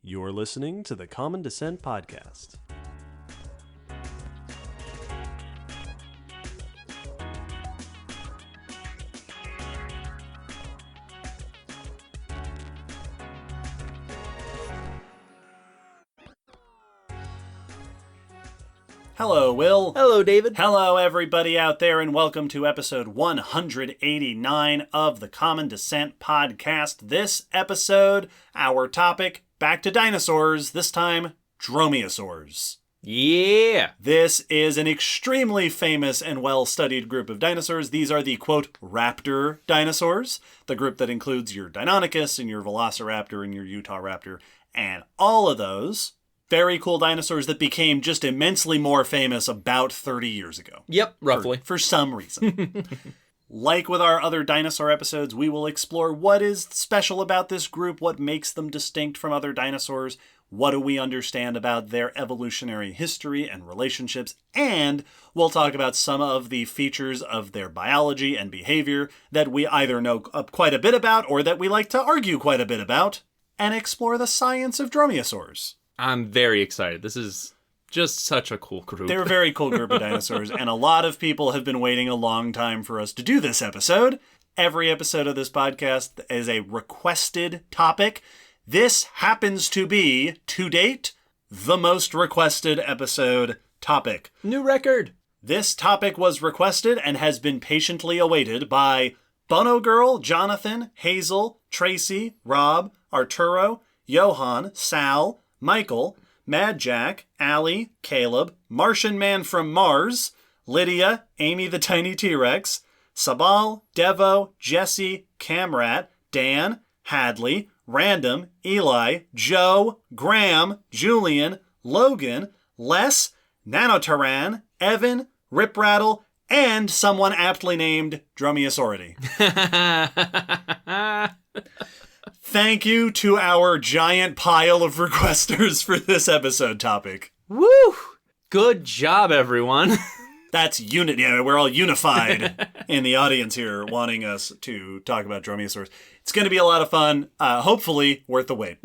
You're listening to the Common Descent Podcast. Hello, Will. Hello, David. Hello, everybody out there, and welcome to episode 189 of the Common Descent Podcast. This episode, our topic, back to dinosaurs, this time, Dromaeosaurs. Yeah. This is an extremely famous and well-studied group of dinosaurs. These are the, quote, raptor dinosaurs, the group that includes your Deinonychus and your Velociraptor and your Utah raptor, and all of those very cool dinosaurs that became just immensely more famous about 30 years ago. Yep, roughly. For some reason. Like with our other dinosaur episodes, we will explore what is special about this group, what makes them distinct from other dinosaurs, what do we understand about their evolutionary history and relationships, and we'll talk about some of the features of their biology and behavior that we either know quite a bit about or that we like to argue quite a bit about, and explore the science of Dromaeosaurs. I'm very excited. This is just such a cool group. They're a very cool group of dinosaurs, and a lot of people have been waiting a long time for us to do this episode. Every episode of this podcast is a requested topic. This happens to be, to date, the most requested episode topic. New record. This topic was requested and has been patiently awaited by Bono Girl, Jonathan, Hazel, Tracy, Rob, Arturo, Johan, Sal, Michael, Mad Jack, Allie, Caleb, Martian Man from Mars, Lydia, Amy the Tiny T-Rex, Sabal, Devo, Jesse, Camrat, Dan, Hadley, Random, Eli, Joe, Graham, Julian, Logan, Les, Nanotaran, Evan, Rip Rattle, and someone aptly named Dromaeosaurity. Thank you to our giant pile of requesters for this episode topic. Woo! Good job, everyone. That's unity. Yeah, we're all unified in the audience here wanting us to talk about Dromaeosaurs. It's going to be a lot of fun. Hopefully worth the wait.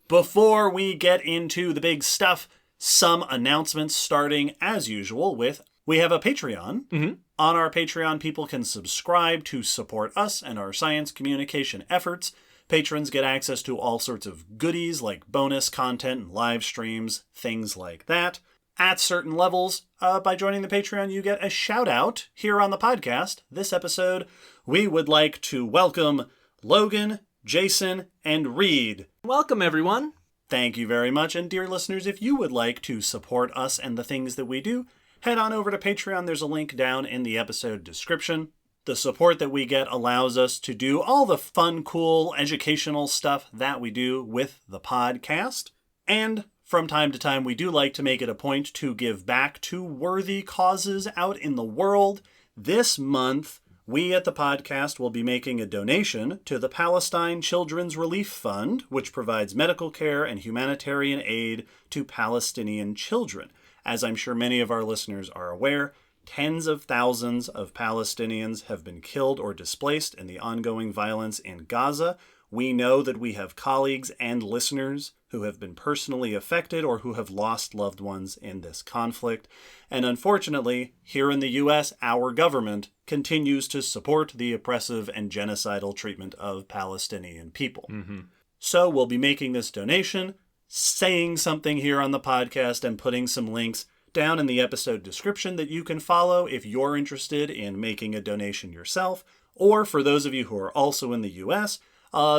Before we get into the big stuff, some announcements starting as usual with we have a Patreon. Mm-hmm. On our Patreon, people can subscribe to support us and our science communication efforts. Patrons get access to all sorts of goodies like bonus content and live streams, things like that. At certain levels, by joining the Patreon, you get a shout out here on the podcast. This episode, we would like to welcome Logan, Jason, and Reed. Welcome, everyone. Thank you very much. And dear listeners, if you would like to support us and the things that we do, head on over to Patreon. There's a link down in the episode description. The support that we get allows us to do all the fun, cool, educational stuff that we do with the podcast. And from time to time, we do like to make it a point to give back to worthy causes out in the world. This month, we at the podcast will be making a donation to the Palestine Children's Relief Fund, which provides medical care and humanitarian aid to Palestinian children. As I'm sure many of our listeners are aware, tens of thousands of Palestinians have been killed or displaced in the ongoing violence in Gaza. We know that we have colleagues and listeners who have been personally affected or who have lost loved ones in this conflict. And unfortunately, here in the U.S., our government continues to support the oppressive and genocidal treatment of Palestinian people. Mm-hmm. So we'll be making this donation, saying something here on the podcast, and putting some links down in the episode description that you can follow if you're interested in making a donation yourself, or for those of you who are also in the U.S.,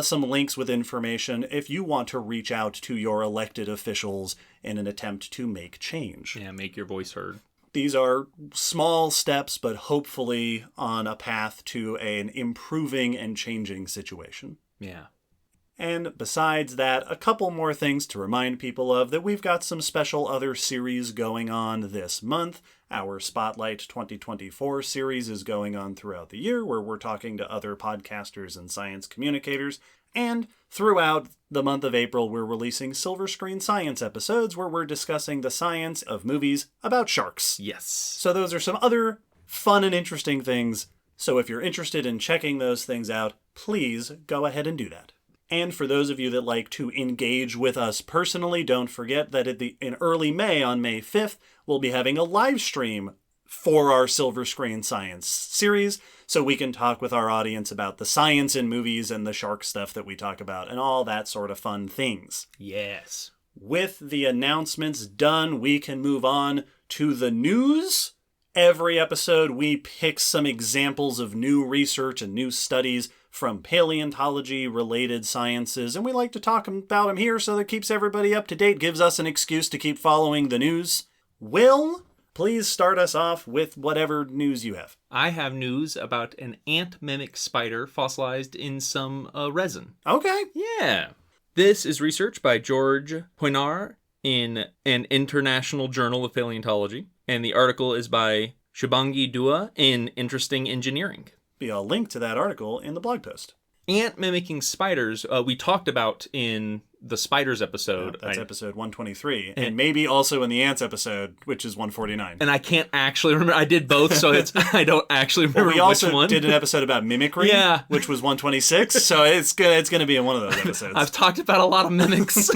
some links with information if you want to reach out to your elected officials in an attempt to make change. Yeah, make your voice heard. These are small steps, but hopefully on a path to an improving and changing situation. Yeah. And besides that, a couple more things to remind people of that we've got some special other series going on this month. Our Spotlight 2024 series is going on throughout the year where we're talking to other podcasters and science communicators. And throughout the month of April, we're releasing Silver Screen Science episodes where we're discussing the science of movies about sharks. Yes. So those are some other fun and interesting things. So if you're interested in checking those things out, please go ahead and do that. And for those of you that like to engage with us personally, don't forget that in early May, on May 5th, we'll be having a live stream for our Silver Screen Science series, so we can talk with our audience about the science in movies and the shark stuff that we talk about and all that sort of fun things. Yes. With the announcements done, we can move on to the news. Every episode, we pick some examples of new research and new studies from paleontology-related sciences, and we like to talk about them here so that keeps everybody up to date, gives us an excuse to keep following the news. Will, please start us off with whatever news you have. I have news about an ant-mimic spider fossilized in some resin. Okay. Yeah. This is research by George Poinar in an international journal of paleontology, and the article is by Shubhangi Dua in Interesting Engineering. Be a link to that article in the blog post. Ant-mimicking spiders, we talked about in the spiders episode. That's episode 123, and maybe also in the ants episode, which is 149. And I can't actually remember. I did both, so I don't actually remember we which one. also did an episode about mimicry, which was 126, so it's going to be in one of those episodes. I've talked about a lot of mimics.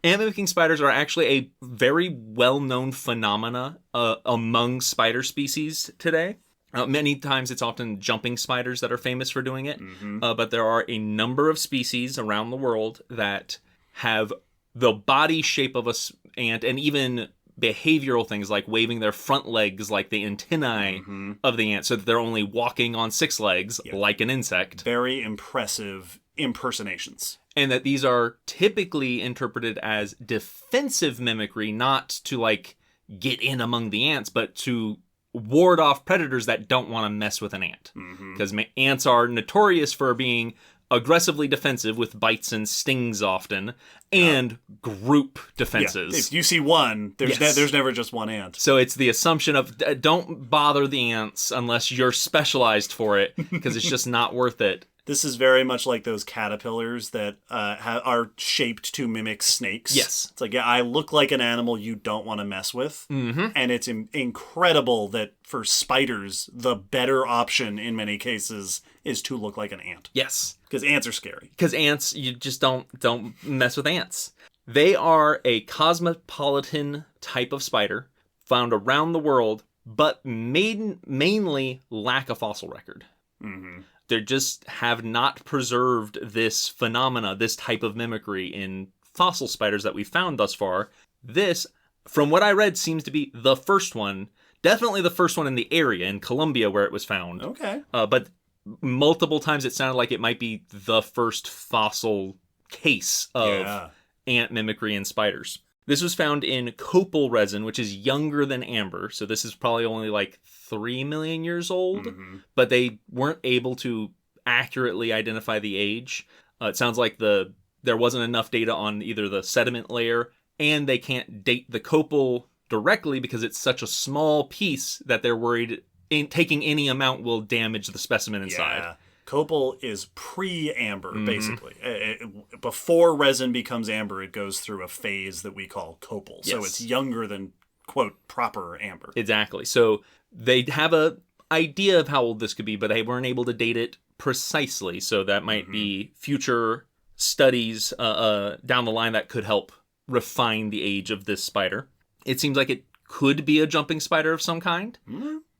Ant-mimicking spiders are actually a very well-known phenomena among spider species today. Many times it's often jumping spiders that are famous for doing it, but there are a number of species around the world that have the body shape of an ant and even behavioral things like waving their front legs like the antennae of the ant so that they're only walking on 6 legs like an insect. Very impressive impersonations. And that these are typically interpreted as defensive mimicry, not to like get in among the ants, but to ward off predators that don't want to mess with an ant. Because ants are notorious for being aggressively defensive with bites and stings often, and group defenses. If you see one, there's never just one ant. So it's the assumption of don't bother the ants unless you're specialized for it, because it's just not worth it. This is very much like those caterpillars that are shaped to mimic snakes. Yes. It's like, I look like an animal you don't want to mess with. And it's incredible that for spiders, the better option in many cases is to look like an ant. Yes. Because ants are scary. Because ants, you just don't mess with ants. They are a cosmopolitan type of spider found around the world, but mainly lack a fossil record. They just have not preserved this phenomena, this type of mimicry in fossil spiders that we've found thus far. This, from what I read, seems to be the first one. Definitely the first one in the area, in Colombia, where it was found. Okay. But multiple times it sounded like it might be the first fossil case of ant mimicry in spiders. This was found in copal resin, which is younger than amber. So this is probably only like 3 million years old. But they weren't able to accurately identify the age. It sounds like there wasn't enough data on either the sediment layer, and they can't date the copal directly because it's such a small piece that they're worried taking any amount will damage the specimen inside. Yeah. Copal is pre-amber, basically. Before resin becomes amber, it goes through a phase that we call copal. So it's younger than, quote, proper amber. Exactly. So they have a idea of how old this could be, but they weren't able to date it precisely. So that might be future studies down the line that could help refine the age of this spider. It seems like it could be a jumping spider of some kind,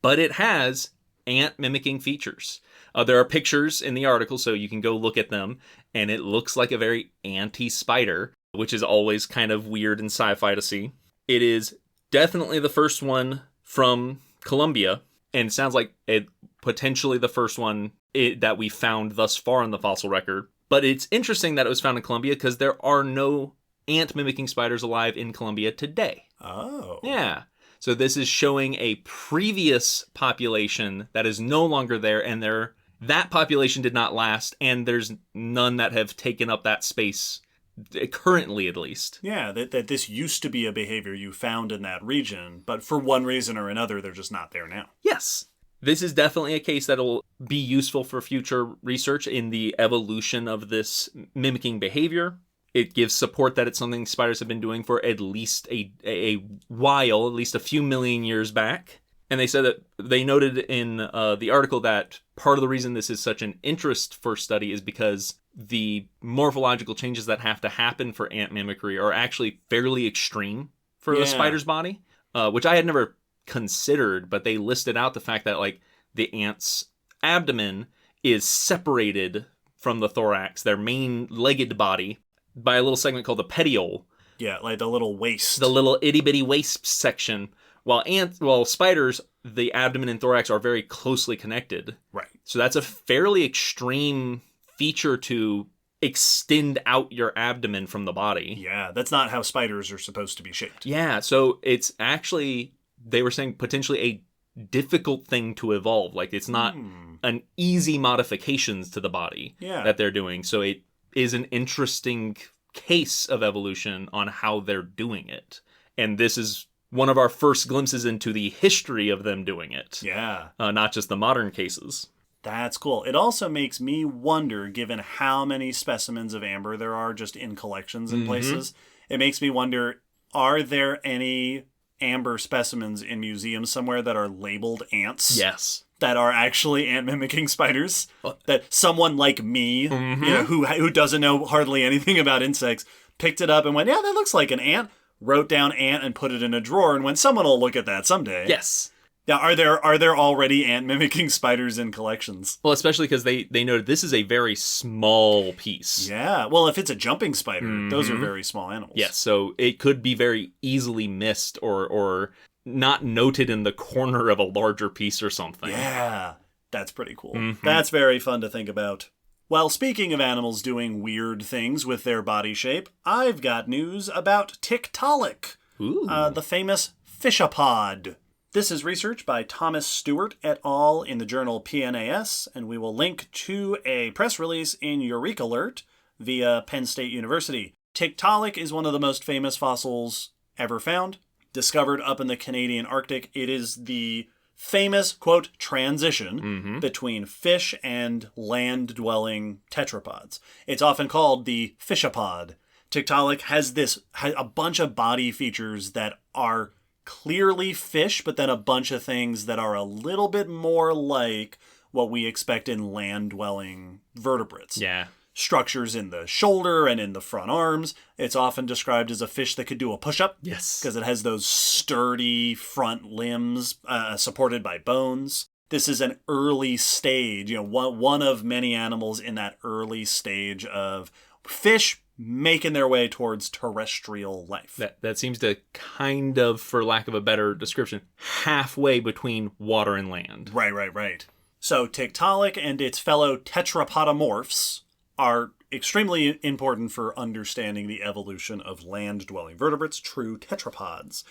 but it has ant mimicking features. There are pictures in the article, so you can go look at them, and it looks like a very anti-spider, which is always kind of weird and sci-fi to see. It is definitely the first one from Colombia, and it sounds like it potentially the first one that we found thus far in the fossil record. But it's interesting that it was found in Colombia because there are no ant-mimicking spiders alive in Colombia today. Oh. Yeah. So this is showing a previous population that is no longer there, and that population did not last, and there's none that have taken up that space, currently at least. Yeah, that this used to be a behavior you found in that region, but for one reason or another, they're just not there now. Yes. This is definitely a case that will be useful for future research in the evolution of this mimicking behavior. It gives support that it's something spiders have been doing for at least a while, at least a few million years back. And they said that they noted in the article that part of the reason this is such an interest for study is because the morphological changes that have to happen for ant mimicry are actually fairly extreme for the spider's body, which I had never considered, but they listed out the fact that like the ant's abdomen is separated from the thorax, their main legged body, by a little segment called the petiole. Yeah, like the little waist. The little itty-bitty waist section. While spiders, the abdomen and thorax are very closely connected. Right. So that's a fairly extreme feature to extend out your abdomen from the body. Yeah, that's not how spiders are supposed to be shaped. Yeah, so it's actually, they were saying, potentially a difficult thing to evolve. Like, it's not an easy modifications to the body that they're doing. So it is an interesting case of evolution on how they're doing it. And this is one of our first glimpses into the history of them doing it. Yeah. Not just the modern cases. That's cool. It also makes me wonder, given how many specimens of amber there are just in collections in places, it makes me wonder, are there any amber specimens in museums somewhere that are labeled ants? Yes. That are actually ant-mimicking spiders? That someone like me, you know, who doesn't know hardly anything about insects, picked it up and went, yeah, that looks like an ant, wrote down ant and put it in a drawer, and went, someone will look at that someday. Yes. Now, are there already ant-mimicking spiders in collections? Well, especially because they noted this is a very small piece. Yeah. Well, if it's a jumping spider, those are very small animals. Yes, so it could be very easily missed or not noted in the corner of a larger piece or something. Yeah. That's pretty cool. That's very fun to think about. Well, speaking of animals doing weird things with their body shape, I've got news about Tiktaalik, the famous fishapod. This is research by Thomas Stewart et al. In the journal PNAS, and we will link to a press release in Eureka Alert via Penn State University. Tiktaalik is one of the most famous fossils ever found. Discovered up in the Canadian Arctic, it is the famous, quote, transition between fish and land-dwelling tetrapods. It's often called the fishapod. Tiktaalik has a bunch of body features that are clearly fish, but then a bunch of things that are a little bit more like what we expect in land-dwelling vertebrates. Yeah. Structures in the shoulder and in the front arms. It's often described as a fish that could do a push-up. Yes. Because it has those sturdy front limbs supported by bones. This is an early stage, one of many animals in that early stage of fish making their way towards terrestrial life. That seems to kind of, for lack of a better description, halfway between water and land. Right. So Tiktaalik and its fellow tetrapodomorphs are extremely important for understanding the evolution of land-dwelling vertebrates, true tetrapods.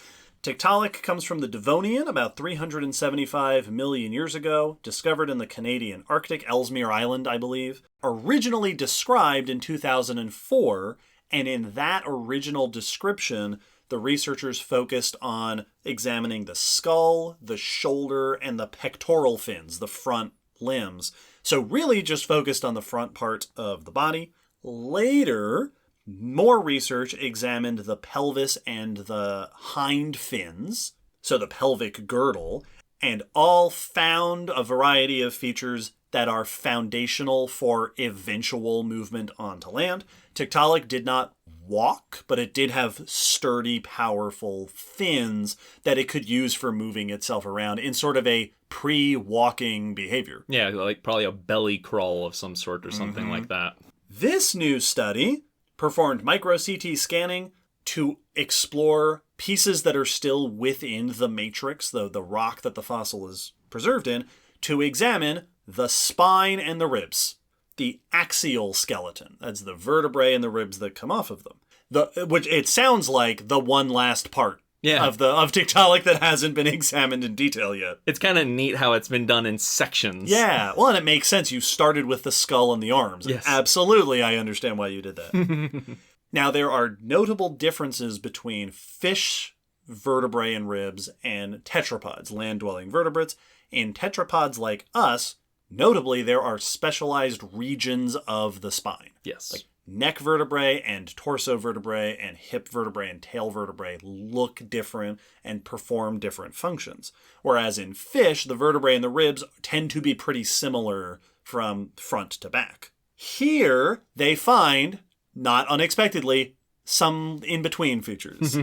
Tiktaalik comes from the Devonian about 375 million years ago, discovered in the Canadian Arctic, Ellesmere Island, I believe. Originally described in 2004, and in that original description, the researchers focused on examining the skull, the shoulder, and the pectoral fins, the front limbs. So really just focused on the front part of the body. Later, more research examined the pelvis and the hind fins, so the pelvic girdle, and all found a variety of features that are foundational for eventual movement onto land. Tiktaalik did not walk, but it did have sturdy, powerful fins that it could use for moving itself around in sort of a pre-walking behavior. Yeah, like probably a belly crawl of some sort or something like that. This new study performed micro-CT scanning to explore pieces that are still within the matrix, the rock that the fossil is preserved in, to examine the spine and the ribs. The axial skeleton. That's the vertebrae and the ribs that come off of them. Which it sounds like the one last part of Tiktaalik that hasn't been examined in detail yet. It's kind of neat how it's been done in sections. Yeah, well, and it makes sense. You started with the skull and the arms. Yes. Absolutely, I understand why you did that. Now, there are notable differences between fish, vertebrae, and ribs and tetrapods, land-dwelling vertebrates. In tetrapods like us, notably, there are specialized regions of the spine. Yes. Like neck vertebrae and torso vertebrae and hip vertebrae and tail vertebrae look different and perform different functions. Whereas in fish, the vertebrae and the ribs tend to be pretty similar from front to back. Here, they find, not unexpectedly, some in-between features.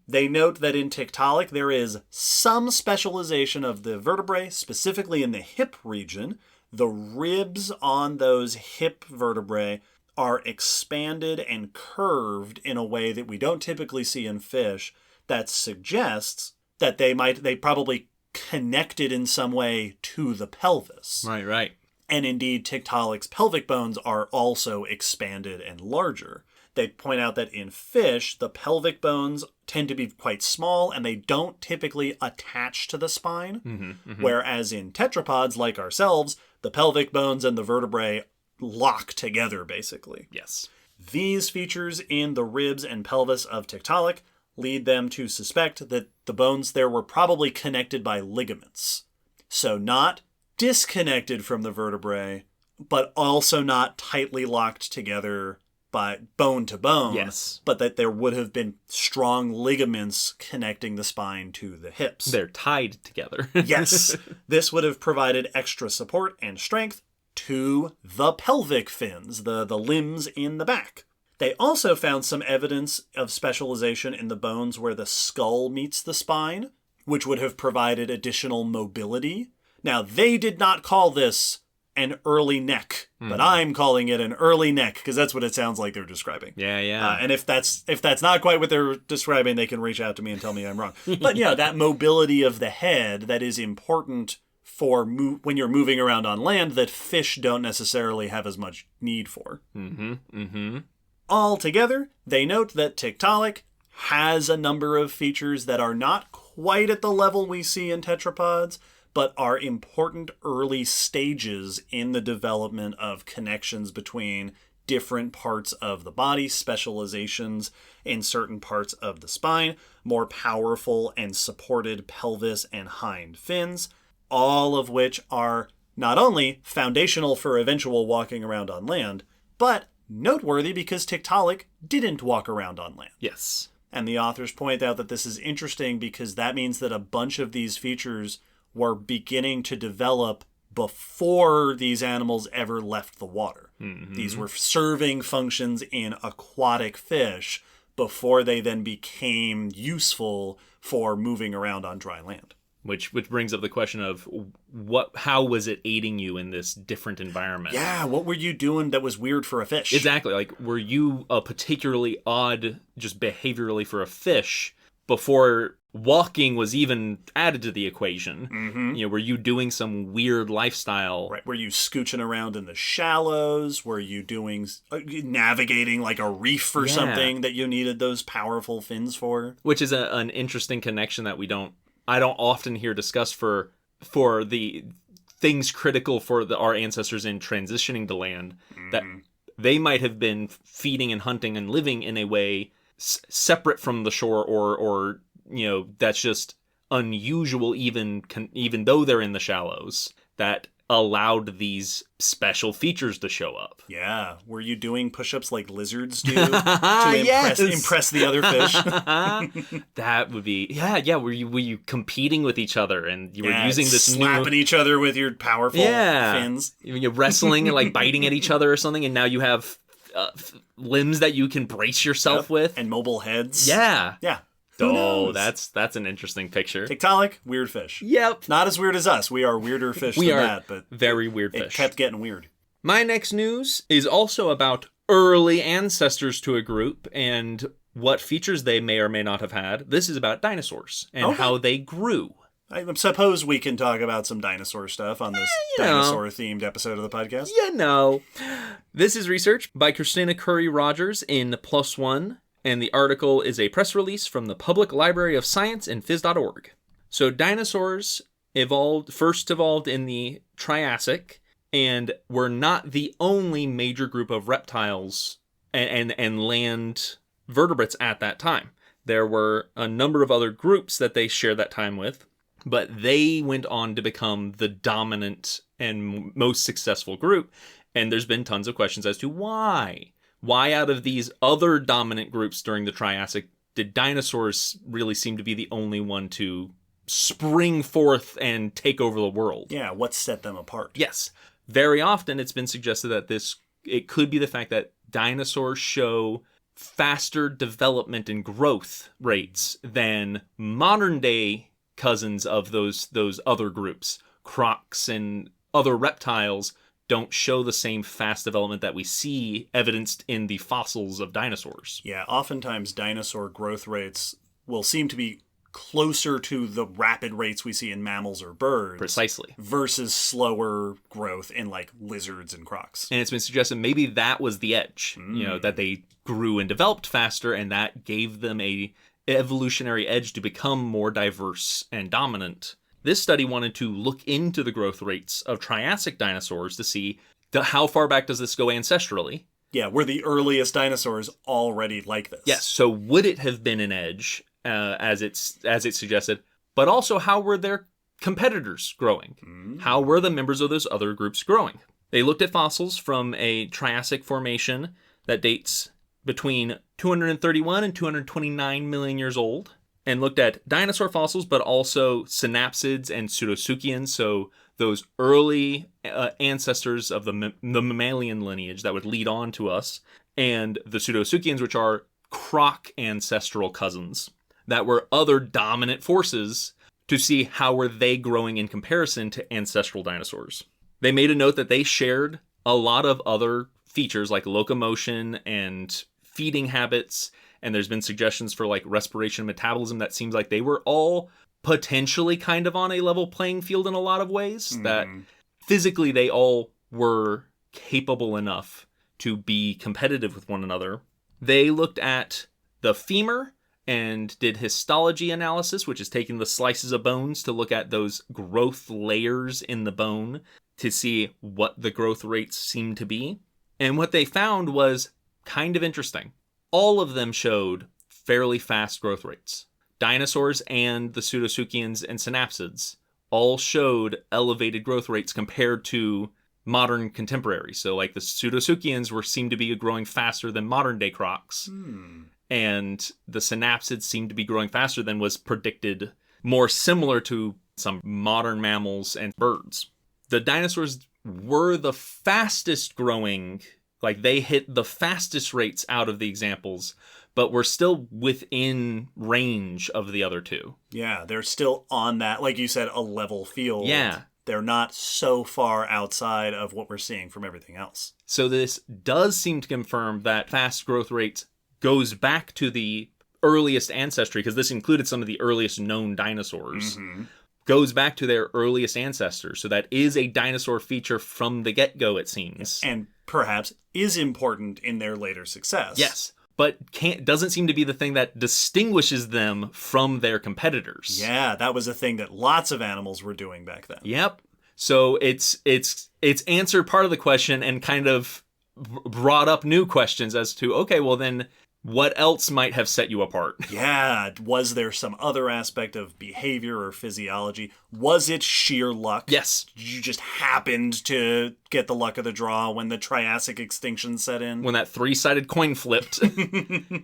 They note that in Tiktaalik there is some specialization of the vertebrae, specifically in the hip region. The ribs on those hip vertebrae are expanded and curved in a way that we don't typically see in fish. That suggests that they probably connected in some way to the pelvis. Right. And indeed, Tiktaalik's pelvic bones are also expanded and larger. They point out that in fish, the pelvic bones tend to be quite small and they don't typically attach to the spine. Whereas in tetrapods like ourselves, the pelvic bones and the vertebrae lock together, basically. Yes. These features in the ribs and pelvis of Tiktaalik lead them to suspect that the bones there were probably connected by ligaments. So not disconnected from the vertebrae, but also not tightly locked together by bone to bone, yes, but that there would have been strong ligaments connecting the spine to the hips. They're tied together. Yes, this would have provided extra support and strength to the pelvic fins, the limbs in the back. They also found some evidence of specialization in the bones where the skull meets the spine, which would have provided additional mobility. Now, they did not call this an early neck, but I'm calling it an early neck because that's what it sounds like they're describing. Yeah. And if that's not quite what they're describing, they can reach out to me and tell me I'm wrong. But yeah, that mobility of the head that is important for when you're moving around on land that fish don't necessarily have as much need for. Altogether, they note that Tiktaalik has a number of features that are not quite at the level we see in tetrapods, but are important early stages in the development of connections between different parts of the body, specializations in certain parts of the spine, more powerful and supported pelvis and hind fins, all of which are not only foundational for eventual walking around on land, but noteworthy because Tiktaalik didn't walk around on land. Yes. And the authors point out that this is interesting because that means that a bunch of these features were beginning to develop before these animals ever left the water. These were serving functions in aquatic fish before they then became useful for moving around on dry land. Which brings up the question of how was it aiding you in this different environment? Yeah, what were you doing that was weird for a fish? Exactly. Like, were you a particularly odd, just behaviorally for a fish before walking was even added to the equation? You know, were you doing some weird lifestyle? Right. Were you scooching around in the shallows? Were you navigating like a reef or something that you needed those powerful fins for? Which is an interesting connection that I don't often hear discussed for the things critical for our ancestors in transitioning to land, that they might have been feeding and hunting and living in a way separate from the shore, or you know, that's just unusual even though they're in the shallows, that allowed these special features to show up. Yeah. Were you doing push-ups like lizards do to impress the other fish? That would be, yeah. Were you competing with each other and you were using this slapping each other with your powerful fins? You're wrestling and like biting at each other or something, and now you have limbs that you can brace yourself with. And mobile heads. Yeah. Yeah. Who knows? That's an interesting picture. Tiktaalik, weird fish. Yep. Not as weird as us. We are weirder fish than that, but very weird fish. It kept getting weird. My next news is also about early ancestors to a group and what features they may or may not have had. This is about dinosaurs and how they grew. I suppose we can talk about some dinosaur stuff on this dinosaur-themed episode of the podcast. This is research by Christina Curry-Rogers in PLOS ONE, and the article is a press release from the Public Library of Science and Phys.org. So dinosaurs first evolved in the Triassic, and were not the only major group of reptiles and land vertebrates at that time. There were a number of other groups that they shared that time with, but they went on to become the dominant and most successful group, and there's been tons of questions as to why. Why out of these other dominant groups during the Triassic did dinosaurs really seem to be the only one to spring forth and take over the world? Yeah, what set them apart? Yes. Very often it's been suggested that this it could be the fact that dinosaurs show faster development and growth rates than modern day cousins of those other groups. Crocs and other reptiles don't show the same fast development that we see evidenced in the fossils of dinosaurs. Yeah, oftentimes dinosaur growth rates will seem to be closer to the rapid rates we see in mammals or birds. Precisely. Versus slower growth in like lizards and crocs. And it's been suggested maybe that was the edge, that they grew and developed faster, and that gave them a evolutionary edge to become more diverse and dominant. This study wanted to look into the growth rates of Triassic dinosaurs to see how far back does this go ancestrally. Yeah, were the earliest dinosaurs already like this? Yes, so would it have been an edge, as it suggested, but also how were their competitors growing? How were the members of those other groups growing? They looked at fossils from a Triassic formation that dates between 231 and 229 million years old, and looked at dinosaur fossils, but also synapsids and pseudosuchians, so those early ancestors of the mammalian lineage that would lead on to us, and the pseudosuchians, which are croc ancestral cousins that were other dominant forces, to see how were they growing in comparison to ancestral dinosaurs. They made a note that they shared a lot of other features like locomotion and feeding habits, and there's been suggestions for like respiration and metabolism that seems like they were all potentially kind of on a level playing field in a lot of ways, that physically they all were capable enough to be competitive with one another. They looked at the femur and did histology analysis, which is taking the slices of bones to look at those growth layers in the bone to see what the growth rates seem to be. And what they found was kind of interesting. All of them showed fairly fast growth rates. Dinosaurs and the pseudosuchians and synapsids all showed elevated growth rates compared to modern contemporaries. So like the pseudosuchians seemed to be growing faster than modern day crocs. And the synapsids seemed to be growing faster than was predicted, more similar to some modern mammals and birds. The dinosaurs were the fastest growing, like they hit the fastest rates out of the examples, but we're still within range of the other two. Yeah, they're still on that, like you said, a level field. Yeah. They're not so far outside of what we're seeing from everything else. So this does seem to confirm that fast growth rates goes back to the earliest ancestry, because this included some of the earliest known dinosaurs. Goes back to their earliest ancestors. So that is a dinosaur feature from the get-go, it seems. And perhaps is important in their later success. Yes. But doesn't seem to be the thing that distinguishes them from their competitors. Yeah, that was a thing that lots of animals were doing back then. Yep. So it's answered part of the question and kind of brought up new questions as to, okay, well then, what else might have set you apart? Yeah, was there some other aspect of behavior or physiology? Was it sheer luck? Yes. You just happened to get the luck of the draw when the Triassic extinction set in? When that three-sided coin flipped,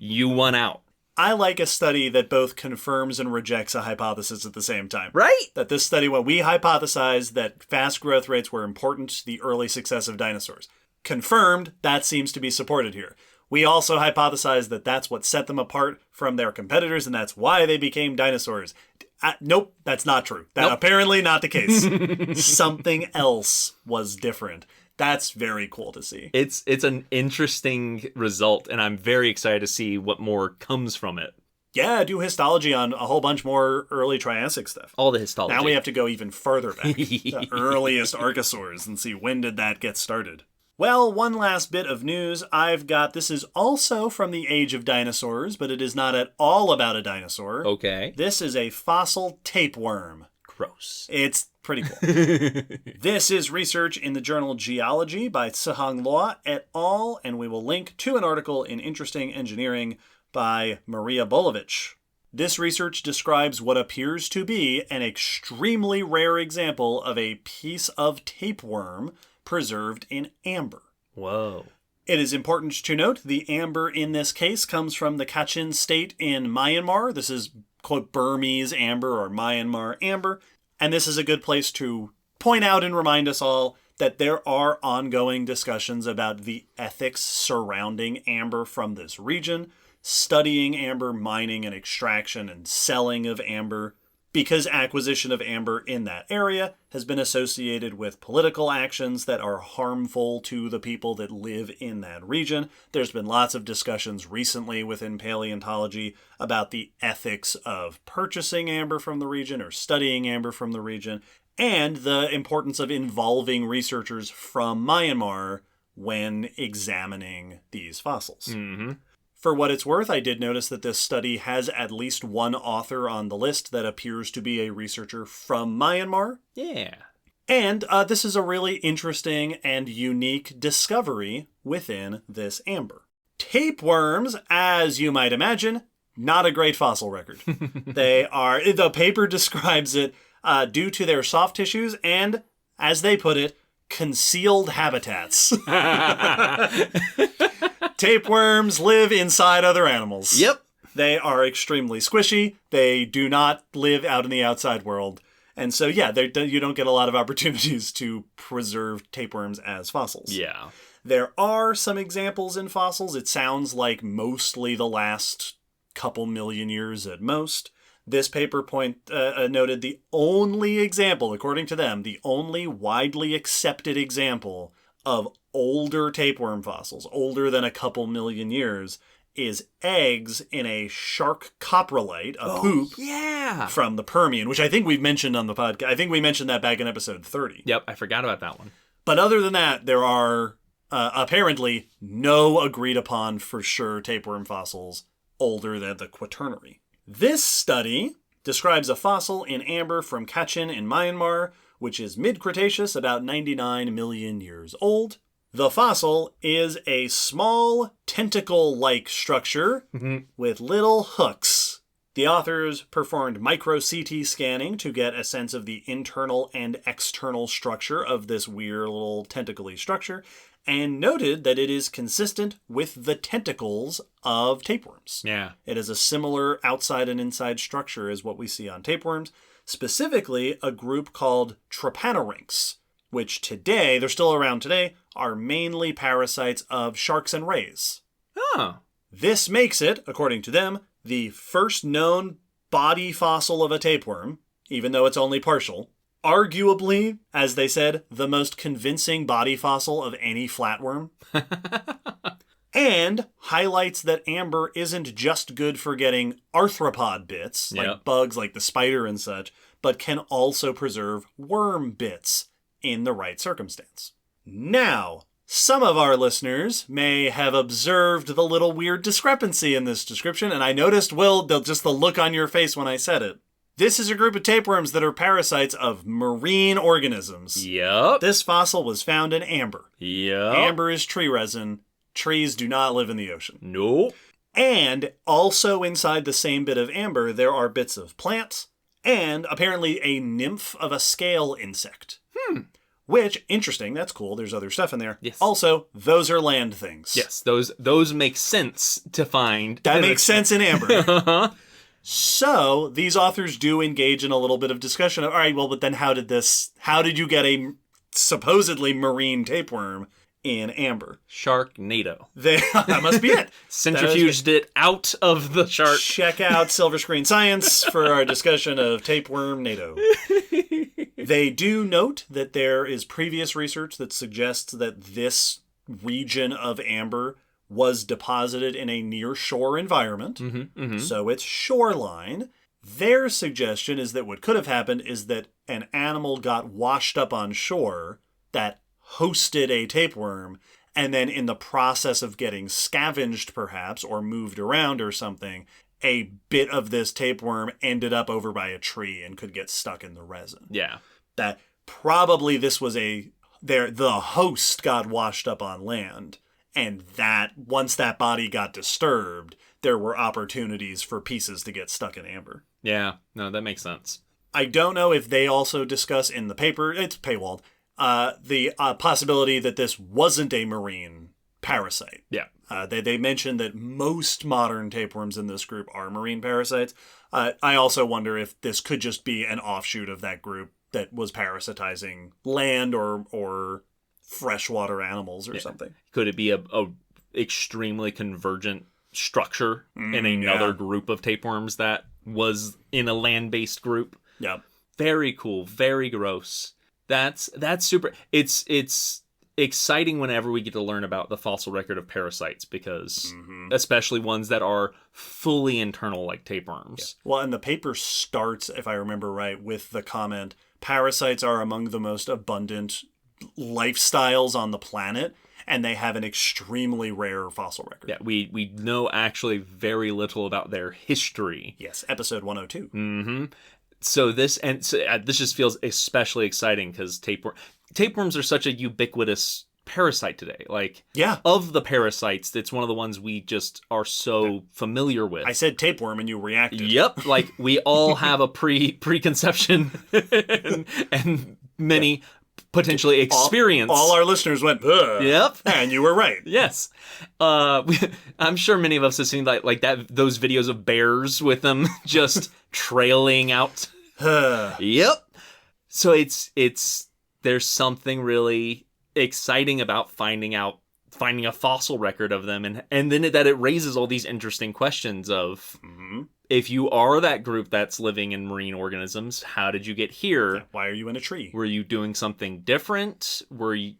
you won out. I like a study that both confirms and rejects a hypothesis at the same time. Right? That this study, when we hypothesized that fast growth rates were important to the early success of dinosaurs. Confirmed, that seems to be supported here. We also hypothesized that that's what set them apart from their competitors, and that's why they became dinosaurs. Nope, that's not true. That's apparently not the case. Something else was different. That's very cool to see. It's an interesting result, and I'm very excited to see what more comes from it. Yeah, do histology on a whole bunch more early Triassic stuff. All the histology. Now we have to go even further back. The earliest Archosaurs, and see when did that get started. Well, one last bit of news I've got. This is also from the age of dinosaurs, but it is not at all about a dinosaur. Okay. This is a fossil tapeworm. Gross. It's pretty cool. This is research in the journal Geology by Sihang Loa et al., and we will link to an article in Interesting Engineering by Maria Bolovich. This research describes what appears to be an extremely rare example of a piece of tapeworm preserved in amber. Whoa. It is important to note the amber in this case comes from the Kachin state in Myanmar. This is, quote, Burmese amber or Myanmar amber. And this is a good place to point out and remind us all that there are ongoing discussions about the ethics surrounding amber from this region, studying amber mining and extraction and selling of amber, because acquisition of amber in that area has been associated with political actions that are harmful to the people that live in that region. There's been lots of discussions recently within paleontology about the ethics of purchasing amber from the region or studying amber from the region, and the importance of involving researchers from Myanmar when examining these fossils. Mm-hmm. For what it's worth, I did notice that this study has at least one author on the list that appears to be a researcher from Myanmar. Yeah. And this is a really interesting and unique discovery within this amber. Tapeworms, as you might imagine, not a great fossil record. The paper describes it due to their soft tissues and, as they put it, concealed habitats. Tapeworms live inside other animals. Yep. They are extremely squishy. They do not live out in the outside world. And so, yeah, you don't get a lot of opportunities to preserve tapeworms as fossils. Yeah. There are some examples in fossils. It sounds like mostly the last couple million years at most. This paper noted the only example, according to them, the only widely accepted example of older tapeworm fossils, older than a couple million years, is eggs in a shark coprolite, a poop from the Permian, which I think we've mentioned on the podcast. I think we mentioned that back in episode 30. Yep, I forgot about that one. But other than that, there are apparently no agreed upon for sure tapeworm fossils older than the Quaternary. This study describes a fossil in amber from Kachin in Myanmar, which is mid-Cretaceous, about 99 million years old. The fossil is a small tentacle-like structure with little hooks. The authors performed micro-CT scanning to get a sense of the internal and external structure of this weird little tentacle-y structure, and noted that it is consistent with the tentacles of tapeworms. Yeah. It is a similar outside and inside structure as what we see on tapeworms, specifically a group called Trypanorhynchs, which today, they're still around today, are mainly parasites of sharks and rays. Oh. This makes it, according to them, the first known body fossil of a tapeworm, even though it's only partial. Arguably, as they said, the most convincing body fossil of any flatworm. And highlights that amber isn't just good for getting arthropod bits, like bugs like the spider and such, but can also preserve worm bits in the right circumstance. Now, some of our listeners may have observed the little weird discrepancy in this description, and I noticed, Will, just the look on your face when I said it. This is a group of tapeworms that are parasites of marine organisms. Yep. This fossil was found in amber. Yep. Amber is tree resin. Trees do not live in the ocean. Nope. And also inside the same bit of amber, there are bits of plants and apparently a nymph of a scale insect. Which, interesting, that's cool. There's other stuff in there. Yes. Also, those are land things. Yes, those make sense to find. That makes sense in amber. So, these authors do engage in a little bit of discussion of, all right, well, but then how did you get a supposedly marine tapeworm in amber? Sharknado. That must be it. Centrifuged it out of the shark. Check out Silver Screen Science for our discussion of tapeworm NATO. They do note that there is previous research that suggests that this region of amber was deposited in a near-shore environment, so it's shoreline. Their suggestion is that what could have happened is that an animal got washed up on shore that hosted a tapeworm, and then in the process of getting scavenged, perhaps, or moved around or something, a bit of this tapeworm ended up over by a tree and could get stuck in the resin. Yeah. That probably this was the host got washed up on land, and that once that body got disturbed, there were opportunities for pieces to get stuck in amber. Yeah, no, that makes sense. I don't know if they also discuss in the paper, it's paywalled, the possibility that this wasn't a marine parasite. Yeah. They mentioned that most modern tapeworms in this group are marine parasites. I also wonder if this could just be an offshoot of that group that was parasitizing land or freshwater animals or something. Could it be a extremely convergent structure in another group of tapeworms that was in a land-based group? Yep. Very cool. Very gross. That's super. It's exciting whenever we get to learn about the fossil record of parasites, because especially ones that are fully internal like tapeworms. Yeah. Well, and the paper starts, if I remember right, with the comment, parasites are among the most abundant lifestyles on the planet, and they have an extremely rare fossil record. Yeah, we know actually very little about their history. Yes, episode 102. Mm-hmm. So this just feels especially exciting because tapeworms are such a ubiquitous parasite today. Like, of the parasites, it's one of the ones we just are so familiar with. I said tapeworm and you reacted. Yep, like we all have a preconception and many potentially experience. All our listeners went, ugh. Yep. And you were right. Yes. I'm sure many of us have seen like those videos of bears with them just trailing out. Yep. So there's something really exciting about finding a fossil record of them, and then that it raises all these interesting questions of if you are that group that's living in marine organisms, how did you get here? Why are you in a tree? Were you doing something different?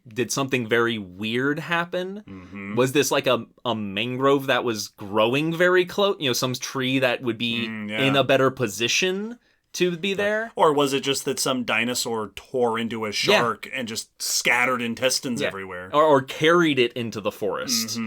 Did something very weird happen? Was this like a mangrove that was growing very close? Some tree that would be in a better position to be there? Or was it just that some dinosaur tore into a shark and just scattered intestines everywhere? Or carried it into the forest.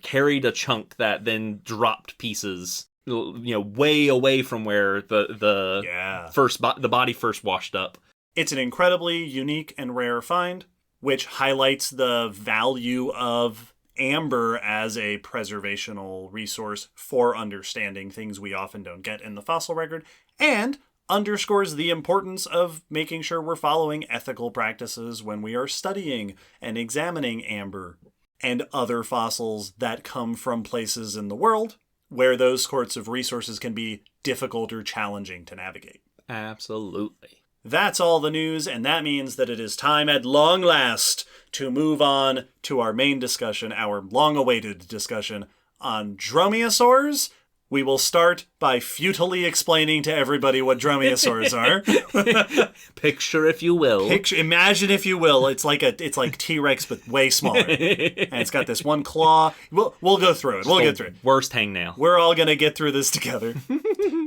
Carried a chunk that then dropped pieces, way away from where the body first washed up. It's an incredibly unique and rare find, which highlights the value of amber as a preservational resource for understanding things we often don't get in the fossil record, and underscores the importance of making sure we're following ethical practices when we are studying and examining amber and other fossils that come from places in the world where those sorts of resources can be difficult or challenging to navigate. Absolutely. That's all the news, and that means that it is time at long last to move on to our main discussion, our long-awaited discussion on Dromaeosaurs. We will start by futilely explaining to everybody what Dromaeosaurs are. Picture, if you will. Imagine, if you will. It's like T-Rex, but way smaller. And it's got this one claw. We'll go through it. We'll get through it. Worst hangnail. We're all gonna get through this together.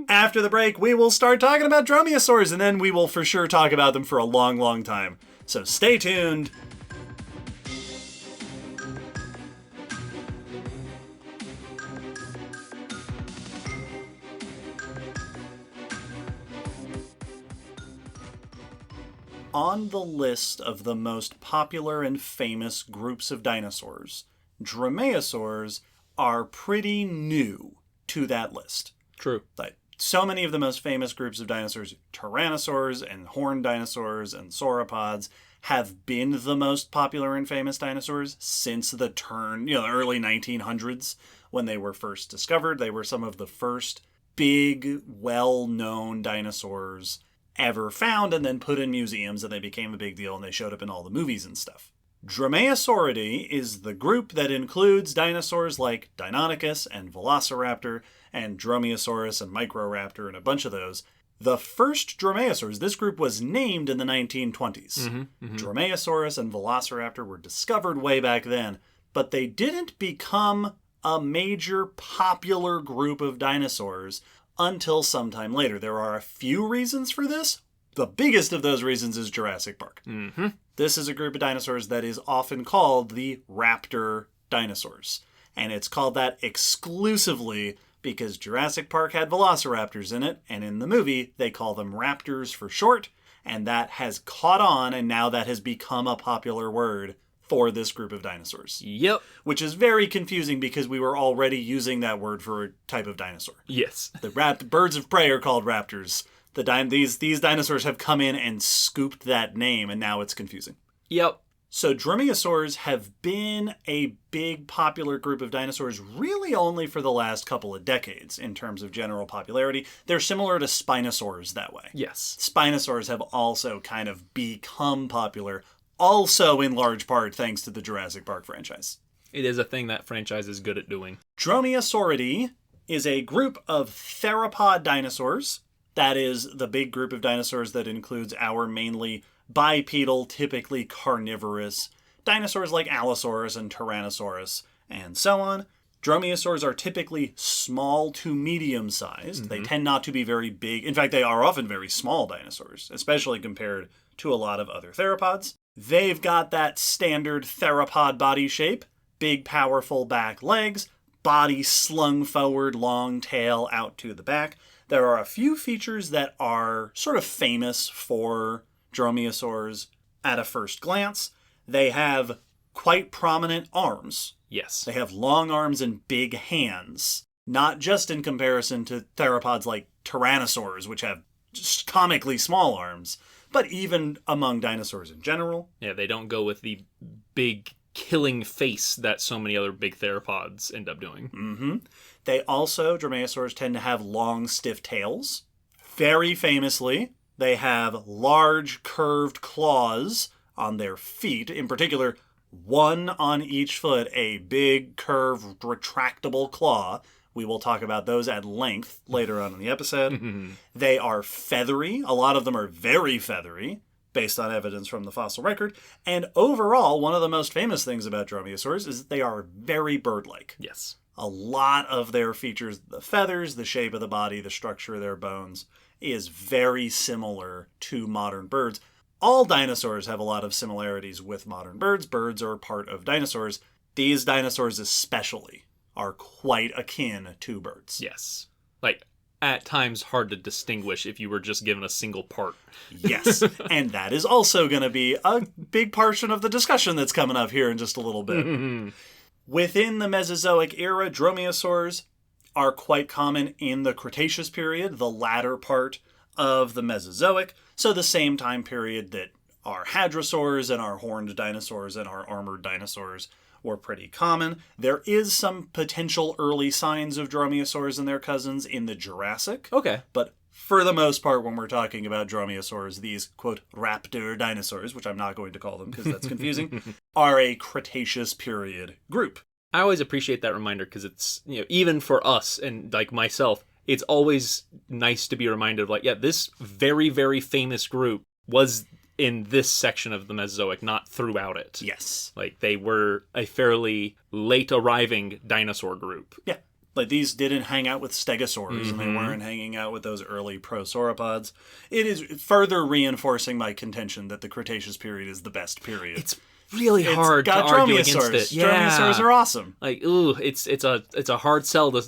After the break, we will start talking about Dromaeosaurs, and then we will for sure talk about them for a long, long time. So stay tuned. On the list of the most popular and famous groups of dinosaurs, Dromaeosaurs are pretty new to that list. True. Like, so many of the most famous groups of dinosaurs, tyrannosaurs and horned dinosaurs and sauropods, have been the most popular and famous dinosaurs since the early 1900s when they were first discovered. They were some of the first big, well-known dinosaurs ever found and then put in museums, and they became a big deal and they showed up in all the movies and stuff. Dromaeosauridae is the group that includes dinosaurs like Deinonychus and Velociraptor and Dromaeosaurus and Microraptor and a bunch of those. The first Dromaeosaurs, this group was named in the 1920s. Dromaeosaurus and Velociraptor were discovered way back then, but they didn't become a major popular group of dinosaurs until sometime later. There are a few reasons for this. The biggest of those reasons is Jurassic Park. This is a group of dinosaurs that is often called the raptor dinosaurs. And it's called that exclusively because Jurassic Park had velociraptors in it, and in the movie they call them raptors for short, and that has caught on, and now that has become a popular word for this group of dinosaurs. Yep. Which is very confusing because we were already using that word for a type of dinosaur. Yes. The birds of prey are called raptors. These dinosaurs have come in and scooped that name, and now it's confusing. Yep. So dromaeosaurs have been a big popular group of dinosaurs really only for the last couple of decades in terms of general popularity. They're similar to spinosaurs that way. Yes. Spinosaurs have also kind of become popular, also in large part thanks to the Jurassic Park franchise. It is a thing that franchise is good at doing. Dromaeosauridae is a group of theropod dinosaurs. That is the big group of dinosaurs that includes our mainly bipedal, typically carnivorous dinosaurs like Allosaurus and Tyrannosaurus, and so on. Dromaeosaurs are typically small to medium-sized. They tend not to be very big. In fact, they are often very small dinosaurs, especially compared to a lot of other theropods. They've got that standard theropod body shape, big, powerful back legs, body slung forward, long tail out to the back. There are a few features that are sort of famous for dromaeosaurs at a first glance. They have quite prominent arms. Yes. They have long arms and big hands, not just in comparison to theropods like tyrannosaurs, which have just comically small arms, but even among dinosaurs in general. Yeah, they don't go with the big killing face that so many other big theropods end up doing. They also, dromaeosaurs tend to have long, stiff tails. Very famously, they have large, curved claws on their feet. In particular, one on each foot, a big, curved, retractable claw. We will talk about those at length later on in the episode. They are feathery. A lot of them are very feathery, based on evidence from the fossil record. And overall, one of the most famous things about dromaeosaurs is that they are very bird-like. Yes. A lot of their features, the feathers, the shape of the body, the structure of their bones, is very similar to modern birds. All dinosaurs have a lot of similarities with modern birds. Birds are part of dinosaurs. These dinosaurs especially are quite akin to birds. Yes. Like, at times hard to distinguish if you were just given a single part. Yes, and that is also going to be a big portion of the discussion that's coming up here in just a little bit. Within the Mesozoic era, dromaeosaurs are quite common in the Cretaceous period, the latter part of the Mesozoic, so the same time period that our hadrosaurs and our horned dinosaurs and our armored dinosaurs were pretty common. There is some potential early signs of dromaeosaurs and their cousins in the Jurassic. Okay. But for the most part, when we're talking about dromaeosaurs, these, quote, raptor dinosaurs, which I'm not going to call them because that's confusing, are a Cretaceous period group. I always appreciate that reminder because it's, even for us and like myself, it's always nice to be reminded of like, yeah, this very, very famous group was in this section of the Mesozoic, not throughout it. Yes. Like they were a fairly late arriving dinosaur group. Yeah. Like these didn't hang out with stegosaurs and they weren't hanging out with those early prosauropods. It is further reinforcing my contention that the Cretaceous period is the best period. It's really hard to argue against it. Yeah. Dromaeosaurs are awesome. Like, ooh, it's a hard sell to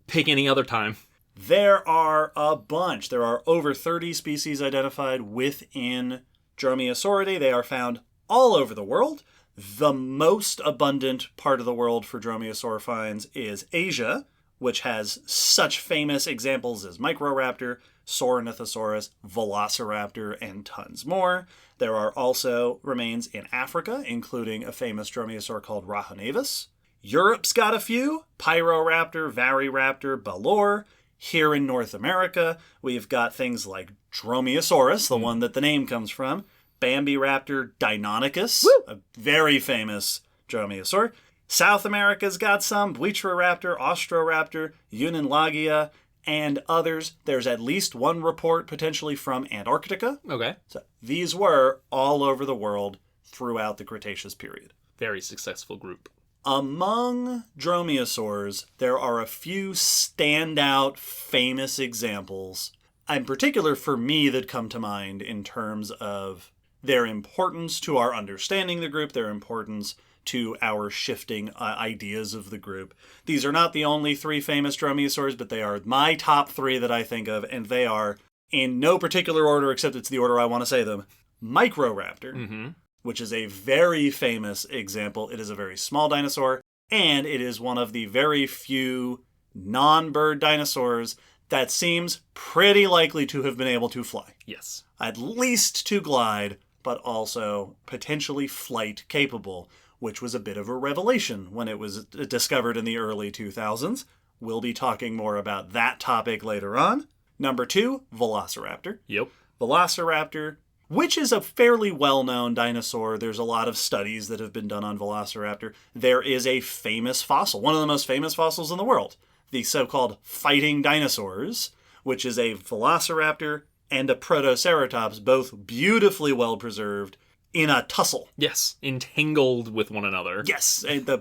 pick any other time. There are a bunch. There are over 30 species identified within Dromaeosauridae. They are found all over the world. The most abundant part of the world for dromaeosaur finds is Asia, which has such famous examples as Microraptor, Sauronithosaurus, Velociraptor, and tons more. There are also remains in Africa, including a famous dromaeosaur called Rahonavis. Europe's got a few: Pyroraptor, Variraptor, Balor. Here in North America, we've got things like Dromaeosaurus, the one that the name comes from, Bambiraptor, Deinonychus, a very famous dromaeosaur. South America's got some: Bleacheroraptor, Austroraptor, Unionlagia, and others. There's at least one report potentially from Antarctica. Okay. So these were all over the world throughout the Cretaceous period. Very successful group. Among dromaeosaurs, there are a few standout famous examples, in particular for me, that come to mind in terms of their importance to our understanding the group, their importance to our shifting ideas of the group. These are not the only three famous dromaeosaurs, but they are my top three that I think of, and they are, in no particular order except it's the order I want to say them, Microraptor, which is a very famous example. It is a very small dinosaur, and it is one of the very few non-bird dinosaurs that seems pretty likely to have been able to fly. Yes. At least to glide, but also potentially flight capable, which was a bit of a revelation when it was discovered in the early 2000s. We'll be talking more about that topic later on. Number 2, Velociraptor. Yep. Velociraptor, which is a fairly well-known dinosaur. There's a lot of studies that have been done on Velociraptor. There is a famous fossil, one of the most famous fossils in the world, the so-called fighting dinosaurs, which is a Velociraptor and a Protoceratops, both beautifully well-preserved, in a tussle. Yes, entangled with one another. Yes, and the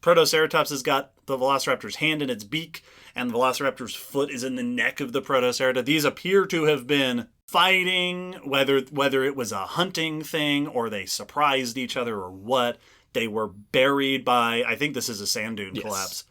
Protoceratops has got the Velociraptor's hand in its beak, and the Velociraptor's foot is in the neck of the Protoceratops. These appear to have been fighting, whether it was a hunting thing or they surprised each other or what. They were buried by, I think this is a sand dune collapse,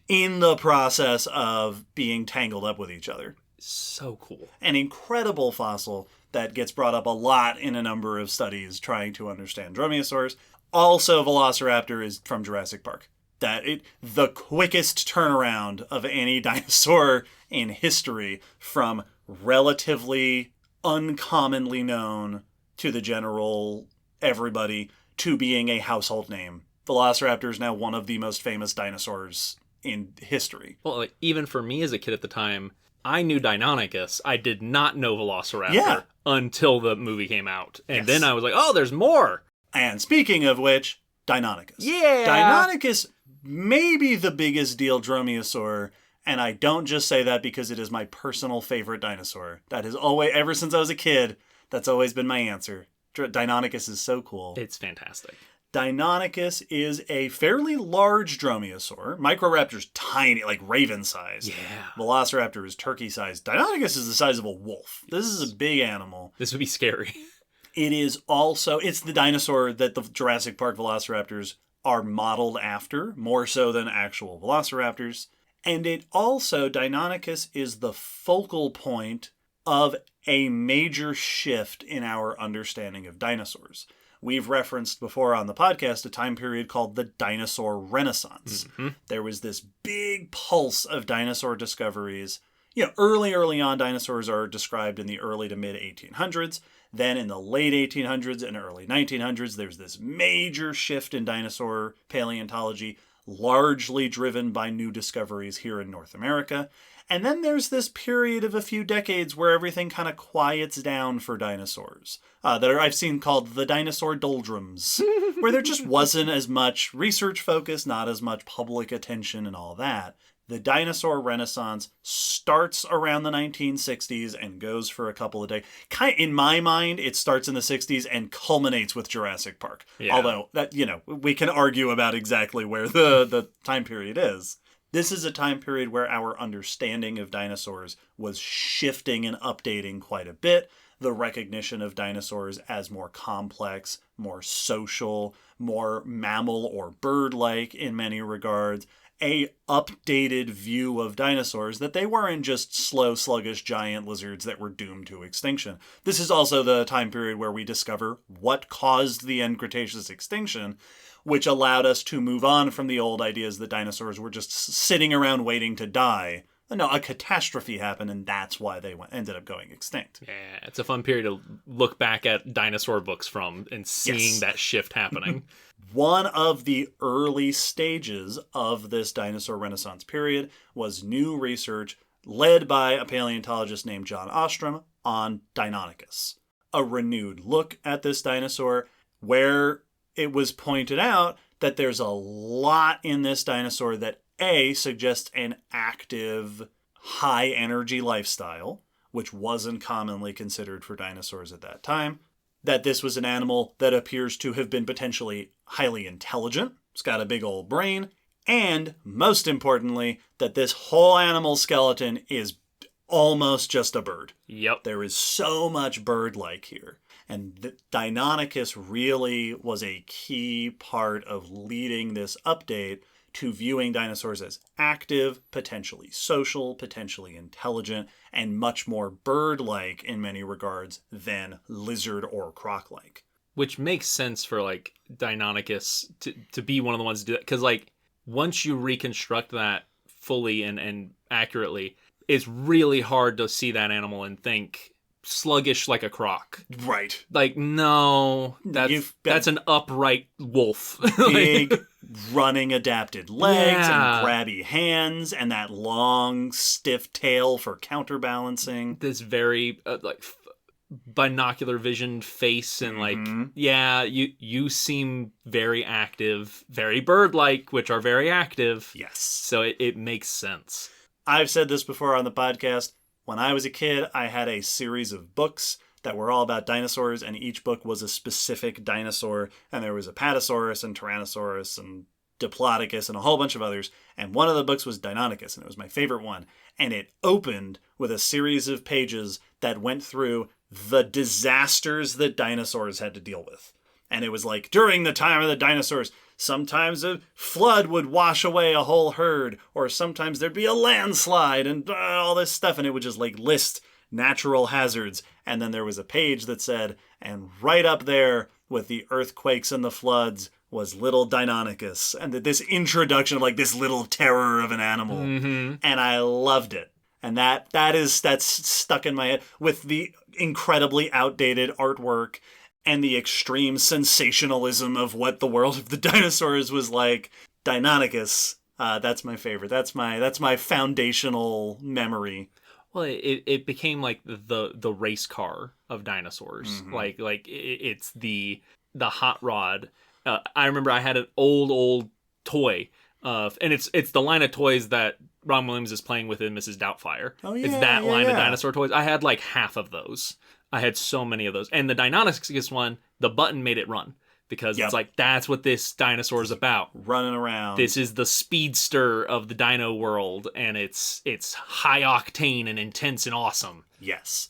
in the process of being tangled up with each other. So cool. An incredible fossil that gets brought up a lot in a number of studies trying to understand Dromaeosaurs. Also, Velociraptor is from Jurassic Park. The quickest turnaround of any dinosaur in history from relatively uncommonly known to the general everybody to being a household name. Velociraptor is now one of the most famous dinosaurs in history. Well, like, even for me as a kid at the time, I knew Deinonychus. I did not know Velociraptor until the movie came out. And then I was like, oh, there's more. And speaking of which, Deinonychus. Yeah. Deinonychus may be the biggest deal dromaeosaur, and I don't just say that because it is my personal favorite dinosaur. That has always, ever since I was a kid, that's always been my answer. Deinonychus is so cool. It's fantastic. Deinonychus is a fairly large dromaeosaur. Microraptor's tiny, like raven-sized. Yeah. Velociraptor is turkey-sized. Deinonychus is the size of a wolf. This is a big animal. This would be scary. It is also, it's the dinosaur that the Jurassic Park Velociraptors are modeled after, more so than actual Velociraptors. And it also, Deinonychus is the focal point of a major shift in our understanding of dinosaurs. We've referenced before on the podcast a time period called the Dinosaur Renaissance. Mm-hmm. There was this big pulse of dinosaur discoveries. Early on, dinosaurs are described in the early to mid 1800s. Then in the late 1800s and early 1900s, there's this major shift in dinosaur paleontology, largely driven by new discoveries here in North America. And then there's this period of a few decades where everything kind of quiets down for dinosaurs that I've seen called the dinosaur doldrums, where there just wasn't as much research focus, not as much public attention and all that. The dinosaur renaissance starts around the 1960s and goes for a couple of decades. In my mind, it starts in the 60s and culminates with Jurassic Park. Yeah. Although, we can argue about exactly where the time period is. This is a time period where our understanding of dinosaurs was shifting and updating quite a bit. The recognition of dinosaurs as more complex, more social, more mammal or bird-like in many regards. A updated view of dinosaurs, that they weren't just slow, sluggish giant lizards that were doomed to extinction. This is also the time period where we discover what caused the end Cretaceous extinction, which allowed us to move on from the old ideas that dinosaurs were just sitting around waiting to die. No, a catastrophe happened, and that's why they ended up going extinct. Yeah, it's a fun period to look back at dinosaur books from and seeing that shift happening. One of the early stages of this dinosaur renaissance period was new research led by a paleontologist named John Ostrom on Deinonychus. A renewed look at this dinosaur where it was pointed out that there's a lot in this dinosaur that suggests an active, high-energy lifestyle, which wasn't commonly considered for dinosaurs at that time. That this was an animal that appears to have been potentially highly intelligent. It's got a big old brain. And, most importantly, that this whole animal skeleton is almost just a bird. Yep. There is so much bird-like here. And Deinonychus really was a key part of leading this update to viewing dinosaurs as active, potentially social, potentially intelligent, and much more bird-like in many regards than lizard or croc-like. Which makes sense for, Deinonychus to be one of the ones to do that. Because, once you reconstruct that fully and accurately, it's really hard to see that animal and think sluggish like a croc. Right. Like, no, that's an upright wolf. Big, running, adapted legs Yeah. and grabby hands and that long, stiff tail for counterbalancing. This very, binocular visioned face and you seem very active, very bird-like, which are very active. Yes. So it makes sense. I've said this before on the podcast. When I was a kid, I had a series of books that were all about dinosaurs, and each book was a specific dinosaur, and there was Apatosaurus and Tyrannosaurus and Diplodocus and a whole bunch of others, and one of the books was Deinonychus, and it was my favorite one, and it opened with a series of pages that went through the disasters that dinosaurs had to deal with. And it was like, during the time of the dinosaurs, sometimes a flood would wash away a whole herd, or sometimes there'd be a landslide and all this stuff, and it would just like list natural hazards. And then there was a page that said, and right up there with the earthquakes and the floods was little Deinonychus, and this introduction of like this little terror of an animal. Mm-hmm. And I loved it. And that's stuck in my head with the incredibly outdated artwork and the extreme sensationalism of what the world of the dinosaurs was like. Deinonychus, that's my favorite. That's my foundational memory. Well, it became like the race car of dinosaurs. Mm-hmm. Like it's the hot rod. I remember I had an old toy, and it's the line of toys that Ron Williams is playing with in Mrs. Doubtfire. Oh yeah, it's that line of dinosaur toys. I had like half of those. I had so many of those. And the Deinonychus one, the button made it run. Because it's like, that's what this dinosaur is about. Running around. This is the speedster of the dino world, and it's high octane and intense and awesome. Yes.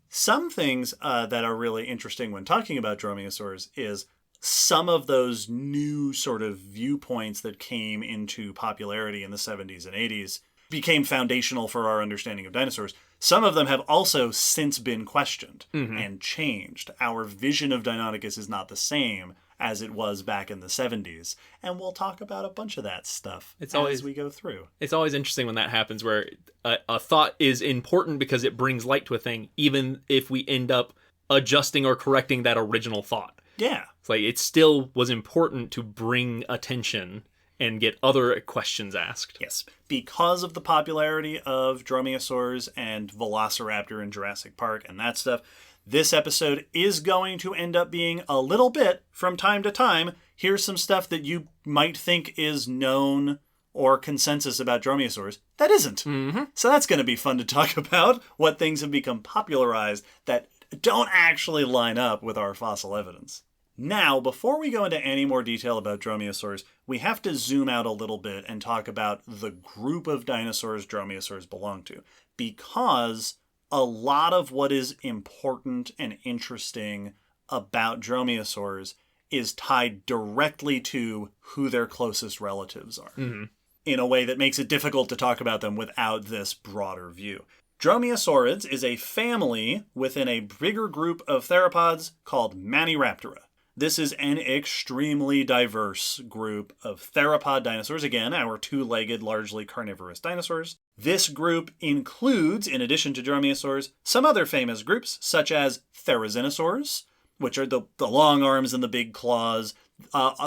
Some things that are really interesting when talking about Dromaeosaurs is some of those new sort of viewpoints that came into popularity in the 70s and 80s became foundational for our understanding of dinosaurs. Some of them have also since been questioned and changed. Our vision of Deinonychus is not the same as it was back in the 70s. And we'll talk about a bunch of that stuff as we go through. It's always interesting when that happens, where a thought is important because it brings light to a thing, even if we end up adjusting or correcting that original thought. Yeah. It's like it still was important to bring attention and get other questions asked. Yes. Because of the popularity of Dromaeosaurs and Velociraptor in Jurassic Park and that stuff, this episode is going to end up being a little bit, from time to time, here's some stuff that you might think is known or consensus about Dromaeosaurs that isn't. Mm-hmm. So that's going to be fun to talk about, what things have become popularized that don't actually line up with our fossil evidence. Now, before we go into any more detail about Dromaeosaurs, we have to zoom out a little bit and talk about the group of dinosaurs Dromaeosaurs belong to. Because a lot of what is important and interesting about Dromaeosaurs is tied directly to who their closest relatives are. Mm-hmm. In a way that makes it difficult to talk about them without this broader view. Dromaeosaurids is a family within a bigger group of theropods called Maniraptora. This is an extremely diverse group of theropod dinosaurs. Again, our two-legged, largely carnivorous dinosaurs. This group includes, in addition to Dromaeosaurs, some other famous groups, such as Therizinosaurs, which are the long arms and the big claws.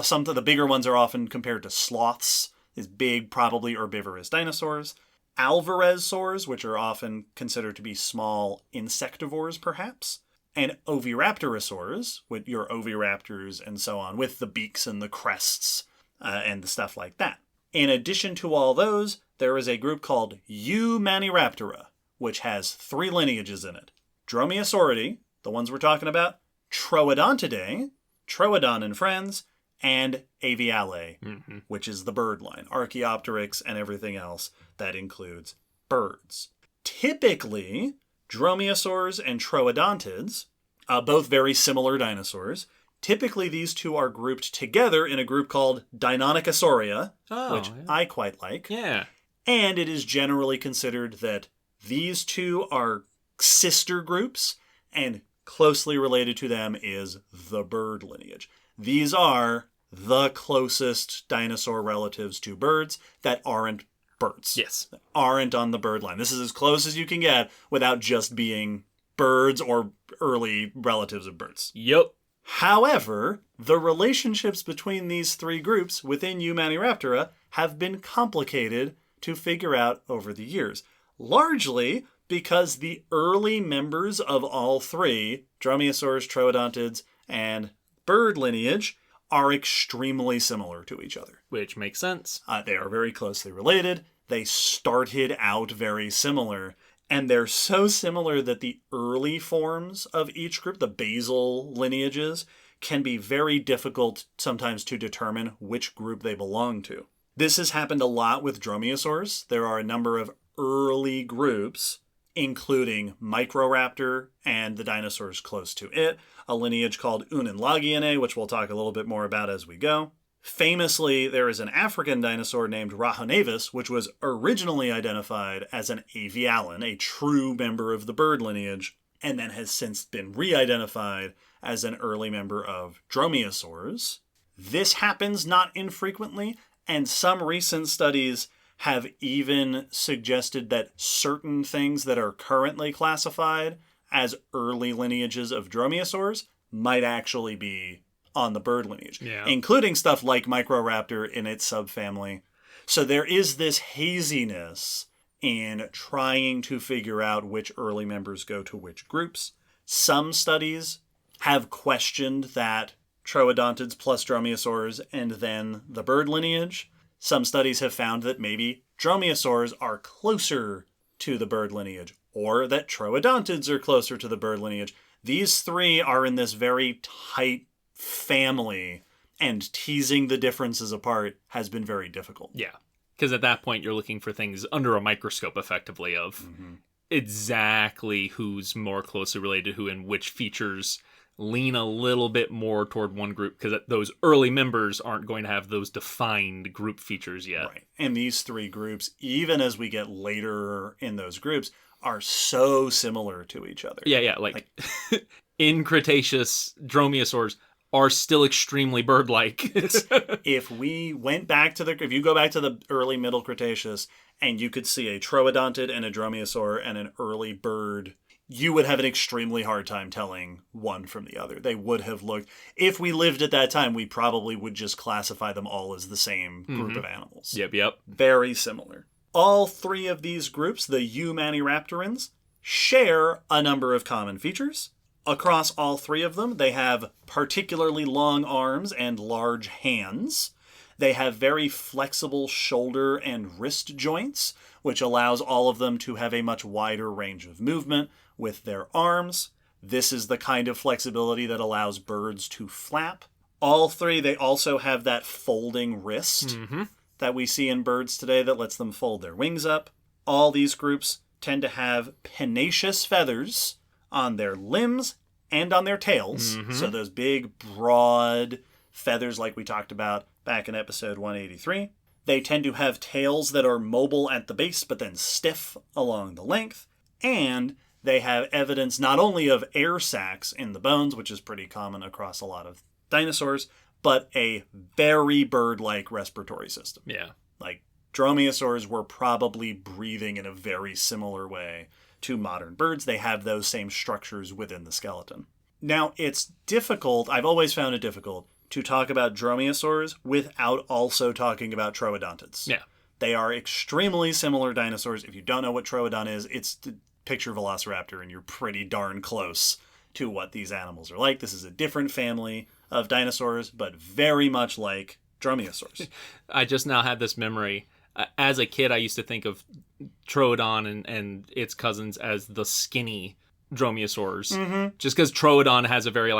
Some of the bigger ones are often compared to sloths, these big, probably herbivorous dinosaurs. Alvarezsaurs, which are often considered to be small insectivores, perhaps. And Oviraptorosaurs, with your oviraptors and so on, with the beaks and the crests and the stuff like that. In addition to all those, there is a group called Maniraptora, which has 3 lineages in it. Dromaeosauridae, the ones we're talking about, Troodontidae, Troodon and friends, and Avialae, which is the bird line, Archaeopteryx and everything else that includes birds. Typically, Dromaeosaurs and Troodontids, both very similar dinosaurs. Typically, these two are grouped together in a group called Deinonychusauria, which I quite like. Yeah. And it is generally considered that these two are sister groups, and closely related to them is the bird lineage. These are the closest dinosaur relatives to birds that aren't birds. Yes. That aren't on the bird line. This is as close as you can get without just being birds or early relatives of birds. Yep. However, the relationships between these three groups within Humaniraptora have been complicated to figure out over the years, largely because the early members of all three, Dromaeosaurs, Troodontids, and bird lineage, are extremely similar to each other. Which makes sense. They are very closely related. They started out very similar. And they're so similar that the early forms of each group, the basal lineages, can be very difficult sometimes to determine which group they belong to. This has happened a lot with Dromaeosaurs. There are a number of early groups, including Microraptor and the dinosaurs close to it, a lineage called Unenlagianae, which we'll talk a little bit more about as we go. Famously, there is an African dinosaur named Rahonavis, which was originally identified as an avialan, a true member of the bird lineage, and then has since been re-identified as an early member of Dromaeosaurs. This happens not infrequently, and some recent studies have even suggested that certain things that are currently classified as early lineages of Dromaeosaurs might actually be on the bird lineage, including stuff like Microraptor in its subfamily. So there is this haziness in trying to figure out which early members go to which groups. Some studies have questioned that Troodontids plus Dromaeosaurs and then the bird lineage. Some studies have found that maybe Dromaeosaurs are closer to the bird lineage, or that Troodontids are closer to the bird lineage. These three are in this very tight family, and teasing the differences apart has been very difficult. Yeah, because at that point you're looking for things under a microscope effectively of exactly who's more closely related to who and which features lean a little bit more toward one group, because those early members aren't going to have those defined group features yet. Right. And these three groups, even as we get later in those groups, are so similar to each other. Yeah, like in Cretaceous, Dromaeosaurs are still extremely bird-like. If you go back to the early Middle Cretaceous and you could see a Troodontid and a Dromaeosaur and an early bird, you would have an extremely hard time telling one from the other. They would have looked, if we lived at that time, we probably would just classify them all as the same group of animals. Yep. Very similar. All three of these groups, the Humaniraptorans, share a number of common features. Across all three of them, they have particularly long arms and large hands. They have very flexible shoulder and wrist joints, which allows all of them to have a much wider range of movement with their arms. This is the kind of flexibility that allows birds to flap. All three, they also have that folding wrist that we see in birds today that lets them fold their wings up. All these groups tend to have pennaceous feathers on their limbs and on their tails. So those big, broad feathers like we talked about back in episode 183. They tend to have tails that are mobile at the base, but then stiff along the length. And they have evidence not only of air sacs in the bones, which is pretty common across a lot of dinosaurs, but a very bird-like respiratory system. Yeah. Like, Dromaeosaurs were probably breathing in a very similar way to modern birds. They have those same structures within the skeleton. Now, it's difficult, I've always found it difficult, to talk about Dromaeosaurs without also talking about Troodontids. Yeah. They are extremely similar dinosaurs. If you don't know what Troodon is, it's picture Velociraptor and you're pretty darn close to what these animals are like. This is a different family of dinosaurs, but very much like Dromaeosaurs. I just now had this memory. As a kid, I used to think of Troodon and its cousins as the skinny Dromaeosaurs. Just because Troodon has a very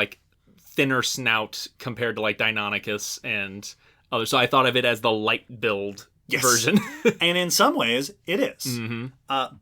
thinner snout compared to Deinonychus and others. So I thought of it as the light build version. And in some ways, it is.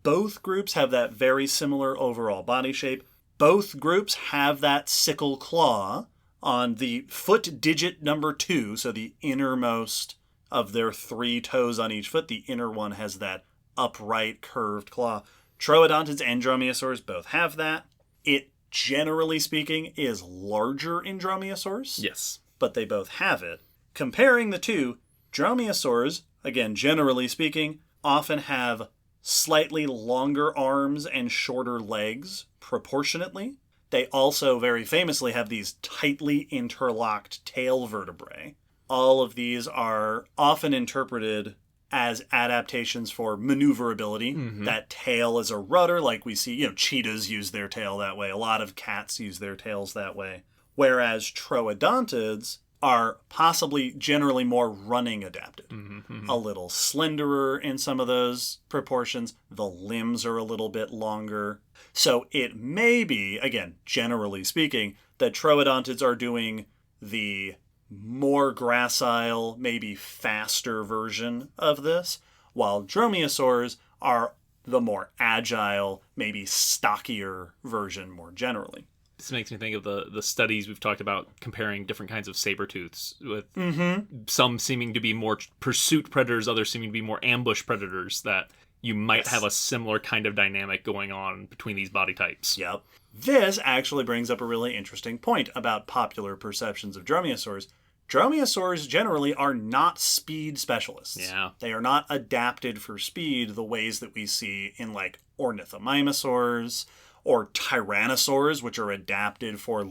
Both groups have that very similar overall body shape. Both groups have that sickle claw on the foot digit number 2, so the innermost of their 3 toes on each foot. The inner one has that upright, curved claw. Troodontids and Dromaeosaurs both have that. It, generally speaking, is larger in Dromaeosaurs. Yes. But they both have it. Comparing the two, Dromaeosaurs, again, generally speaking, often have slightly longer arms and shorter legs, proportionately. They also very famously have these tightly interlocked tail vertebrae. All of these are often interpreted as adaptations for maneuverability. That tail is a rudder, like we see, cheetahs use their tail that way. A lot of cats use their tails that way. Whereas troodontids are possibly generally more running adapted. A little slenderer in some of those proportions. The limbs are a little bit longer. So it may be, again, generally speaking, that troodontids are doing the more gracile, maybe faster version of this, while dromaeosaurs are the more agile, maybe stockier version more generally. This makes me think of the studies we've talked about comparing different kinds of saber-tooths, with some seeming to be more pursuit predators, others seeming to be more ambush predators, that you might have a similar kind of dynamic going on between these body types. Yep. This actually brings up a really interesting point about popular perceptions of dromaeosaurs. Dromaeosaurs generally are not speed specialists. Yeah. They are not adapted for speed the ways that we see in ornithomimosaurs or tyrannosaurs, which are adapted for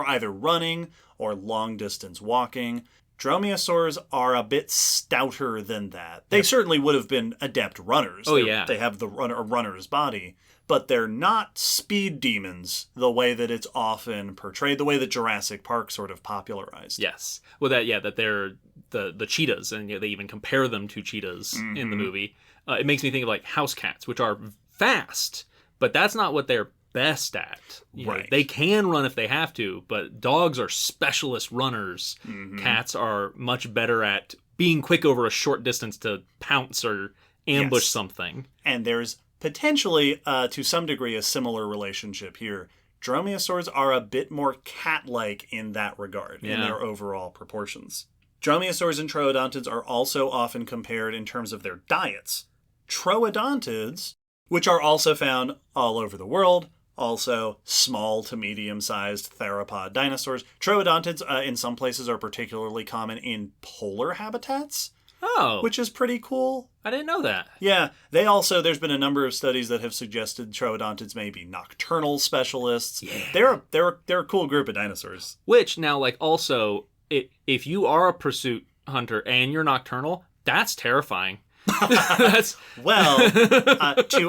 either running or long distance walking. Dromaeosaurs are a bit stouter than that. They certainly would have been adept runners. They have a runner's body, but they're not speed demons the way that it's often portrayed, the way that Jurassic Park sort of popularized. Yes. Well, that they're the cheetahs, and they even compare them to cheetahs in the movie. It makes me think of house cats, which are fast, but that's not what they're best at. Right. They can run if they have to, but dogs are specialist runners. Cats are much better at being quick over a short distance to pounce or ambush something. And there's potentially, to some degree, a similar relationship here. Dromaeosaurs are a bit more cat-like in that regard, in their overall proportions. Dromaeosaurs and troodontids are also often compared in terms of their diets. Troodontids, which are also found all over the world, also small to medium-sized theropod dinosaurs. Troodontids, in some places, are particularly common in polar habitats. Oh. Which is pretty cool. I didn't know that. Yeah. There's been a number of studies that have suggested troodontids may be nocturnal specialists. Yeah. They're a cool group of dinosaurs. Which, now, also, if you are a pursuit hunter and you're nocturnal, that's terrifying. To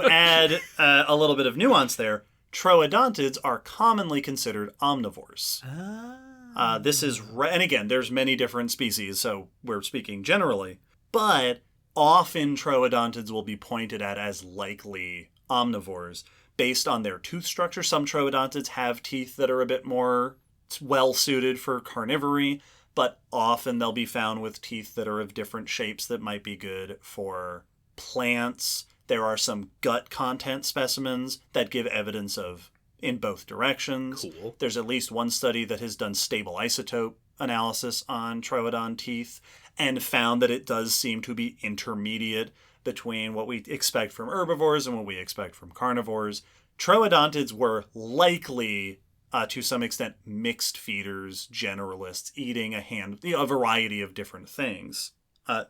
add a little bit of nuance there, troodontids are commonly considered omnivores. And again, there's many different species, so we're speaking generally, but often troodontids will be pointed at as likely omnivores based on their tooth structure. Some troodontids have teeth that are a bit more well-suited for carnivory, but often they'll be found with teeth that are of different shapes that might be good for plants. There are some gut content specimens that give evidence of in both directions. Cool. There's at least one study that has done stable isotope analysis on troodon teeth and found that it does seem to be intermediate between what we expect from herbivores and what we expect from carnivores. Troodontids were likely, to some extent, mixed feeders, generalists, eating a variety of different things.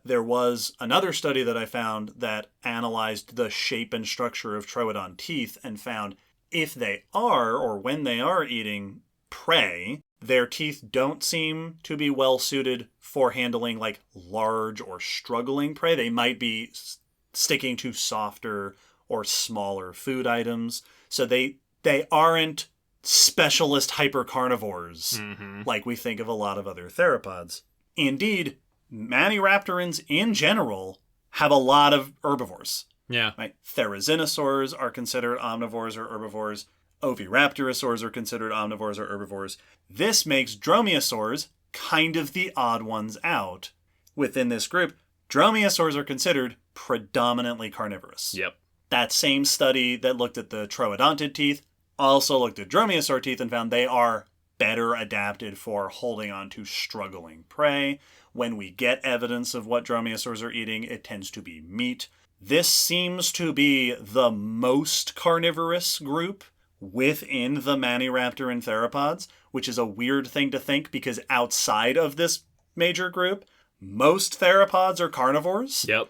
There was another study that I found that analyzed the shape and structure of troodon teeth and found if they are, or when they are eating prey, their teeth don't seem to be well suited for handling large or struggling prey. They might be sticking to softer or smaller food items. So they aren't specialist hypercarnivores like we think of a lot of other theropods. Indeed, maniraptorans in general have a lot of herbivores. Yeah. Right? Therizinosaurs are considered omnivores or herbivores. Oviraptorosaurs are considered omnivores or herbivores. This makes dromaeosaurs kind of the odd ones out. Within this group, dromaeosaurs are considered predominantly carnivorous. Yep. That same study that looked at the troodontid teeth also looked at dromaeosaur teeth and found they are better adapted for holding on to struggling prey. When we get evidence of what dromaeosaurs are eating, it tends to be meat. This seems to be the most carnivorous group within the maniraptor and theropods, which is a weird thing to think because outside of this major group, most theropods are carnivores. Yep.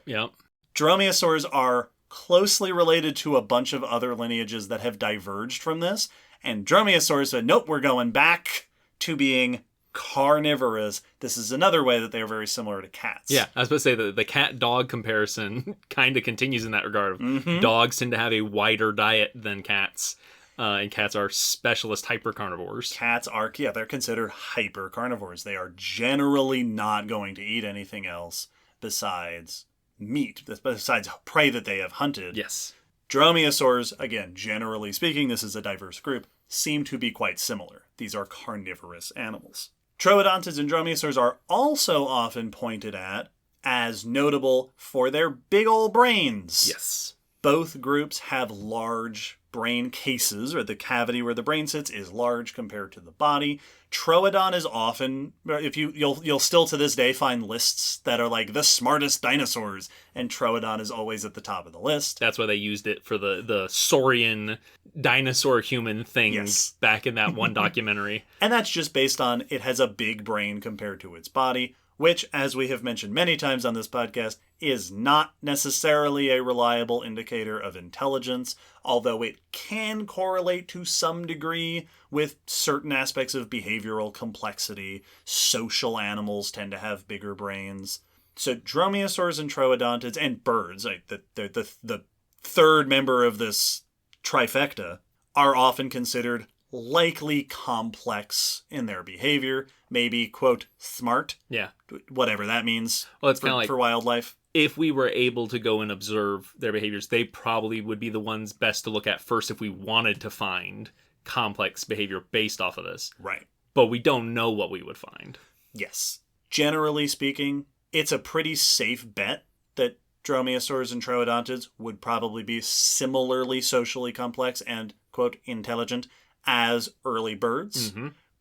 Dromaeosaurs are closely related to a bunch of other lineages that have diverged from this. And Dromaeosaurs said, nope, we're going back to being carnivorous. This is another way that they are very similar to cats. Yeah, I was about to say the cat-dog comparison kind of continues in that regard. Dogs tend to have a wider diet than cats, and cats are specialist hypercarnivores. Cats are, they're considered hypercarnivores. They are generally not going to eat anything else besides meat, besides prey that they have hunted. Yes. Dromaeosaurs, again, generally speaking, this is a diverse group, seem to be quite similar. These are carnivorous animals. Troodontids and dromaeosaurs are also often pointed at as notable for their big old brains. Yes. Both groups have large brain cases, or the cavity where the brain sits is large compared to the body. Troodon is often, if you'll still to this day find lists that are like the smartest dinosaurs, and Troodon is always at the top of the list. That's why they used it for the saurian dinosaur human thing back in that one documentary. And that's just based on it has a big brain compared to its body, which, as we have mentioned many times on this podcast, is not necessarily a reliable indicator of intelligence, although it can correlate to some degree with certain aspects of behavioral complexity. Social animals tend to have bigger brains. So dromaeosaurs and troodontids and birds, like the third member of this trifecta, are often considered likely complex in their behavior, maybe, quote, smart. Yeah. Whatever that means. Well, it's kind of like for wildlife. If we were able to go and observe their behaviors, they probably would be the ones best to look at first if we wanted to find complex behavior based off of this. Right. But we don't know what we would find. Yes. Generally speaking, it's a pretty safe bet that dromaeosaurs and troodontids would probably be similarly socially complex and, quote, intelligent as early birds,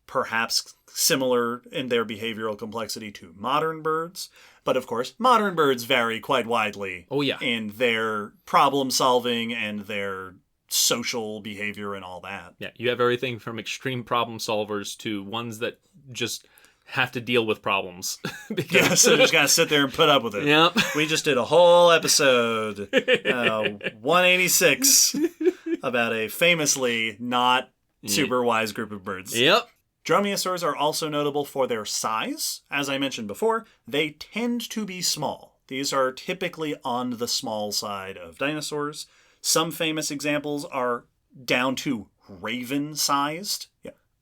perhaps similar in their behavioral complexity to modern birds. But of course, modern birds vary quite widely in their problem solving and their social behavior and all that. Yeah, you have everything from extreme problem solvers to ones that just have to deal with problems. So just gotta sit there and put up with it. Yep. We just did a whole episode, 186, about a famously not super wise group of birds. Yep. Dromaeosaurs are also notable for their size. As I mentioned before, they tend to be small. These are typically on the small side of dinosaurs. Some famous examples are down to raven-sized,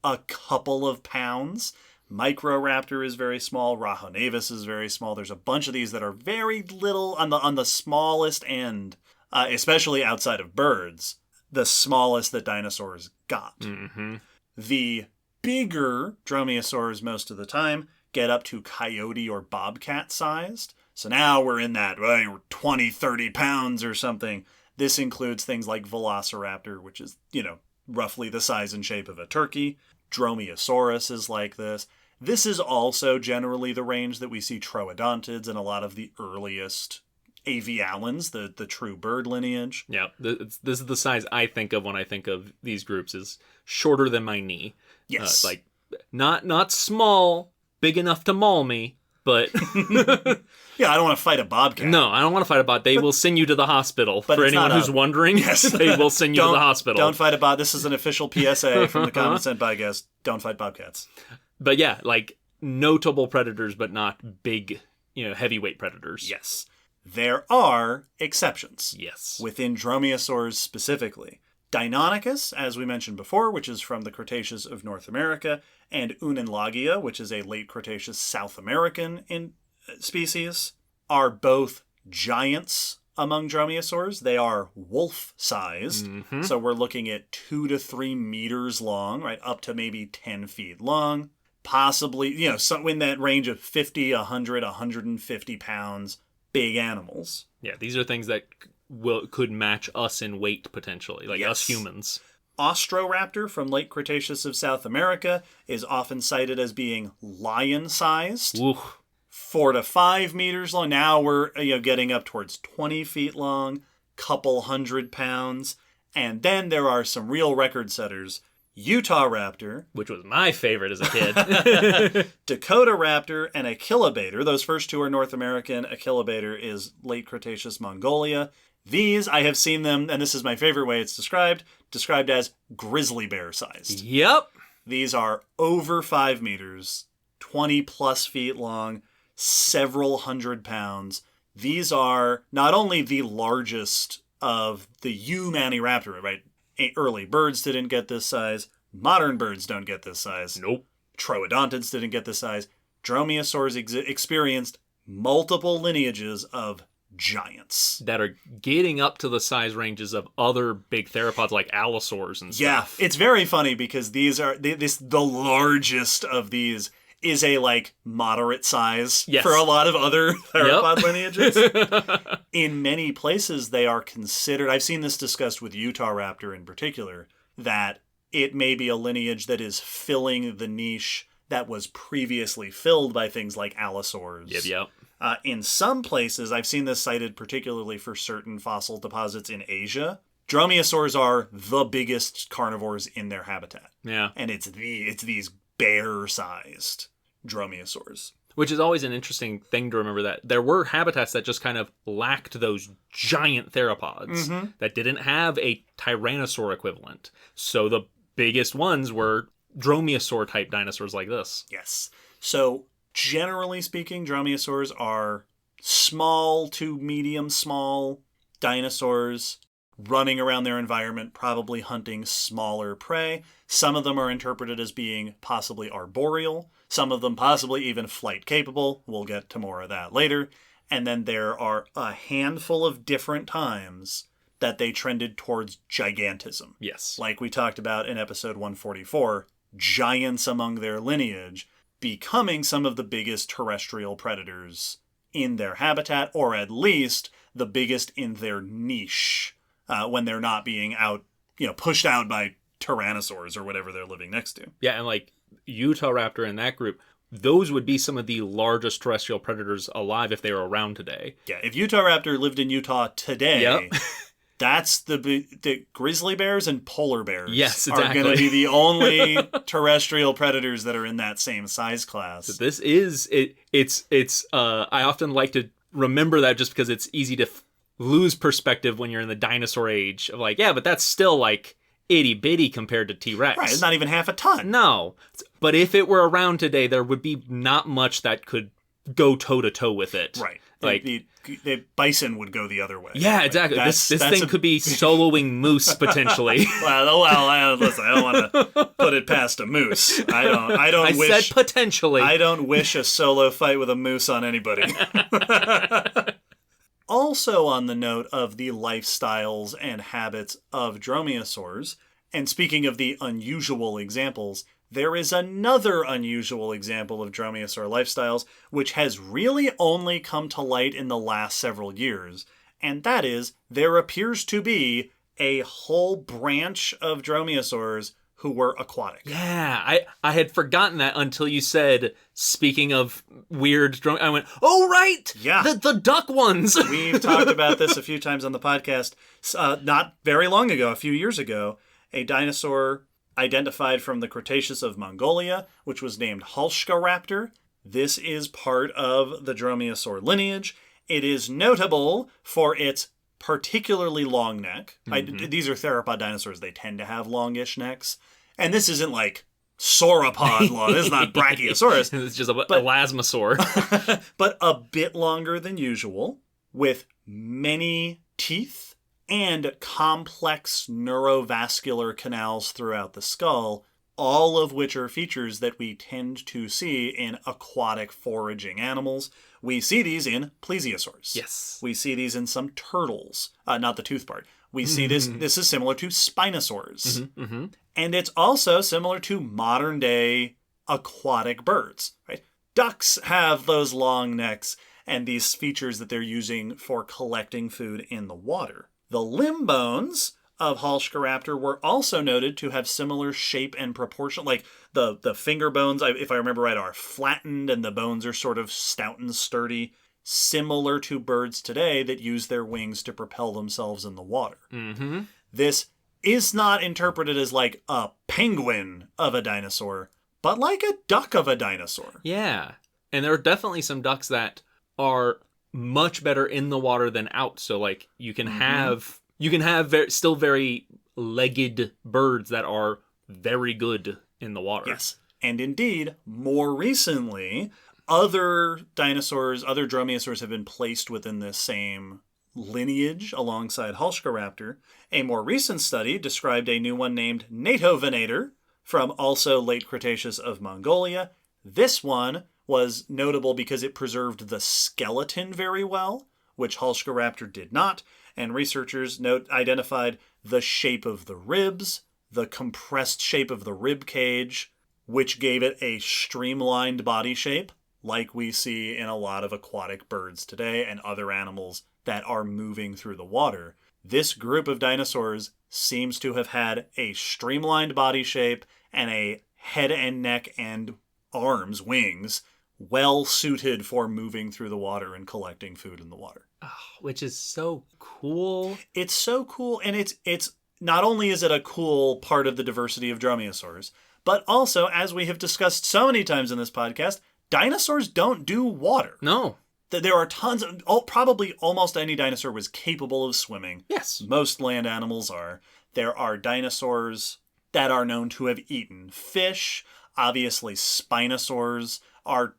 a couple of pounds. Microraptor is very small. Rahonavis is very small. There's a bunch of these that are very little on the smallest end, especially outside of birds. The smallest that dinosaurs got. The bigger dromaeosaurs most of the time get up to coyote or bobcat sized. So now we're in that 20, 30 pounds or something. This includes things like Velociraptor, which is, roughly the size and shape of a turkey. Dromaeosaurus is like this. This is also generally the range that we see troodontids and a lot of the earliest avialans, the true bird lineage. Yeah, this is the size I think of when I think of these groups, is shorter than my knee. Yes. Like, not small, big enough to maul me, but... Yeah, I don't want to fight a bobcat. No, I don't want to fight a bobcat. They will send you to the hospital. For anyone who's wondering, they will send you to the hospital. Don't fight a bobcat. This is an official PSA from the Common Descent podcast. Don't fight bobcats. But yeah, like, notable predators, but not big, heavyweight predators. Yes. There are exceptions. Yes. Within dromaeosaurs specifically. Deinonychus, as we mentioned before, which is from the Cretaceous of North America, and Unenlagia, which is a late Cretaceous South American species, are both giants among dromaeosaurs. They are wolf-sized, so we're looking at 2 to 3 meters long, right, up to maybe 10 feet long. Possibly, so in that range of 50, 100, 150 pounds. Big animals. Yeah, these are things that could match us in weight, potentially, like us humans. Austroraptor from late Cretaceous of South America is often cited as being lion-sized. 4 to 5 meters long. Now we're getting up towards 20 feet long, couple 100 pounds. And then there are some real record setters. Utah raptor, which was my favorite as a kid. Dakota raptor, and Achillobator. Those first two are North American. Achillobator is late Cretaceous Mongolia. These, I have seen them, and this is my favorite way it's described as grizzly bear sized. Yep. These are over 5 meters, 20 plus feet long, several hundred pounds. These are not only the largest of the Microraptor, right? Early birds didn't get this size. Modern birds don't get this size. Nope. Troodontids didn't get this size. Dromaeosaurs experienced multiple lineages of giants that are getting up to the size ranges of other big theropods like allosaurs and stuff. Yeah, it's very funny because these are the largest of these is a like moderate size for a lot of other theropod lineages. In many places, they are considered. I've seen this discussed with Utahraptor in particular, that it may be a lineage that is filling the niche that was previously filled by things like allosaurs. Yep. In some places, I've seen this cited particularly for certain fossil deposits in Asia. Dromaeosaurs are the biggest carnivores in their habitat. Yeah. And it's these bear-sized dromaeosaurs. Which is always an interesting thing to remember, that there were habitats that just kind of lacked those giant theropods that didn't have a tyrannosaur equivalent. So the biggest ones were dromaeosaur-type dinosaurs like this. Yes. So generally speaking, dromaeosaurs are small to medium small dinosaurs running around their environment, probably hunting smaller prey. Some of them are interpreted as being possibly arboreal. Some of them possibly even flight capable. We'll get to more of that later. And then there are a handful of different times that they trended towards gigantism. Yes. Like we talked about in episode 144, giants among their lineage becoming some of the biggest terrestrial predators in their habitat, or at least the biggest in their niche when they're not being pushed out by tyrannosaurs or whatever they're living next to. Yeah, and like Utahraptor in that group, those would be some of the largest terrestrial predators alive if they were around today. Yeah, if Utahraptor lived in Utah today, that's the grizzly bears and polar bears are going to be the only terrestrial predators that are in that same size class. So this is it's I often like to remember that just because it's easy to lose perspective when you're in the dinosaur age of like, yeah, but that's still like itty bitty compared to T-Rex. Right, it's not even half a ton. No. But if it were around today, there would be not much that could go toe to toe with it. Right. Like the bison would go the other way. Yeah, exactly. This thing could be soloing moose potentially. Listen, I don't want to put it past a moose. I said potentially. I don't wish a solo fight with a moose on anybody. Also on the note of the lifestyles and habits of dromaeosaurs, and speaking of the unusual examples, there is another unusual example of dromaeosaur lifestyles, which has really only come to light in the last several years, and that is, there appears to be a whole branch of dromaeosaurs who were aquatic. Yeah, I had forgotten that until you said, speaking of weird I went, oh, right! Yeah. The duck ones! We've talked about this a few times on the podcast. Not very long ago, a few years ago, a dinosaur identified from the Cretaceous of Mongolia, which was named Velociraptor. This is part of the Dromaeosaur lineage. It is notable for its particularly long neck. These are theropod dinosaurs. They tend to have longish necks. And this isn't like sauropod long. This is not Brachiosaurus. It's just a elasmosaur. But a bit longer than usual, with many teeth and complex neurovascular canals throughout the skull, all of which are features that we tend to see in aquatic foraging animals. We see these in plesiosaurs. Yes. We see these in some turtles, not the tooth part. We see this is similar to spinosaurs. And it's also similar to modern day aquatic birds, right? Ducks have those long necks and these features that they're using for collecting food in the water. The limb bones of Velociraptor were also noted to have similar shape and proportion. Like the finger bones, if I remember right, are flattened and the bones are sort of stout and sturdy, similar to birds today that use their wings to propel themselves in the water. This is not interpreted as like a penguin of a dinosaur, but like a duck of a dinosaur. Yeah. And there are definitely some ducks that are much better in the water than out. So like you can have still very legged birds that are very good in the water. Yes. And indeed, more recently, other dinosaurs, other dromaeosaurs have been placed within this same lineage alongside Velociraptor. A more recent study described a new one named Natovenator from also late Cretaceous of Mongolia. This one was notable because it preserved the skeleton very well, which Velociraptor did not, and researchers identified the shape of the ribs, the compressed shape of the rib cage, which gave it a streamlined body shape, like we see in a lot of aquatic birds today and other animals that are moving through the water. This group of dinosaurs seems to have had a streamlined body shape and a head and neck and arms, wings, well suited for moving through the water and collecting food in the water. Oh, which is so cool. It's so cool, and it's not only is it a cool part of the diversity of dromaeosaurs, but also, as we have discussed so many times in this podcast, dinosaurs don't do water. No. There are tons of, probably almost any dinosaur was capable of swimming. Yes. Most land animals are. There are dinosaurs that are known to have eaten fish. Obviously, spinosaurs are,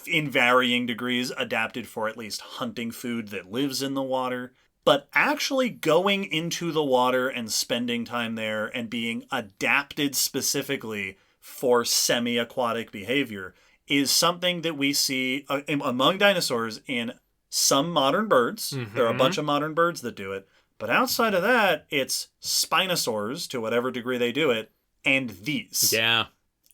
in varying degrees, adapted for at least hunting food that lives in the water. But actually going into the water and spending time there and being adapted specifically for semi-aquatic behavior is something that we see among dinosaurs in some modern birds. Mm-hmm. There are a bunch of modern birds that do it. But outside of that, it's spinosaurs, to whatever degree they do it, and these. Yeah.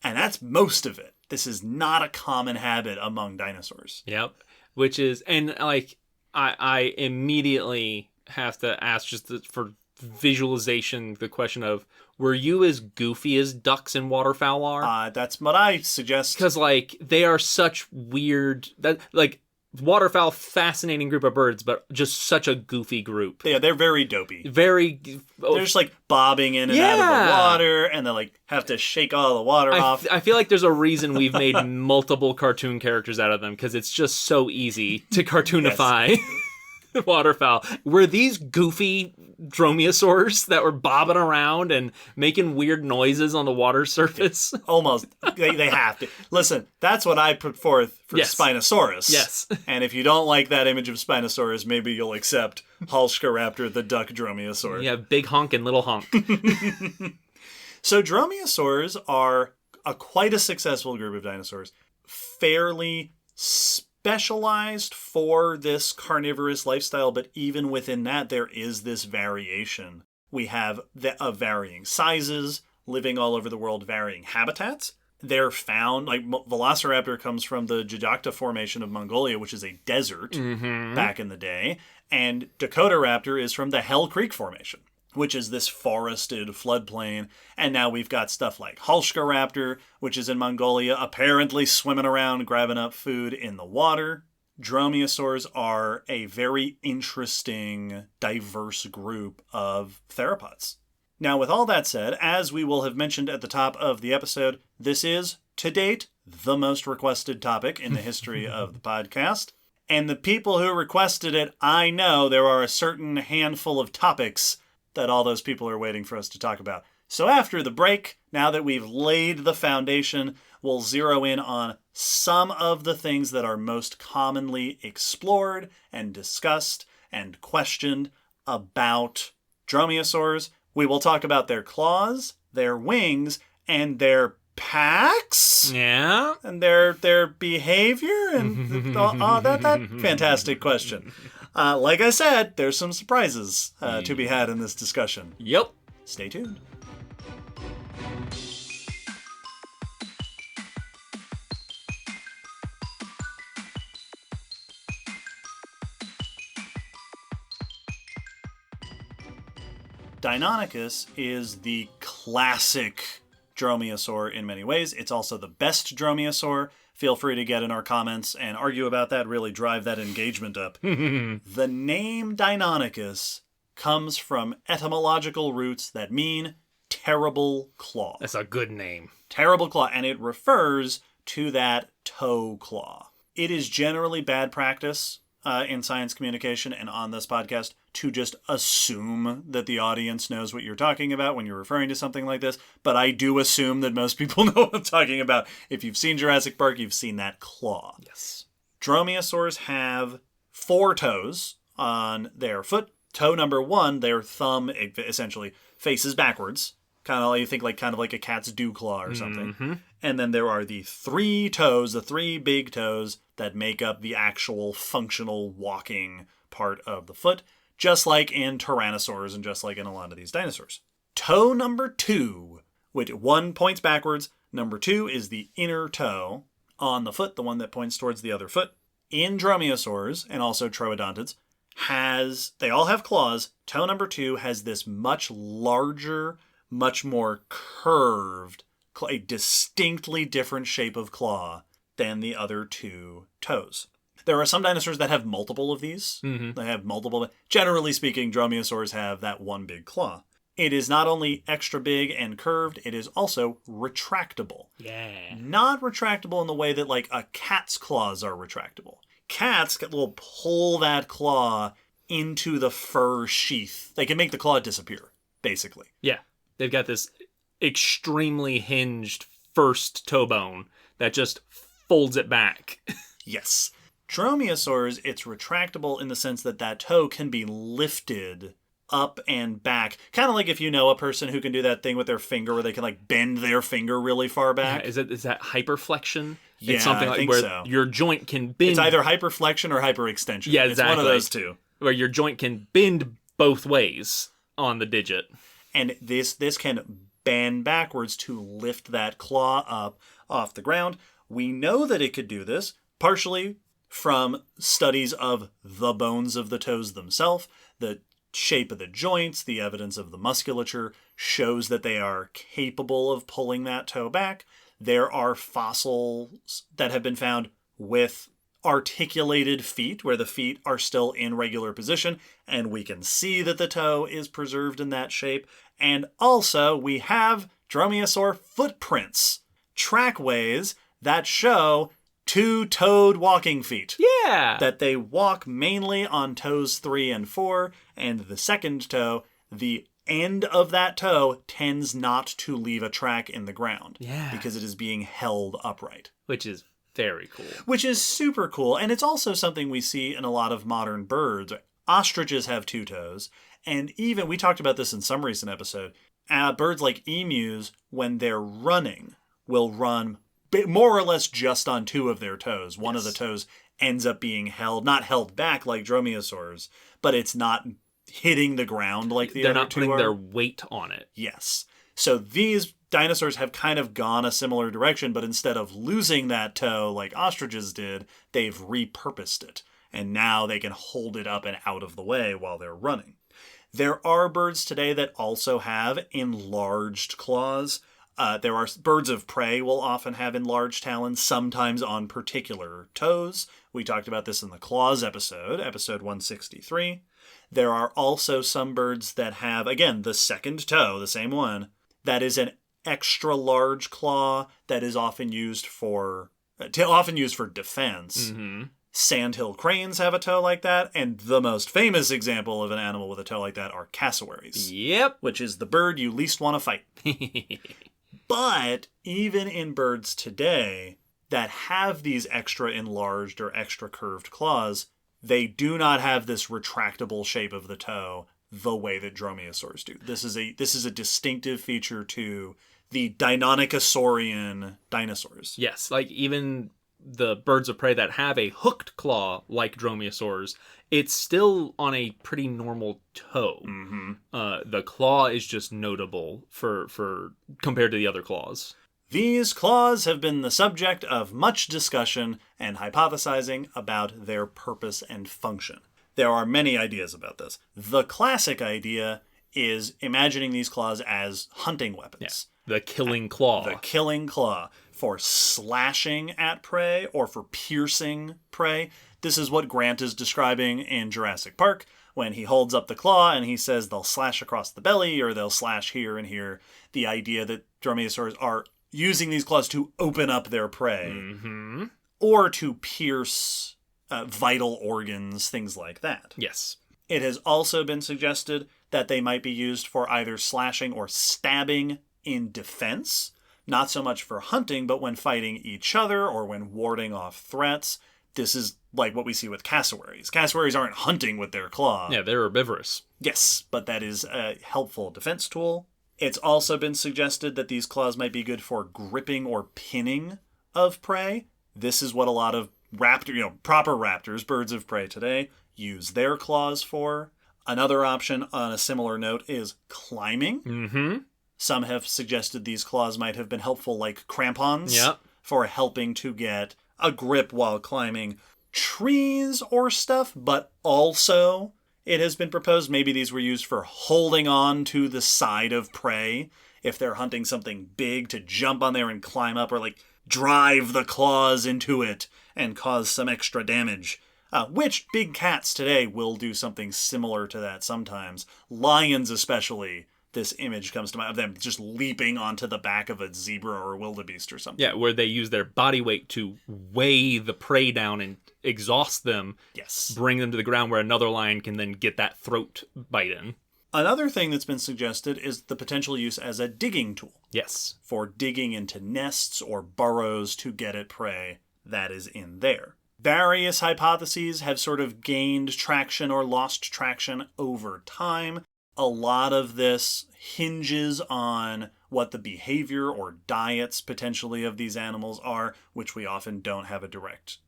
And that's most of it. This is not a common habit among dinosaurs. Yep. Which is, and like, I immediately have to ask for visualization the question of, were you as goofy as ducks and waterfowl are? That's what I suggest. Because like they are such weird waterfowl, fascinating group of birds, but just such a goofy group. Yeah, they're very dopey. They're just like bobbing in and out of the water, and they like have to shake all the water off. I feel like there's a reason we've made multiple cartoon characters out of them, because it's just so easy to cartoonify. Yes. Waterfowl. Were these goofy dromaeosaurs that were bobbing around and making weird noises on the water surface? Almost. They have to. Listen, that's what I put forth for Spinosaurus. Yes. And if you don't like that image of Spinosaurus, maybe you'll accept Velociraptor, the duck dromaeosaur. Yeah, big honk and little honk. So dromaeosaurs are quite a successful group of dinosaurs. Fairly specialized for this carnivorous lifestyle, but even within that, there is this variation. We have varying sizes, living all over the world, varying habitats. They're found, like Velociraptor comes from the Jajacta Formation of Mongolia, which is a desert back in the day, and Dakotaraptor is from the Hell Creek Formation, which is this forested floodplain. And now we've got stuff like Velociraptor, which is in Mongolia, apparently swimming around, grabbing up food in the water. Dromaeosaurs are a very interesting, diverse group of theropods. Now, with all that said, as we will have mentioned at the top of the episode, this is, to date, the most requested topic in the history of the podcast. And the people who requested it, I know there are a certain handful of topics that all those people are waiting for us to talk about. So after the break, now that we've laid the foundation, we'll zero in on some of the things that are most commonly explored and discussed and questioned about dromaeosaurs. We will talk about their claws, their wings, and their packs. Yeah. And their behavior and that fantastic question. Like I said, there's some surprises to be had in this discussion. Yep. Stay tuned. Deinonychus is the classic dromaeosaur in many ways. It's also the best dromaeosaur. Feel free to get in our comments and argue about that, really drive that engagement up. The name Deinonychus comes from etymological roots that mean terrible claw. That's a good name. Terrible claw, and it refers to that toe claw. It is generally bad practice in science communication and on this podcast to just assume that the audience knows what you're talking about when you're referring to something like this, but I do assume that most people know what I'm talking about. If you've seen Jurassic Park, you've seen that claw. Yes. Dromaeosaurs have 4 toes on their foot. Toe number 1, their thumb essentially faces backwards. Kind of like, you think kind of like a cat's dew claw or something. Mm-hmm. And then there are the 3 toes, the 3 big toes that make up the actual functional walking part of the foot, just like in tyrannosaurs and just like in a lot of these dinosaurs. Toe number 2, which 1 points backwards, number 2 is the inner toe on the foot, the one that points towards the other foot. In Dromaeosaurs and also Troodontids, they all have claws. Toe number 2 has this much larger, much more curved, a distinctly different shape of claw than the other 2 toes. There are some dinosaurs that have multiple of these. Mm-hmm. They have multiple. Generally speaking, Dromaeosaurs have that one big claw. It is not only extra big and curved, it is also retractable. Yeah. Not retractable in the way that like a cat's claws are retractable. Cats will pull that claw into the fur sheath. They can make the claw disappear, basically. Yeah. They've got this extremely hinged first toe bone that just folds it back. Yes. Dromaeosaurs, it's retractable in the sense that that toe can be lifted up and back. Kind of like if you know a person who can do that thing with their finger where they can like bend their finger really far back. Yeah, is that hyperflexion? Yeah, it's something I like think where so. your joint can bend. It's either hyperflexion or hyperextension. Yeah, exactly. It's one of those two. Where your joint can bend both ways on the digit. And this can bend backwards to lift that claw up off the ground. We know that it could do this partially from studies of the bones of the toes themselves. The shape of the joints, the evidence of the musculature shows that they are capable of pulling that toe back. There are fossils that have been found with articulated feet where the feet are still in regular position and we can see that the toe is preserved in that shape. And also we have dromaeosaur footprints, trackways that show 2-toed walking feet. Yeah. That they walk mainly on toes 3 and 4, and the second toe, the end of that toe tends not to leave a track in the ground. Yeah. Because it is being held upright. Which is very cool. Which is super cool, and it's also something we see in a lot of modern birds. Ostriches have 2 toes, and even, we talked about this in some recent episode, birds like emus, when they're running, will run more or less just on 2 of their toes. One of the toes ends up being not held back like dromaeosaurs, but it's not hitting the ground like the They're other not 2 putting are. their weight on it. Yes. So these dinosaurs have kind of gone a similar direction, but instead of losing that toe like ostriches did, they've repurposed it. And now they can hold it up and out of the way while they're running. There are birds today that also have enlarged claws. There are birds of prey will often have enlarged talons, sometimes on particular toes. We talked about this in the claws episode 163. There are also some birds that have, again, the second toe, the same one, that is an extra large claw that is often used for defense. Mm-hmm. Sandhill cranes have a toe like that, and the most famous example of an animal with a toe like that are cassowaries. Yep. Which is the bird you least want to fight. But even in birds today that have these extra enlarged or extra curved claws, they do not have this retractable shape of the toe the way that dromaeosaurs do. This is a distinctive feature to the Deinonychosaurian dinosaurs. Yes, like even the birds of prey that have a hooked claw like dromaeosaurs, it's still on a pretty normal toe. Mm-hmm. The claw is just notable for compared to the other claws. These claws have been the subject of much discussion and hypothesizing about their purpose and function. There are many ideas about this. The classic idea is imagining these claws as hunting weapons. Yeah. The killing claw. The killing claw for slashing at prey or for piercing prey. This is what Grant is describing in Jurassic Park when he holds up the claw and he says they'll slash across the belly or they'll slash here and here. The idea that dromaeosaurs are using these claws to open up their prey or to pierce vital organs, things like that. Yes. It has also been suggested that they might be used for either slashing or stabbing in defense, not so much for hunting, but when fighting each other or when warding off threats. This is like what we see with cassowaries. Cassowaries aren't hunting with their claw. Yeah, they're herbivorous. Yes, but that is a helpful defense tool. It's also been suggested that these claws might be good for gripping or pinning of prey. This is what a lot of proper raptors, birds of prey today, use their claws for. Another option on a similar note is climbing. Mm-hmm. Some have suggested these claws might have been helpful like crampons for helping to get a grip while climbing trees or stuff, but also it has been proposed maybe these were used for holding on to the side of prey if they're hunting something big, to jump on there and climb up, or like drive the claws into it and cause some extra damage. Which big cats today will do something similar to that sometimes. Lions especially. This image comes to mind of them just leaping onto the back of a zebra or wildebeest or something. Yeah, where they use their body weight to weigh the prey down and exhaust them. Yes. Bring them to the ground where another lion can then get that throat bite in. Another thing that's been suggested is the potential use as a digging tool. Yes. For digging into nests or burrows to get at prey that is in there. Various hypotheses have sort of gained traction or lost traction over time. A lot of this hinges on what the behavior or diets potentially of these animals are, which we often don't have a direct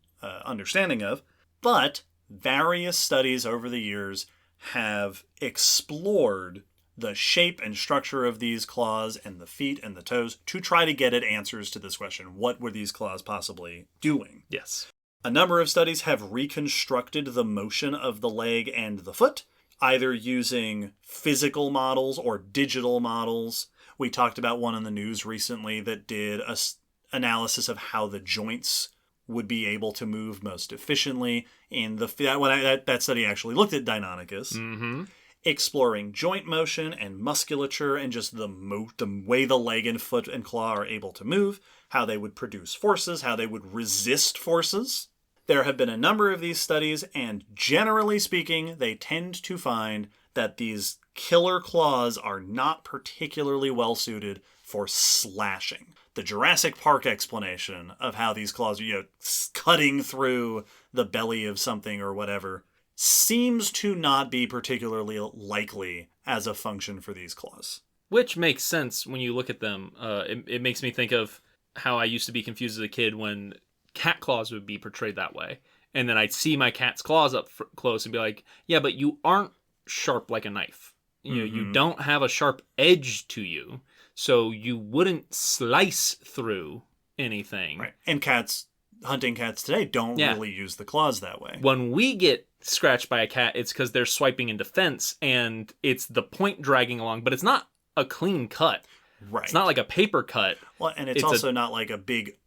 understanding of. But various studies over the years have explored the shape and structure of these claws and the feet and the toes to try to get at answers to this question. What were these claws possibly doing? Yes. A number of studies have reconstructed the motion of the leg and the foot, either using physical models or digital models. We talked about one in the news recently that did an analysis of how the joints would be able to move most efficiently. That study actually looked at Deinonychus, exploring joint motion and musculature and just the way the leg and foot and claw are able to move, how they would produce forces, how they would resist forces. There have been a number of these studies, and generally speaking, they tend to find that these killer claws are not particularly well suited for slashing. The Jurassic Park explanation of how these claws are, cutting through the belly of something or whatever, seems to not be particularly likely as a function for these claws. Which makes sense when you look at them. It makes me think of how I used to be confused as a kid when cat claws would be portrayed that way. And then I'd see my cat's claws up close and be like, yeah, but you aren't sharp like a knife. You don't have a sharp edge to you, so you wouldn't slice through anything. Right. And hunting cats today don't really use the claws that way. When we get scratched by a cat, it's because they're swiping in defense, and it's the point dragging along, but it's not a clean cut. Right. It's not like a paper cut. Well, and it's also not like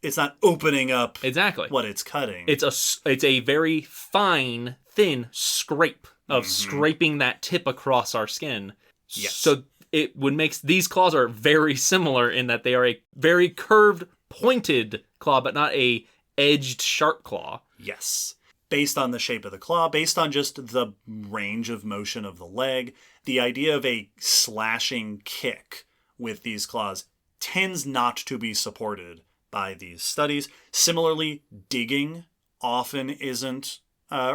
it's not opening up exactly what it's cutting. It's a very fine, thin scrape of scraping that tip across our skin. Yes. So it would make these claws are very similar in that they are a very curved, pointed claw, but not a edged, sharp claw. Yes. Based on the shape of the claw, based on just the range of motion of the leg, the idea of a slashing kick with these claws tends not to be supported by these studies. Similarly, digging often isn't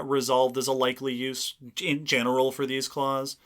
resolved as a likely use in general for these claws,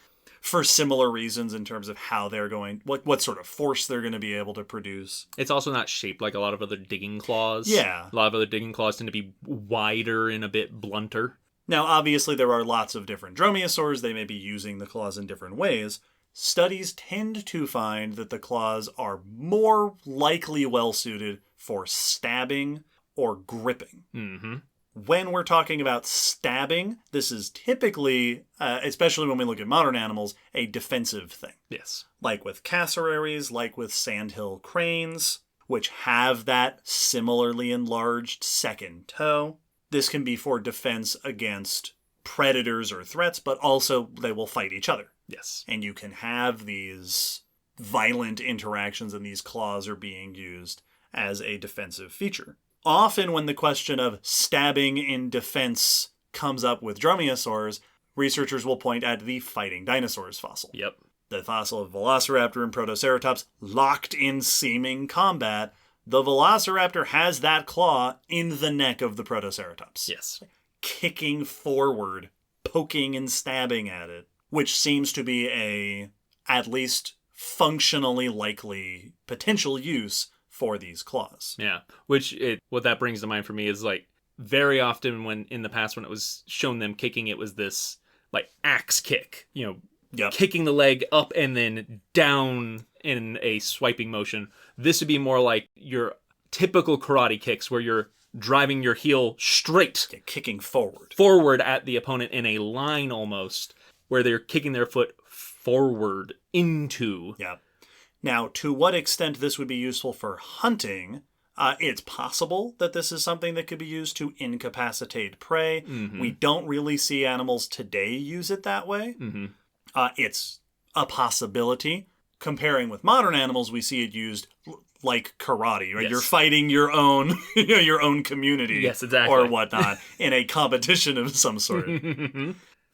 for similar reasons in terms of how they're going, what sort of force they're going to be able to produce. It's also not shaped like a lot of other digging claws. Yeah. A lot of other digging claws tend to be wider and a bit blunter. Now, obviously, there are lots of different Dromaeosaurs. They may be using the claws in different ways. Studies tend to find that the claws are more likely well-suited for stabbing or gripping. Mm-hmm. When we're talking about stabbing, this is typically, especially when we look at modern animals, a defensive thing. Yes. Like with cassowaries, like with sandhill cranes, which have that similarly enlarged second toe. This can be for defense against predators or threats, but also they will fight each other. Yes. And you can have these violent interactions, and these claws are being used as a defensive feature. often when the question of stabbing in defense comes up with dromaeosaurs, researchers will point at the fighting dinosaurs fossil. Yep. The fossil of Velociraptor and Protoceratops locked in seeming combat. The Velociraptor has that claw in the neck of the Protoceratops. Yes. Kicking forward, poking and stabbing at it, which seems to be a, at least functionally likely, potential use for these claws. Yeah. What that brings to mind for me is like very often when in the past when it was shown them kicking, it was this like axe kick, kicking the leg up and then down in a swiping motion. This would be more like your typical karate kicks where you're driving your heel straight. Kicking forward. Forward at the opponent in a line almost, where they're kicking their foot forward into. Yeah. Now, to what extent this would be useful for hunting, it's possible that this is something that could be used to incapacitate prey. Mm-hmm. We don't really see animals today use it that way. Mm-hmm. It's a possibility. Comparing with modern animals, we see it used like karate, right? Yes. You're fighting your own, your own community, yes, exactly, or whatnot, in a competition of some sort.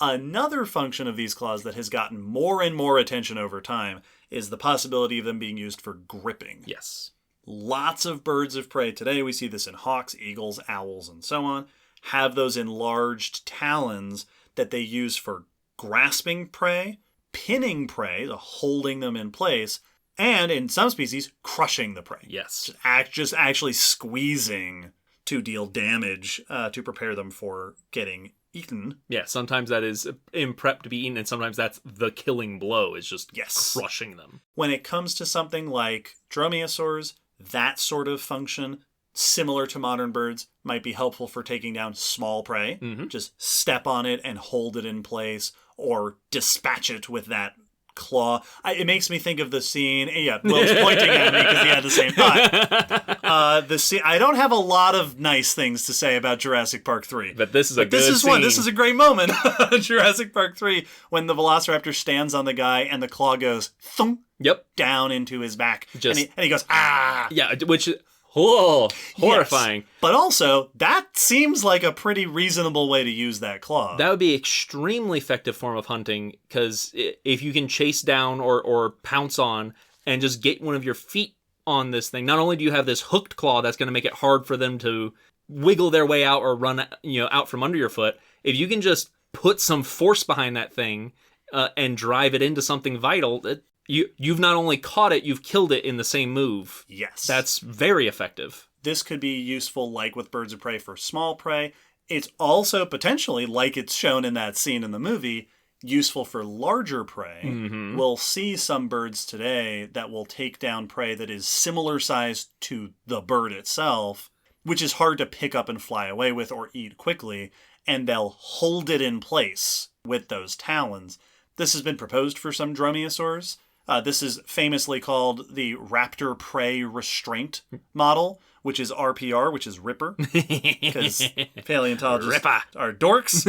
Another function of these claws that has gotten more and more attention over time is the possibility of them being used for gripping. Yes. Lots of birds of prey today, we see this in hawks, eagles, owls, and so on, have those enlarged talons that they use for grasping prey, pinning prey, holding them in place, and in some species, crushing the prey. Yes. Just actually squeezing to deal damage to prepare them for getting eaten. Yeah, sometimes that is in prep to be eaten, and sometimes that's the killing blow, is just Yes. crushing them. When it comes to something like dromaeosaurs, that sort of function, similar to modern birds, might be helpful for taking down small prey. Mm-hmm. Just step on it and hold it in place, or dispatch it with that claw. It makes me think of the scene. Yeah, Will's pointing at me because he had the same thought. The scene. I don't have a lot of nice things to say about Jurassic Park 3. But this is a good This scene. is a great moment. Jurassic Park 3, when the Velociraptor stands on the guy and the claw goes thunk Yep. down into his back. Just- and he goes, ah! Yeah, which, horrifying. Yes. But also, that seems like a pretty reasonable way to use that claw. That would be an extremely effective form of hunting, because if you can chase down or pounce on and just get one of your feet on this thing, not only do you have this hooked claw that's going to make it hard for them to wiggle their way out or run out from under your foot, if you can just put some force behind that thing and drive it into something vital, you've not only caught it, you've killed it in the same move. Yes. That's very effective. This could be useful, like with birds of prey, for small prey. It's also potentially, like it's shown in that scene in the movie, useful for larger prey. Mm-hmm. We'll see some birds today that will take down prey that is similar size to the bird itself, which is hard to pick up and fly away with or eat quickly, and they'll hold it in place with those talons. This has been proposed for some dromaeosaurs. This is famously called the raptor prey restraint model, which is RPR, which is Ripper, because paleontologists Ripper. are dorks.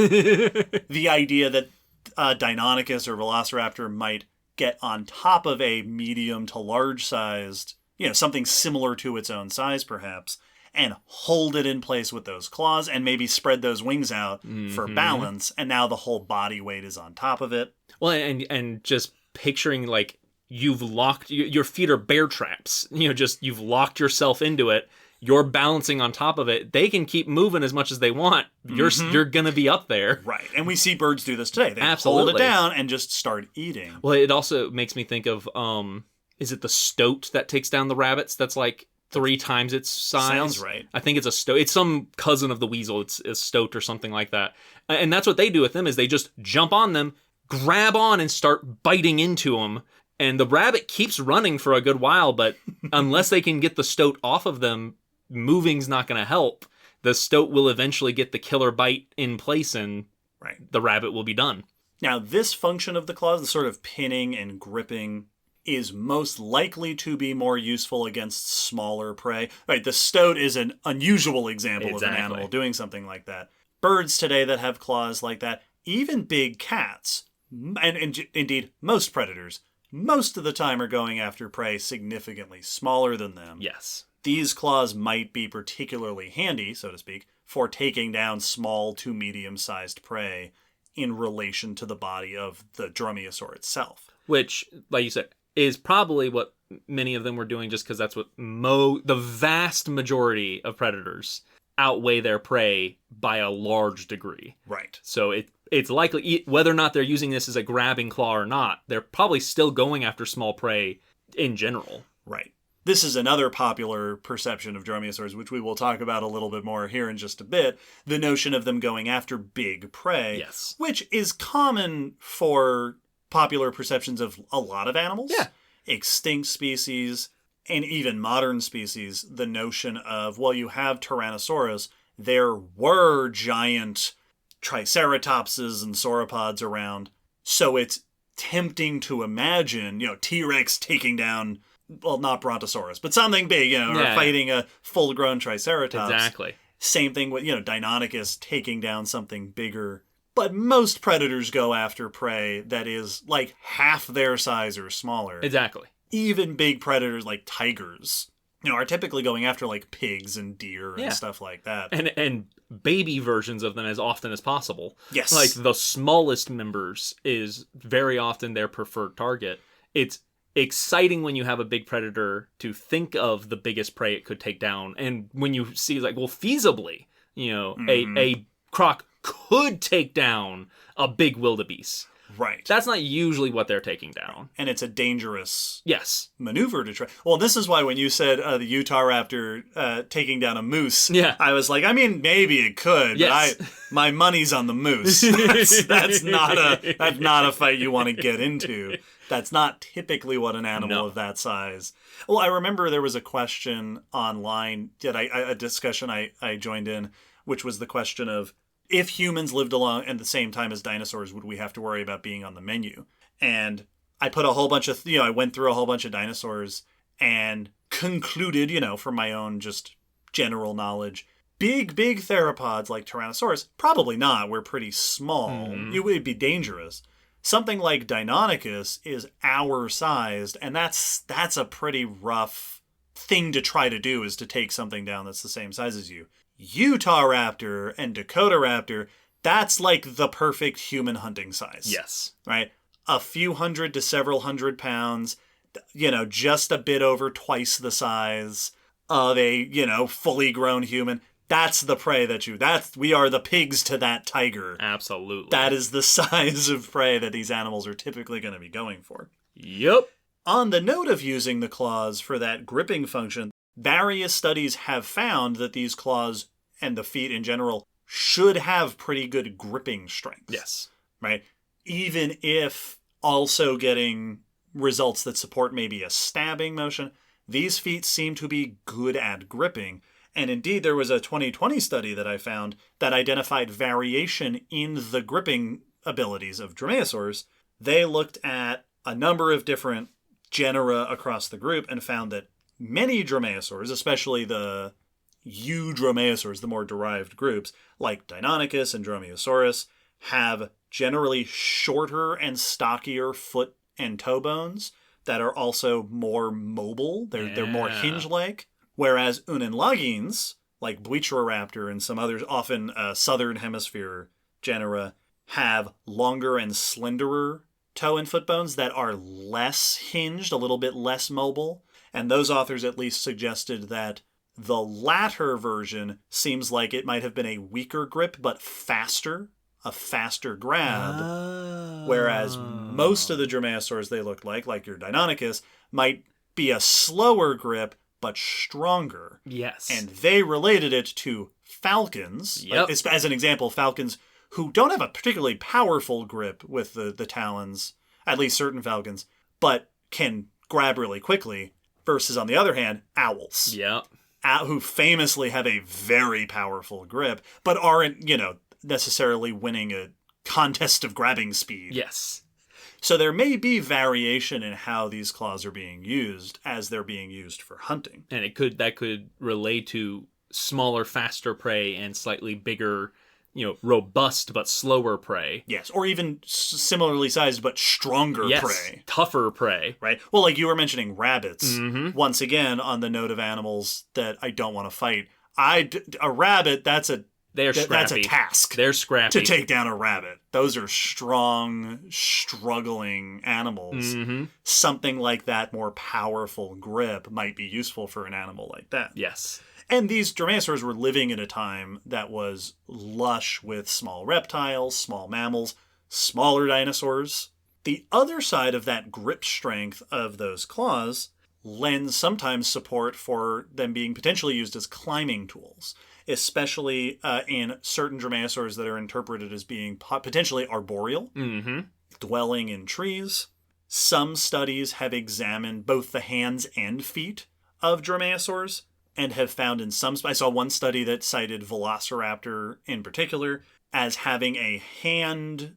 The idea that Deinonychus or Velociraptor might get on top of a medium to large sized, something similar to its own size perhaps, and hold it in place with those claws and maybe spread those wings out for balance, and now the whole body weight is on top of it. Well, and just picturing like you've locked your feet are bear traps. You've locked yourself into it. You're balancing on top of it. They can keep moving as much as they want. You're gonna be up there. Right. And we see birds do this today. They Absolutely. hold it down and just start eating. Well, it also makes me think of is it the stoat that takes down the rabbits? That's like 3 times its size. Sounds right. I think it's a stoat. It's some cousin of the weasel. It's a stoat or something like that. And that's what they do with them, is they just jump on them, grab on, and start biting into them. And the rabbit keeps running for a good while, but unless they can get the stoat off of them, moving's not going to help. The stoat will eventually get the killer bite in place, and the rabbit will be done. Now, this function of the claws, the sort of pinning and gripping, is most likely to be more useful against smaller prey. Right, the stoat is an unusual example of an animal doing something like that. Birds today that have claws like that, even big cats, and indeed most predators, most of the time are going after prey significantly smaller than them. Yes. these claws might be particularly handy, so to speak, for taking down small to medium-sized prey in relation to the body of the dromaeosaur itself. Which, like you said, is probably what many of them were doing, just because that's what the vast majority of predators outweigh their prey by a large degree. Right. So it's likely, whether or not they're using this as a grabbing claw or not, they're probably still going after small prey in general. Right. This is another popular perception of dromaeosaurs, which we will talk about a little bit more here in just a bit. The notion of them going after big prey. Yes. Which is common for popular perceptions of a lot of animals. Yeah. Extinct species, and even modern species. The notion of, well, you have Tyrannosaurus, there were giant triceratopses and sauropods around, so it's tempting to imagine, T-Rex taking down, well, not Brontosaurus, but something big, or fighting a full-grown Triceratops. Exactly. Same thing with, Deinonychus taking down something bigger. But most predators go after prey that is like half their size or smaller. Exactly. Even big predators like tigers, are typically going after like pigs and deer and stuff like that. And baby versions of them as often as possible. Yes. Like the smallest members is very often their preferred target. It's exciting when you have a big predator to think of the biggest prey it could take down. And when you see like, well, feasibly, a croc could take down a big wildebeest. Right. That's not usually what they're taking down. And it's a dangerous maneuver to try. Well, this is why when you said the Utah raptor taking down a moose, I was like, I mean, maybe it could, but my money's on the moose. That's not a fight you want to get into. That's not typically what an animal of that size. Well, I remember there was a question online, a discussion I joined in, which was the question of, if humans lived along at the same time as dinosaurs, would we have to worry about being on the menu? And I put a whole bunch of, I went through a whole bunch of dinosaurs and concluded, from my own just general knowledge, big theropods like Tyrannosaurus, probably not. We're pretty small. It would be dangerous. Something like Deinonychus is our-sized, and that's a pretty rough thing to try to do, is to take something down that's the same size as you. Utah raptor and Dakota raptor, that's like the perfect human hunting size. Yes. Right? A few hundred to several hundred pounds, just a bit over twice the size of a, fully grown human. That's the prey we are the pigs to that tiger. Absolutely. That is the size of prey that these animals are typically going to be going for. Yep. On the note of using the claws for that gripping function, various studies have found that these claws and the feet in general should have pretty good gripping strength. Yes. Right? Even if also getting results that support maybe a stabbing motion, these feet seem to be good at gripping. And indeed, there was a 2020 study that I found that identified variation in the gripping abilities of dromaeosaurs. They looked at a number of different genera across the group and found that many dromaeosaurs, especially the eudromaeosaurs, the more derived groups, like Deinonychus and Dromaeosaurus, have generally shorter and stockier foot and toe bones that are also more mobile. They're more hinge-like. Whereas Unenlagines, like Microraptor and some others, often southern hemisphere genera, have longer and slenderer toe and foot bones that are less hinged, a little bit less mobile. And those authors at least suggested that the latter version seems like it might have been a weaker grip, but faster, a faster grab. Whereas most of the dromaeosaurs they looked like your Deinonychus, might be a slower grip, but stronger. Yes. And they related it to falcons. Yep. As an example, falcons who don't have a particularly powerful grip with the talons, at least certain falcons, but can grab really quickly, versus, on the other hand, owls. Yep. Who famously have a very powerful grip, but aren't, necessarily winning a contest of grabbing speed. Yes. So there may be variation in how these claws are being used as they're being used for hunting. And that could relate to smaller, faster prey and slightly bigger, robust but slower prey. Yes, or even similarly sized but stronger prey. Tougher prey. Right? Well, like you were mentioning rabbits. Mm-hmm. Once again, on the note of animals that I don't want to fight. A rabbit, that's a task. They're scrappy. To take down a rabbit. Those are strong, struggling animals. Mm-hmm. Something like that, more powerful grip, might be useful for an animal like that. Yes. And these dromaeosaurs were living in a time that was lush with small reptiles, small mammals, smaller dinosaurs. The other side of that grip strength of those claws lends sometimes support for them being potentially used as climbing tools, especially in certain dromaeosaurs that are interpreted as being potentially arboreal, dwelling in trees. Some studies have examined both the hands and feet of dromaeosaurs and have found in some... I saw one study that cited Velociraptor in particular as having a hand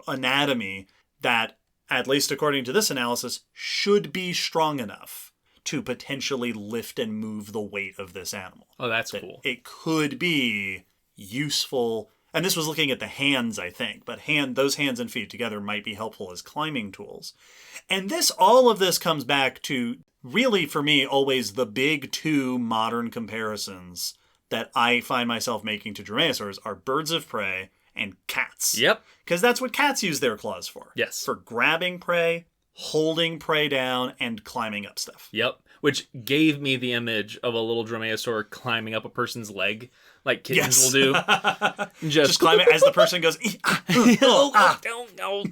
anatomy that, at least according to this analysis, should be strong enough to potentially lift and move the weight of this animal. Oh, that's cool. It could be useful, and this was looking at the hands, I think, but those hands and feet together might be helpful as climbing tools. And all of this comes back to, really for me, always the big two modern comparisons that I find myself making to dromaeosaurs are birds of prey and cats. Yep. Because that's what cats use their claws for. Yes. For grabbing prey, holding prey down, and climbing up stuff. Yep. Which gave me the image of a little dromaeosaur climbing up a person's leg, like kittens will do. Just climbing as the person goes, don't go.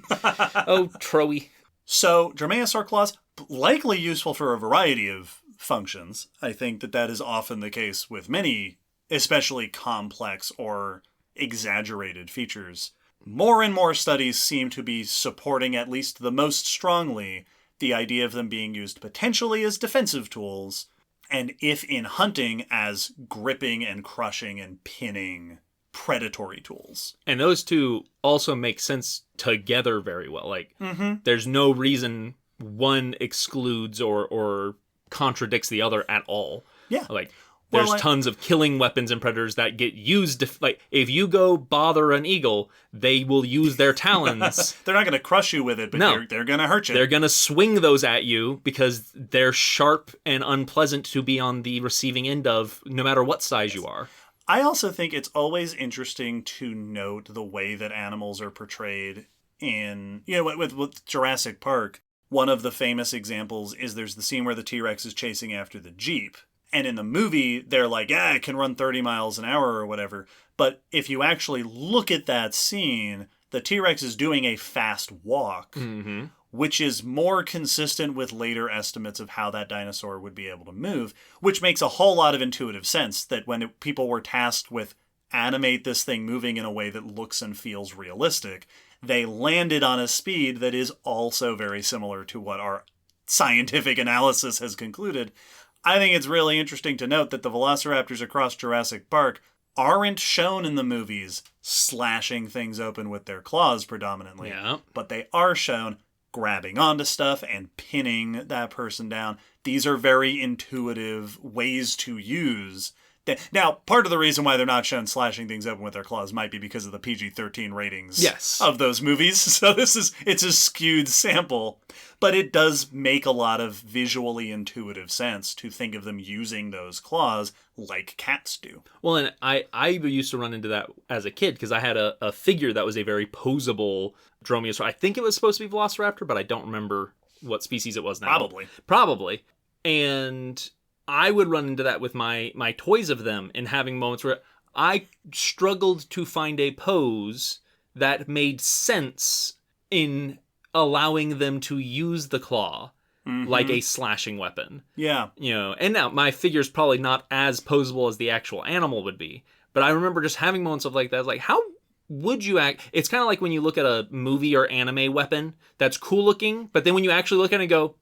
Oh, Troey. So, dromaeosaur claws, likely useful for a variety of functions. I think that is often the case with many, especially complex or exaggerated features. More and more studies seem to be supporting, at least the most strongly, the idea of them being used potentially as defensive tools, and if in hunting, as gripping and crushing and pinning predatory tools. And those two also make sense together very well. Like, there's no reason one excludes or contradicts the other at all. Yeah. Like, there's tons of killing weapons and predators that get used. Like, if you go bother an eagle, they will use their talons. They're not going to crush you with it, but they're going to hurt you. They're going to swing those at you because they're sharp and unpleasant to be on the receiving end of, no matter what size you are. I also think it's always interesting to note the way that animals are portrayed in, with Jurassic Park. One of the famous examples is there's the scene where the T-Rex is chasing after the Jeep. And in the movie, they're like, it can run 30 miles an hour or whatever. But if you actually look at that scene, the T-Rex is doing a fast walk, which is more consistent with later estimates of how that dinosaur would be able to move, which makes a whole lot of intuitive sense that when people were tasked with animate this thing moving in a way that looks and feels realistic, they landed on a speed that is also very similar to what our scientific analysis has concluded. I think it's really interesting to note that the velociraptors across Jurassic Park aren't shown in the movies slashing things open with their claws predominantly. Yeah. But they are shown grabbing onto stuff and pinning that person down. These are very intuitive ways to use. Now, part of the reason why they're not shown slashing things open with their claws might be because of the PG-13 ratings of those movies. So it's a skewed sample. But it does make a lot of visually intuitive sense to think of them using those claws like cats do. Well, and I used to run into that as a kid because I had a figure that was a very posable dromaeosaur. I think it was supposed to be Velociraptor, but I don't remember what species it was now. Probably. And I would run into that with my toys of them and having moments where I struggled to find a pose that made sense in allowing them to use the claw like a slashing weapon. Yeah. And now my figure's probably not as posable as the actual animal would be, but I remember just having moments of like that, like how would you act? It's kind of like when you look at a movie or anime weapon that's cool looking, but then when you actually look at it and go,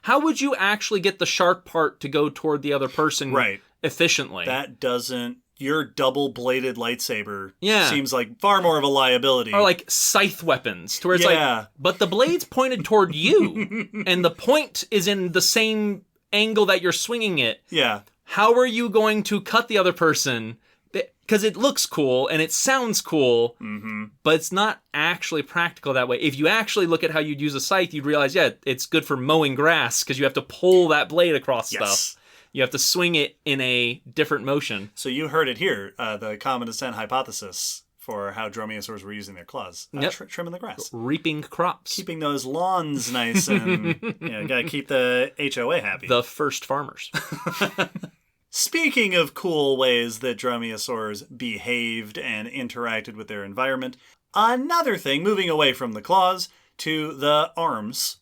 how would you actually get the sharp part to go toward the other person efficiently? That doesn't... Your double-bladed lightsaber seems like far more of a liability. Or like scythe weapons, to where it's like, but the blade's pointed toward you, and the point is in the same angle that you're swinging it. Yeah. How are you going to cut the other person? because it looks cool and it sounds cool, but it's not actually practical that way. If you actually look at how you'd use a scythe, you'd realize, yeah, it's good for mowing grass because you have to pull that blade across stuff. You have to swing it in a different motion. So you heard it here, the common descent hypothesis for how dromaeosaurs were using their claws. Trimming the grass. Reaping crops. Keeping those lawns nice and, gotta keep the HOA happy. The first farmers. Speaking of cool ways that dromaeosaurs behaved and interacted with their environment, another thing, moving away from the claws to the arms,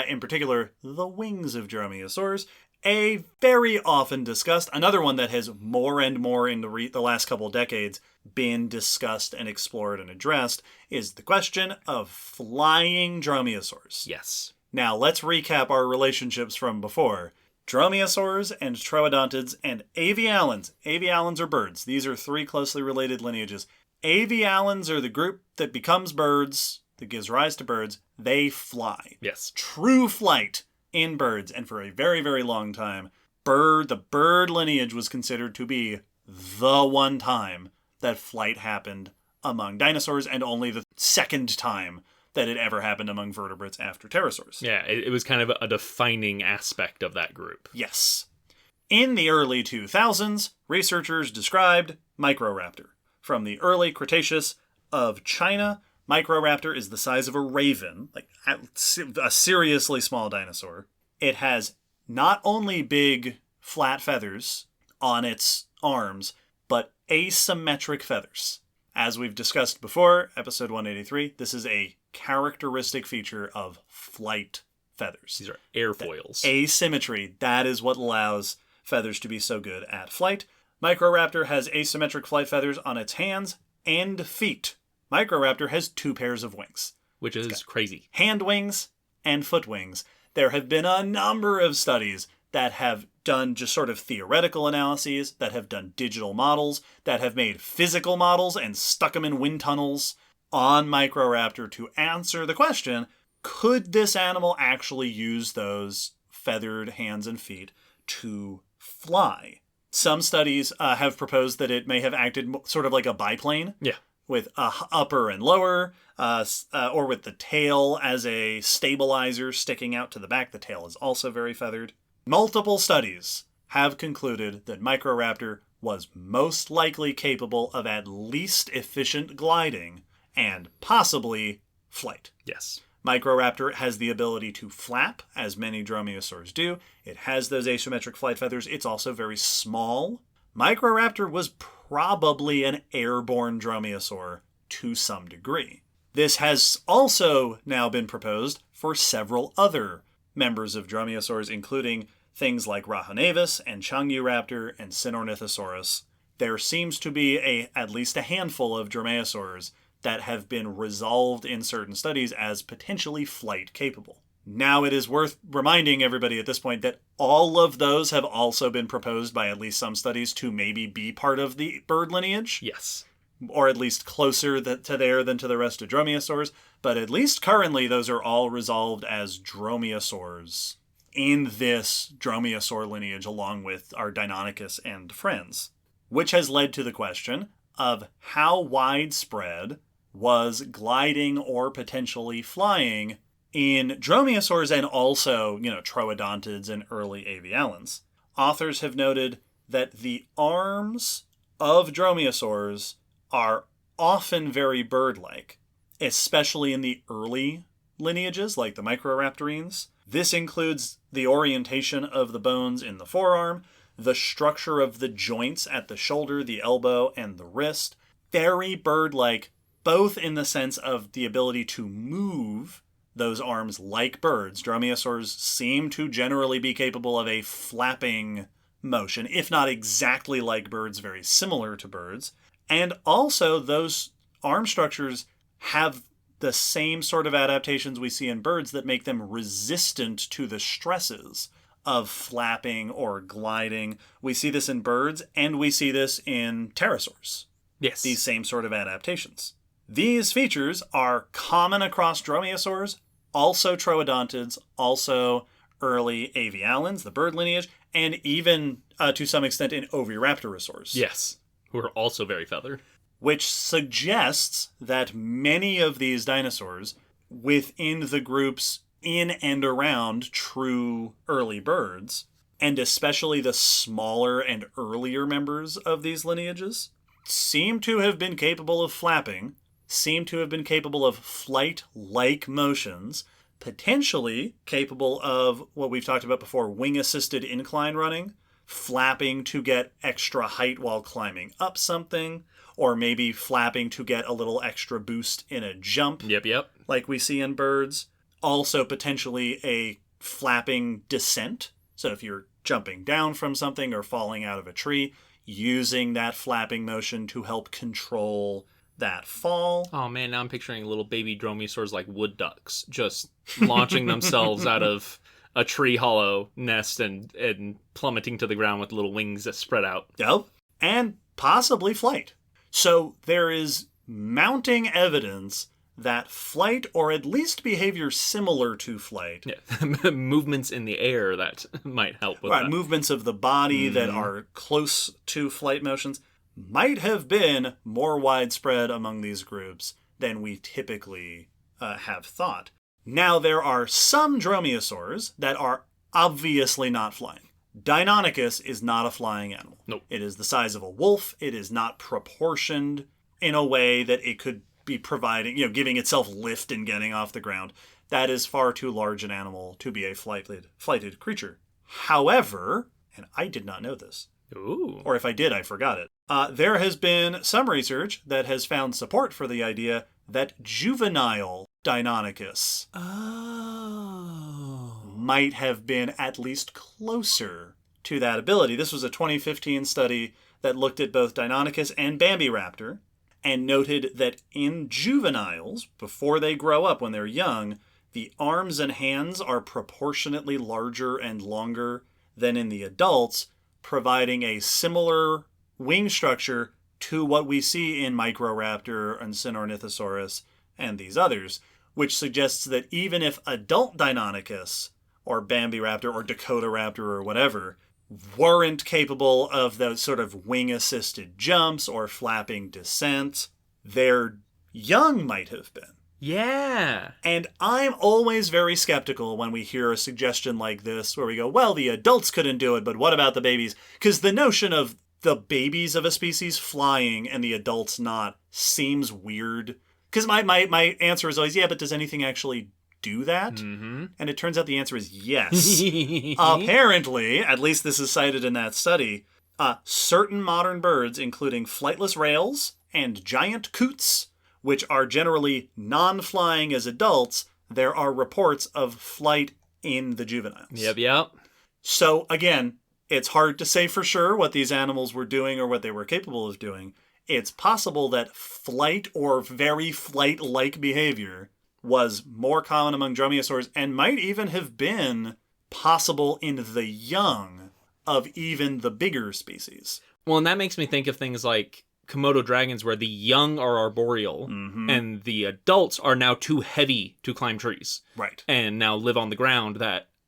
in particular the wings of dromaeosaurs, a very often discussed, another one that has more and more in the last couple decades been discussed and explored and addressed, is the question of flying dromaeosaurs. Yes. Now, let's recap our relationships from before. Dromaeosaurs and troodontids and avialans. Avialans are birds. These are three closely related lineages. Avialans are the group that becomes birds, that gives rise to birds. They fly. Yes. True flight in birds. And for a very, very long time, the bird lineage was considered to be the one time that flight happened among dinosaurs, and only the second time that it ever happened among vertebrates after pterosaurs. Yeah, it was kind of a defining aspect of that group. Yes. In the early 2000s, researchers described Microraptor. From the early Cretaceous of China, Microraptor is the size of a raven, like a seriously small dinosaur. It has not only big, flat feathers on its arms, but asymmetric feathers. As we've discussed before, episode 183, this is a characteristic feature of flight feathers. These are airfoils. Asymmetry, that is what allows feathers to be so good at flight. Microraptor has asymmetric flight feathers on its hands and feet. Microraptor has 2 pairs of wings. Which is crazy. Hand wings and foot wings. There have been a number of studies that have done just sort of theoretical analyses, that have done digital models, that have made physical models and stuck them in wind tunnels on Microraptor to answer the question, could this animal actually use those feathered hands and feet to fly? Some studies have proposed that it may have acted sort of like a biplane. Yeah. With a upper and lower, or with the tail as a stabilizer sticking out to the back. The tail is also very feathered. Multiple studies have concluded that Microraptor was most likely capable of at least efficient gliding and possibly flight. Yes. Microraptor has the ability to flap, as many dromaeosaurs do. It has those asymmetric flight feathers. It's also very small. Microraptor was probably an airborne dromaeosaur to some degree. This has also now been proposed for several other members of dromaeosaurs, including things like Rahonavis and Changyuraptor and Sinornithosaurus. There seems to be at least a handful of dromaeosaurs that have been resolved in certain studies as potentially flight capable. Now it is worth reminding everybody at this point that all of those have also been proposed by at least some studies to maybe be part of the bird lineage. Yes. Or at least closer to there than to the rest of dromaeosaurs. But at least currently those are all resolved as dromaeosaurs in this dromaeosaur lineage along with our Deinonychus and friends. Which has led to the question of how widespread was gliding or potentially flying in dromaeosaurs and also, troodontids and early avialans. Authors have noted that the arms of dromaeosaurs are often very bird-like, especially in the early lineages like the Microraptorines. This includes the orientation of the bones in the forearm, the structure of the joints at the shoulder, the elbow, and the wrist. Very bird-like, both in the sense of the ability to move those arms like birds. Dromaeosaurs seem to generally be capable of a flapping motion, if not exactly like birds, very similar to birds. And also, those arm structures have the same sort of adaptations we see in birds that make them resistant to the stresses of flapping or gliding. We see this in birds, and we see this in pterosaurs. Yes. These same sort of adaptations. These features are common across dromaeosaurs, also troodontids, also early avialans, the bird lineage, and even to some extent in oviraptorosaurs. Yes. who are also very feathered. Which suggests that many of these dinosaurs within the groups in and around true early birds, and especially the smaller and earlier members of these lineages, seem to have been capable of flapping, seem to have been capable of flight-like motions, potentially capable of what we've talked about before, wing-assisted incline running, flapping to get extra height while climbing up something, or maybe flapping to get a little extra boost in a jump. Yep. Like we see in birds. Also potentially a flapping descent. So if you're jumping down from something or falling out of a tree, using that flapping motion to help control that fall. Oh man, now I'm picturing little baby dromaeosaurs like wood ducks, just launching themselves out of a tree hollow nest and plummeting to the ground with little wings that spread out. Yep. And possibly flight. So there is mounting evidence that flight, or at least behavior similar to flight. Yeah. Movements in the air that might help with that. Movements of the body that are close to flight motions might have been more widespread among these groups than we typically have thought. Now, there are some dromaeosaurs that are obviously not flying. Deinonychus is not a flying animal. Nope. It is the size of a wolf. It is not proportioned in a way that it could be providing, giving itself lift and getting off the ground. That is far too large an animal to be a flighted creature. However, and I did not know this, Ooh. or if I did, I forgot it. There has been some research that has found support for the idea that juvenile Deinonychus might have been at least closer to that ability. This was a 2015 study that looked at both Deinonychus and Bambiraptor and noted that in juveniles, before they grow up when they're young, the arms and hands are proportionately larger and longer than in the adults, providing a similar wing structure to what we see in Microraptor and Sinornithosaurus and these others, which suggests that even if adult Deinonychus or Bambiraptor or Dakotaraptor or whatever weren't capable of those sort of wing-assisted jumps or flapping descent, their young might have been. Yeah. And I'm always very skeptical when we hear a suggestion like this where we go, well, the adults couldn't do it, but what about the babies? Because the notion of the babies of a species flying and the adults not seems weird. Because my answer is always, yeah, but does anything actually do that? Mm-hmm. And it turns out the answer is yes. Apparently, at least this is cited in that study, certain modern birds, including flightless rails and giant coots, which are generally non-flying as adults, there are reports of flight in the juveniles. Yep. So again, it's hard to say for sure what these animals were doing or what they were capable of doing. It's possible that flight or very flight-like behavior was more common among dromaeosaurs and might even have been possible in the young of even the bigger species. Well, and that makes me think of things like Komodo dragons where the young are arboreal and the adults are now too heavy to climb trees. Right. And now live on the ground.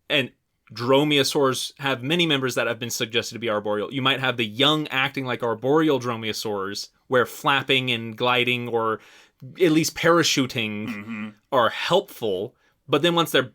And dromaeosaurs have many members that have been suggested to be arboreal. You might have the young acting like arboreal dromaeosaurs where flapping and gliding or at least parachuting are helpful. But then once they're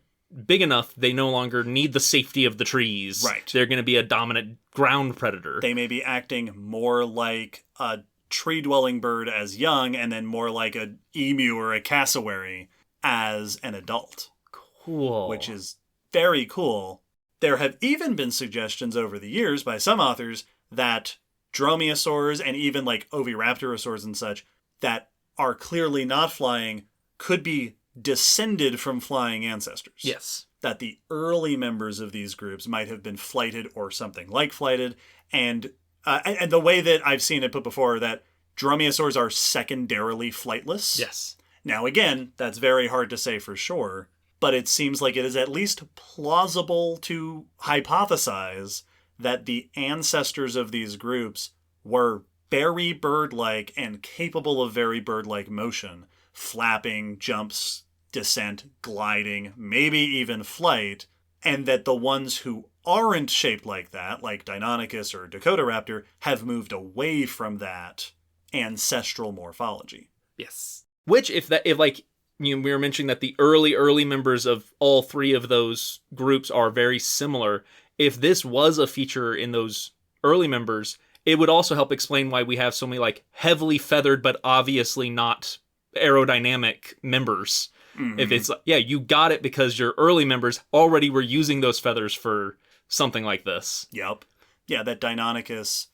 big enough, they no longer need the safety of the trees. Right. They're going to be a dominant ground predator. They may be acting more like a tree-dwelling bird as young and then more like an emu or a cassowary as an adult. Cool. Which is very cool. There have even been suggestions over the years by some authors that dromaeosaurs and even like oviraptorosaurs and such that are clearly not flying could be descended from flying ancestors. Yes. That the early members of these groups might have been flighted or something like flighted. And the way that I've seen it put before, that dromaeosaurs are secondarily flightless. Yes. Now, again, that's very hard to say for sure, but it seems like it is at least plausible to hypothesize that the ancestors of these groups were very bird-like and capable of very bird-like motion, flapping, jumps, descent, gliding, maybe even flight, and that the ones who aren't shaped like that, like Deinonychus or Dakotaraptor, have moved away from that ancestral morphology. Yes. Which, if like, we were mentioning that the early members of all three of those groups are very similar. If this was a feature in those early members, it would also help explain why we have so many like heavily feathered but obviously not aerodynamic members. Mm-hmm. If it's you got it because your early members already were using those feathers for something like this. Yep. Yeah, that Deinonychus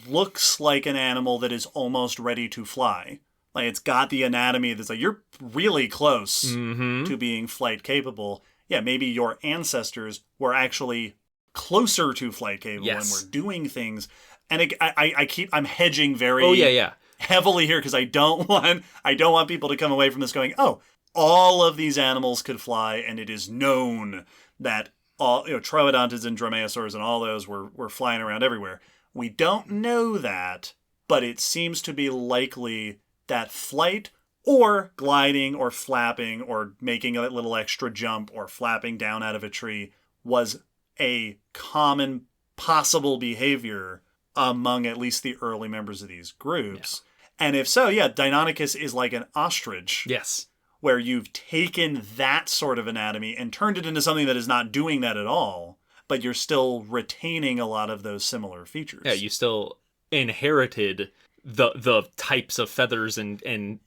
looks like an animal that is almost ready to fly. Like, it's got the anatomy that's like, you're really close to being flight capable. Yeah, maybe your ancestors were actually closer to flight capable and were doing things. And I'm hedging very heavily here because I don't want people to come away from this going, oh, all of these animals could fly, and it is known that all troodontids and dromaeosaurs and all those were flying around everywhere. We don't know that, but it seems to be likely that flight or gliding or flapping or making a little extra jump or flapping down out of a tree was a common possible behavior among at least the early members of these groups. Yeah. And if so, Deinonychus is like an ostrich. Yes. Where you've taken that sort of anatomy and turned it into something that is not doing that at all, but you're still retaining a lot of those similar features. Yeah, you still inherited the types of feathers and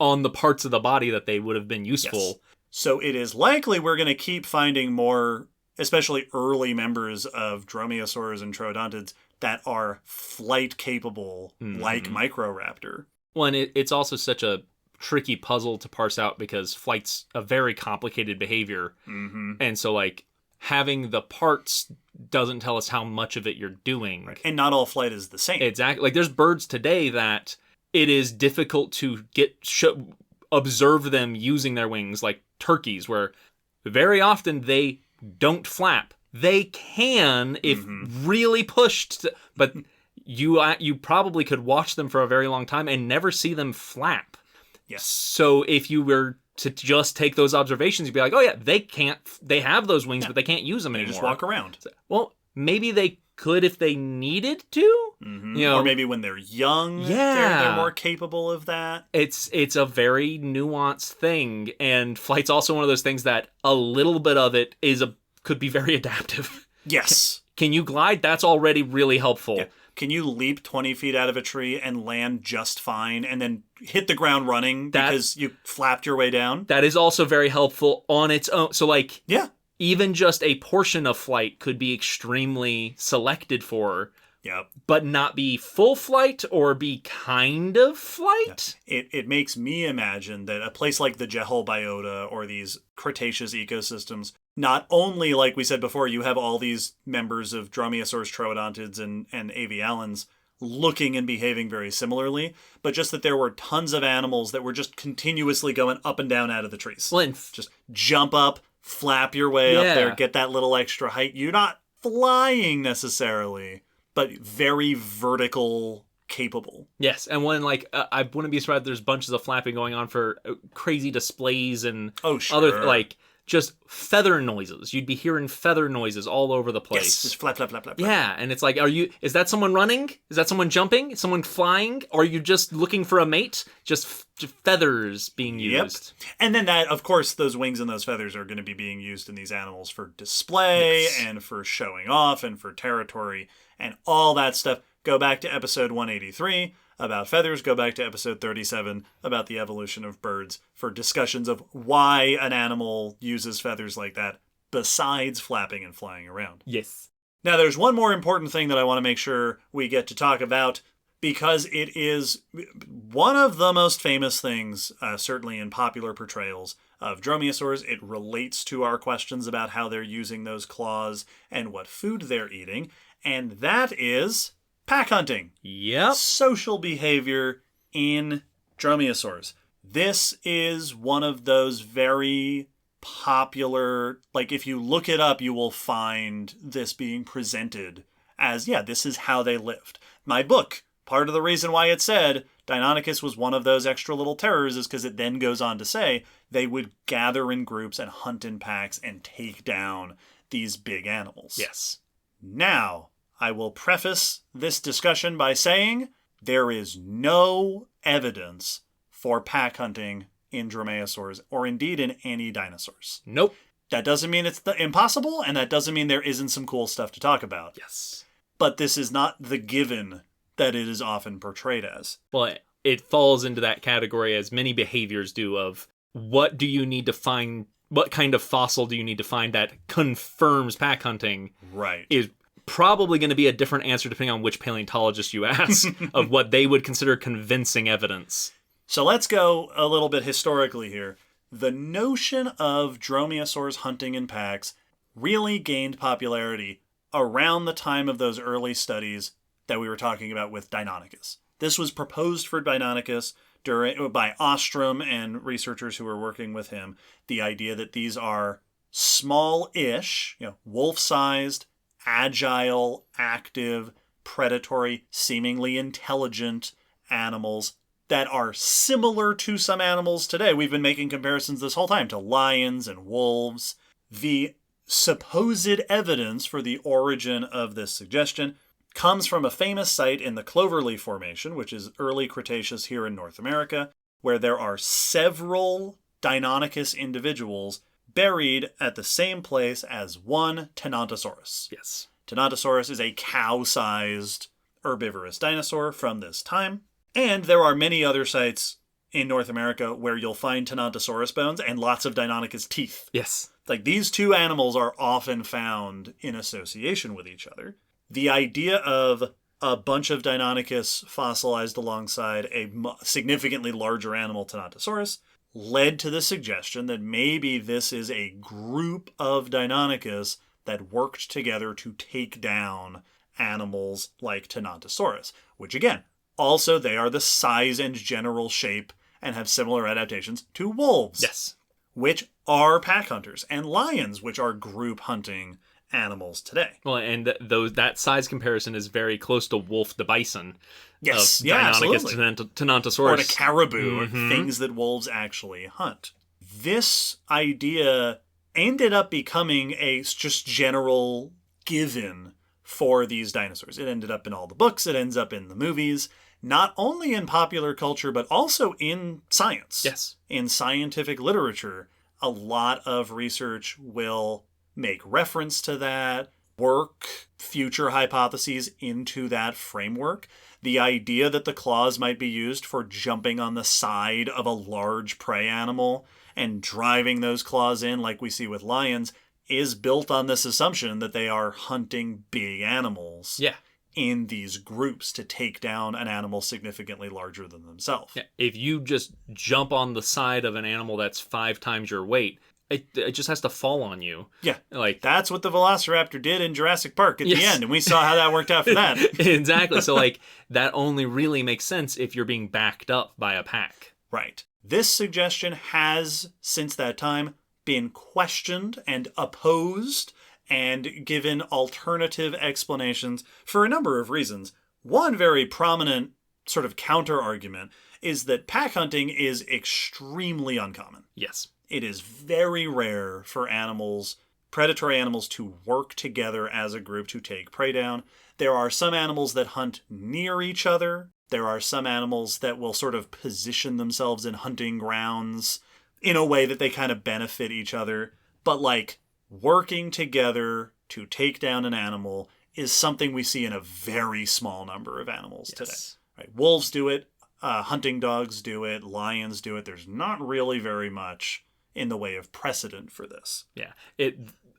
on the parts of the body that they would have been useful. Yes. So it is likely we're going to keep finding more, especially early members of dromaeosaurs and troodontids that are flight capable, like Microraptor. Well, and it's also such a tricky puzzle to parse out because flight's a very complicated behavior. Mm-hmm. And so, like, having the parts doesn't tell us how much of it you're doing. Right. And not all flight is the same. Exactly. Like, there's birds today that it is difficult to observe them using their wings, like turkeys, where very often they don't flap. They can if really pushed, but you probably could watch them for a very long time and never see them flap. Yes. So if you were to just take those observations, you'd be like, oh yeah, they have those wings, but they can't use them anymore. They just walk around. Well, maybe they could if they needed to. Mm-hmm. Or maybe when they're young, they're more capable of that. It's a very nuanced thing, and flight's also one of those things that a little bit of it could be very adaptive. Yes. Can you glide? That's already really helpful. Yeah. Can you leap 20 feet out of a tree and land just fine and then hit the ground running because you flapped your way down? That is also very helpful on its own. So, like, even just a portion of flight could be extremely selected for, but not be full flight or be kind of flight. Yeah. It makes me imagine that a place like the Jehol biota or these Cretaceous ecosystems, not only, like we said before, you have all these members of Dromaeosaurs, troodontids, and avialans looking and behaving very similarly, but just that there were tons of animals that were just continuously going up and down out of the trees. Just jump up, flap your way up there, get that little extra height. You're not flying necessarily, but very vertical capable. Yes, and when, like, I wouldn't be surprised if there's bunches of flapping going on for crazy displays and other, like, just feather noises. You'd be hearing feather noises all over the place. Yes, just flap, flap, flap, flap. Yeah, and it's like, is that someone running? Is that someone jumping? Is someone flying? Or are you just looking for a mate? Just feathers being used. Yep. And then that, of course, those wings and those feathers are going to be being used in these animals for display and for showing off and for territory and all that stuff. Go back to episode 183 about feathers. Go back to episode 37 about the evolution of birds for discussions of why an animal uses feathers like that besides flapping and flying around. Yes. Now, there's one more important thing that I want to make sure we get to talk about because it is one of the most famous things, certainly in popular portrayals of dromaeosaurs. It relates to our questions about how they're using those claws and what food they're eating, and that is pack hunting. Yep. Social behavior in dromaeosaurs. This is one of those very popular, like, if you look it up, you will find this being presented as, this is how they lived. My book, part of the reason why it said Deinonychus was one of those extra little terrors is because it then goes on to say they would gather in groups and hunt in packs and take down these big animals. Yes. Now, I will preface this discussion by saying there is no evidence for pack hunting in Dromaeosaurs, or indeed in any dinosaurs. Nope. That doesn't mean it's impossible, and that doesn't mean there isn't some cool stuff to talk about. Yes. But this is not the given that it is often portrayed as. Well, it falls into that category as many behaviors do of what do you need to find, what kind of fossil do you need to find that confirms pack hunting? Right. Is probably going to be a different answer depending on which paleontologist you ask of what they would consider convincing evidence. So let's go a little bit historically here. The notion of Dromaeosaurs hunting in packs really gained popularity around the time of those early studies that we were talking about with Deinonychus. This was proposed for Deinonychus by Ostrom and researchers who were working with him. The idea that these are small-ish, wolf-sized, agile, active, predatory, seemingly intelligent animals that are similar to some animals today. We've been making comparisons this whole time to lions and wolves. The supposed evidence for the origin of this suggestion comes from a famous site in the Cloverleaf Formation, which is early Cretaceous here in North America, where there are several Deinonychus individuals buried at the same place as one Tenontosaurus. Yes. Tenontosaurus is a cow-sized herbivorous dinosaur from this time. And there are many other sites in North America where you'll find Tenontosaurus bones and lots of Deinonychus teeth. Yes. Like, these two animals are often found in association with each other. The idea of a bunch of Deinonychus fossilized alongside a significantly larger animal, Tenontosaurus, led to the suggestion that maybe this is a group of Deinonychus that worked together to take down animals like Tenontosaurus, which again, also they are the size and general shape and have similar adaptations to wolves. Yes. Which are pack hunters, and lions, which are group hunting animals today. Well, and that size comparison is very close to wolf to bison. Yes, of yeah, Deinonychus absolutely. Tenontosaurus. Or to caribou, Mm-hmm. or things that wolves actually hunt. This idea ended up becoming a just general given for these dinosaurs. It ended up in all the books, it ends up in the movies, not only in popular culture, but also in science. Yes. In scientific literature, a lot of research will make reference to that, work future hypotheses into that framework. The idea that the claws might be used for jumping on the side of a large prey animal and driving those claws in like we see with lions is built on this assumption that they are hunting big animals. Yeah. In these groups to take down an animal significantly larger than themselves. Yeah. If you just jump on the side of an animal that's 5 times your weight, it just has to fall on you. Yeah. Like, that's what the Velociraptor did in Jurassic Park at Yes. the end, and we saw how that worked out for that. Exactly. So, like, that only really makes sense if you're being backed up by a pack. Right. This suggestion has, since that time, been questioned and opposed and given alternative explanations for a number of reasons. One very prominent sort of counter-argument is that pack hunting is extremely uncommon. Yes. It is very rare for animals, predatory animals, to work together as a group to take prey down. There are some animals that hunt near each other. There are some animals that will sort of position themselves in hunting grounds in a way that they kind of benefit each other. But like, working together to take down an animal is something we see in a very small number of animals today. Right? Wolves do it, hunting dogs do it, lions do it. There's not really very much in the way of precedent for this. Yeah.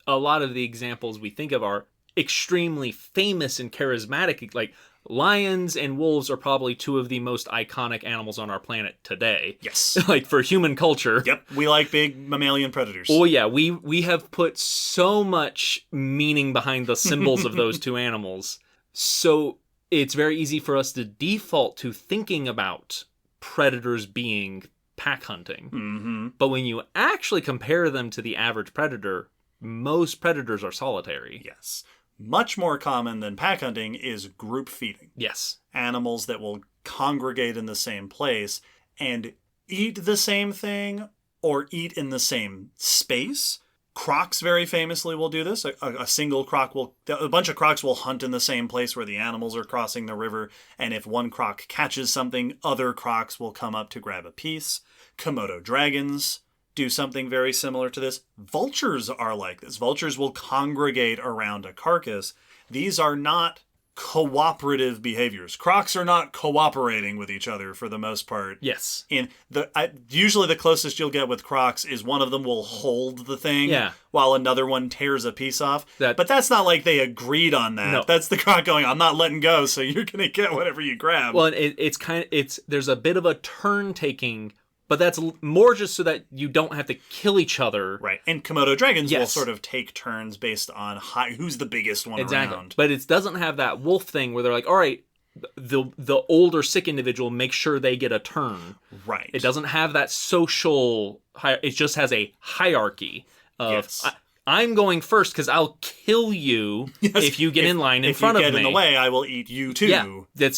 A lot of the examples we think of are extremely famous and charismatic. Like, lions and wolves are probably 2 of the most iconic animals on our planet today. Yes. Like, for human culture. Yep. We like big mammalian predators. Oh, yeah. We have put so much meaning behind the symbols of those 2 animals. So it's very easy for us to default to thinking about predators being pack hunting. Mm-hmm. But when you actually compare them to the average predator, most predators are solitary. Yes. Much more common than pack hunting is group feeding. Yes. Animals that will congregate in the same place and eat the same thing or eat in the same space, Crocs very famously will do this. A single croc a bunch of crocs will hunt in the same place where the animals are crossing the river, and if one croc catches something, other crocs will come up to grab a piece. Komodo dragons do something very similar to this. Vultures are like this. Vultures will congregate around a carcass. These are not cooperative behaviors. Crocs are not cooperating with each other for the most part. Yes. Usually the closest you'll get with crocs is one of them will hold the thing while another one tears a piece off. But that's not like they agreed on that. No. That's the croc going, I'm not letting go, so you're going to get whatever you grab. Well, there's a bit of a turn taking, but that's more just so that you don't have to kill each other. Right. And Komodo dragons will sort of take turns based on who's the biggest one around. But it doesn't have that wolf thing where they're like, all right, the older sick individual, make sure they get a turn. Right. It doesn't have that social, it just has a hierarchy of, I'm going first because I'll kill you if you get in line in front of me. If you get in the way, I will eat you too. Yeah,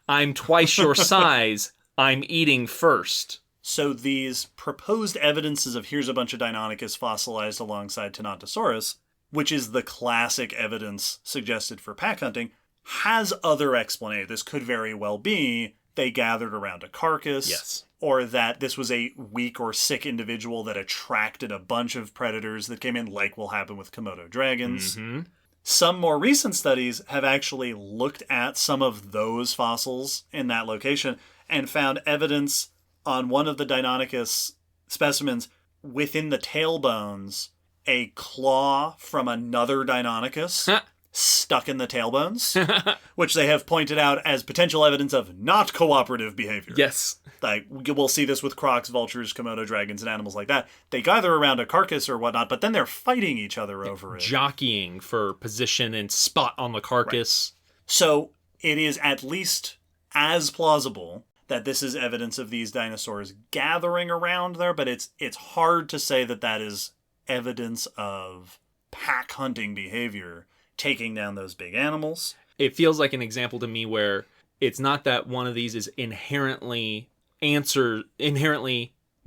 I'm twice your size, I'm eating first. So these proposed evidences of here's a bunch of Deinonychus fossilized alongside Tenontosaurus, which is the classic evidence suggested for pack hunting, has other explanations. This could very well be they gathered around a carcass, or that this was a weak or sick individual that attracted a bunch of predators that came in, like will happen with Komodo dragons. Mm-hmm. Some more recent studies have actually looked at some of those fossils in that location and found evidence on one of the Deinonychus specimens, within the tailbones, a claw from another Deinonychus stuck in the tailbones, which they have pointed out as potential evidence of not cooperative behavior. Yes. Like, we'll see this with crocs, vultures, Komodo dragons, and animals like that. They gather around a carcass or whatnot, but then they're fighting each other over it. Jockeying for position and spot on the carcass. Right. So it is at least as plausible that this is evidence of these dinosaurs gathering around there, but it's hard to say that that is evidence of pack hunting behavior, taking down those big animals. It feels like an example to me where it's not that one of these is inherently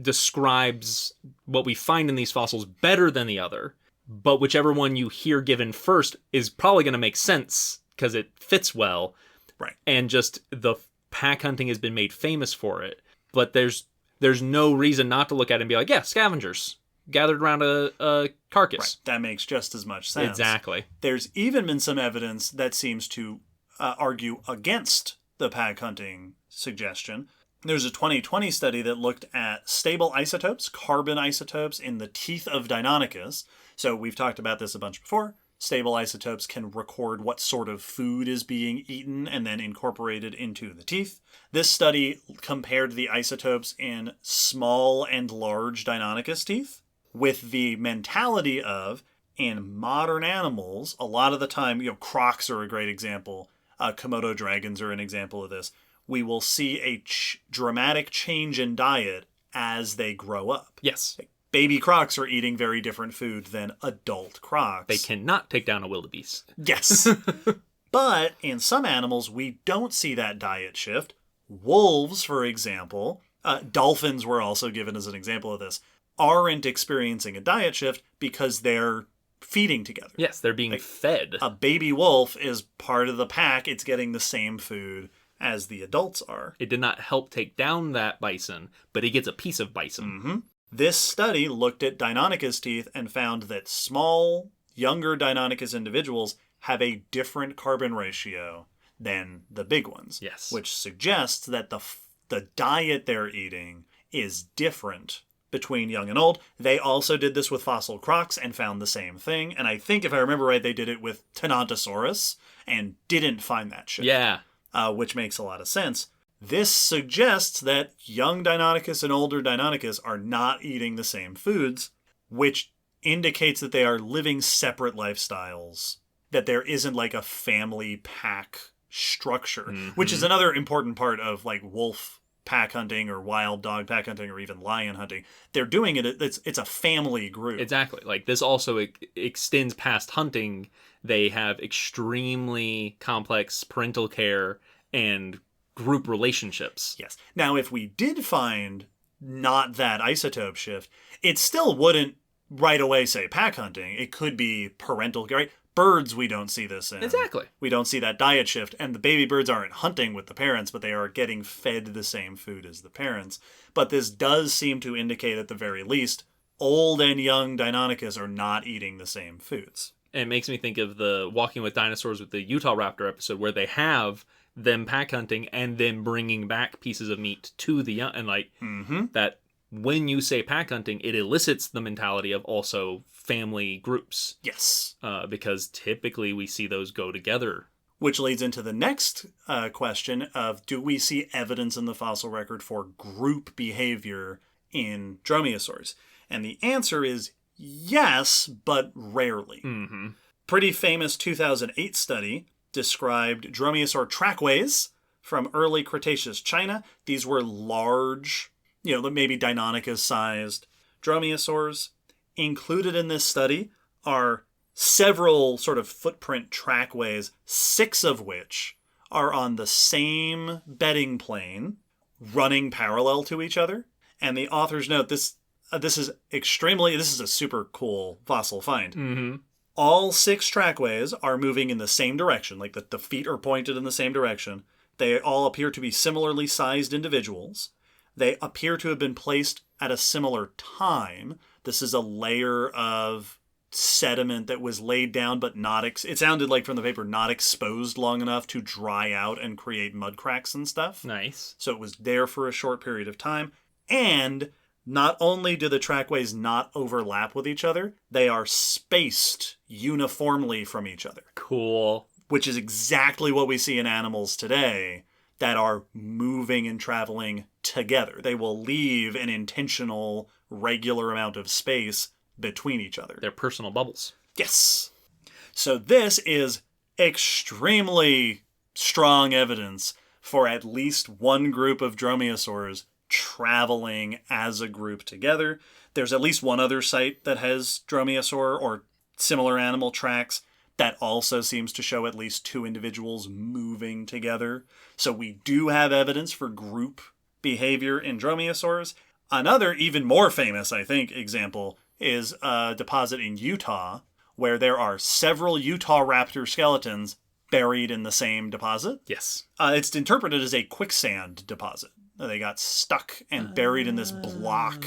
describes what we find in these fossils better than the other, but whichever one you hear given first is probably going to make sense because it fits well. Right. And just the pack hunting has been made famous for it, but there's no reason not to look at it and be like, yeah, scavengers gathered around a carcass. Right. That makes just as much sense. Exactly. There's even been some evidence that seems to argue against the pack hunting suggestion. There's a 2020 study that looked at stable isotopes, carbon isotopes, in the teeth of Deinonychus. So we've talked about this a bunch before. Stable isotopes can record what sort of food is being eaten and then incorporated into the teeth. This study compared the isotopes in small and large Deinonychus teeth with the mentality of, in modern animals, a lot of the time, crocs are a great example. Komodo dragons are an example of this. We will see a dramatic change in diet as they grow up. Yes. Baby crocs are eating very different food than adult crocs. They cannot take down a wildebeest. Yes. But in some animals, we don't see that diet shift. Wolves, for example, dolphins were also given as an example of this, aren't experiencing a diet shift because they're feeding together. Yes, they're being fed. A baby wolf is part of the pack. It's getting the same food as the adults are. It did not help take down that bison, but he gets a piece of bison. Mm-hmm. This study looked at Deinonychus teeth and found that small, younger Deinonychus individuals have a different carbon ratio than the big ones. Yes. Which suggests that the diet they're eating is different between young and old. They also did this with fossil crocs and found the same thing. And I think, if I remember right, they did it with Tenontosaurus and didn't find that shift. Yeah. Which makes a lot of sense. This suggests that young Deinonychus and older Deinonychus are not eating the same foods, which indicates that they are living separate lifestyles, that there isn't like a family pack structure, which is another important part of like wolf pack hunting or wild dog pack hunting or even lion hunting. They're doing it, it's a family group. Exactly. Like this also extends past hunting. They have extremely complex parental care and group relationships. Yes. Now, if we did find not that isotope shift, it still wouldn't right away say pack hunting. It could be parental, right? Birds, we don't see this in. Exactly. We don't see that diet shift. And the baby birds aren't hunting with the parents, but they are getting fed the same food as the parents. But this does seem to indicate, at the very least, old and young Deinonychus are not eating the same foods. And it makes me think of the Walking with Dinosaurs with the Utah Raptor episode, where they have them pack hunting and then bringing back pieces of meat to the young. And like that, when you say pack hunting, it elicits the mentality of also family groups. Yes. Because typically we see those go together. Which leads into the next question of, do we see evidence in the fossil record for group behavior in dromaeosaurs? And the answer is yes, but rarely. Pretty famous 2008 study described dromaeosaur trackways from early Cretaceous China. These were large, maybe Deinonychus-sized dromaeosaurs. Included in this study are several sort of footprint trackways, 6 of which are on the same bedding plane, running parallel to each other. And the authors note this is a super cool fossil find. All 6 trackways are moving in the same direction, like the feet are pointed in the same direction. They all appear to be similarly sized individuals. They appear to have been placed at a similar time. This is a layer of sediment that was laid down, but not, it sounded like from the paper, not exposed long enough to dry out and create mud cracks and stuff. Nice. So it was there for a short period of time. And not only do the trackways not overlap with each other, they are spaced uniformly from each other. Cool. Which is exactly what we see in animals today that are moving and traveling together. They will leave an intentional, regular amount of space between each other. They're personal bubbles. Yes. So this is extremely strong evidence for at least one group of dromaeosaurs traveling as a group together. There's at least one other site that has dromaeosaur or similar animal tracks that also seems to show at least 2 individuals moving together. So we do have evidence for group behavior in dromaeosaurs. Another, even more famous, I think, example is a deposit in Utah where there are several Utah raptor skeletons buried in the same deposit. Yes. It's interpreted as a quicksand deposit. They got stuck and buried in this block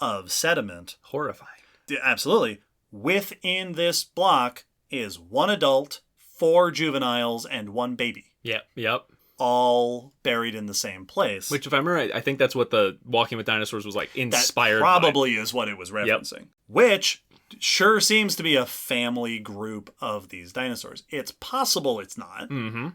of sediment. Horrifying. Absolutely. Within this block is 1 adult, 4 juveniles, and 1 baby. Yep. All buried in the same place. Which, if I remember right, I think that's what the Walking with Dinosaurs was like inspired by. That probably is what it was referencing. Yep. Which sure seems to be a family group of these dinosaurs. It's possible it's not.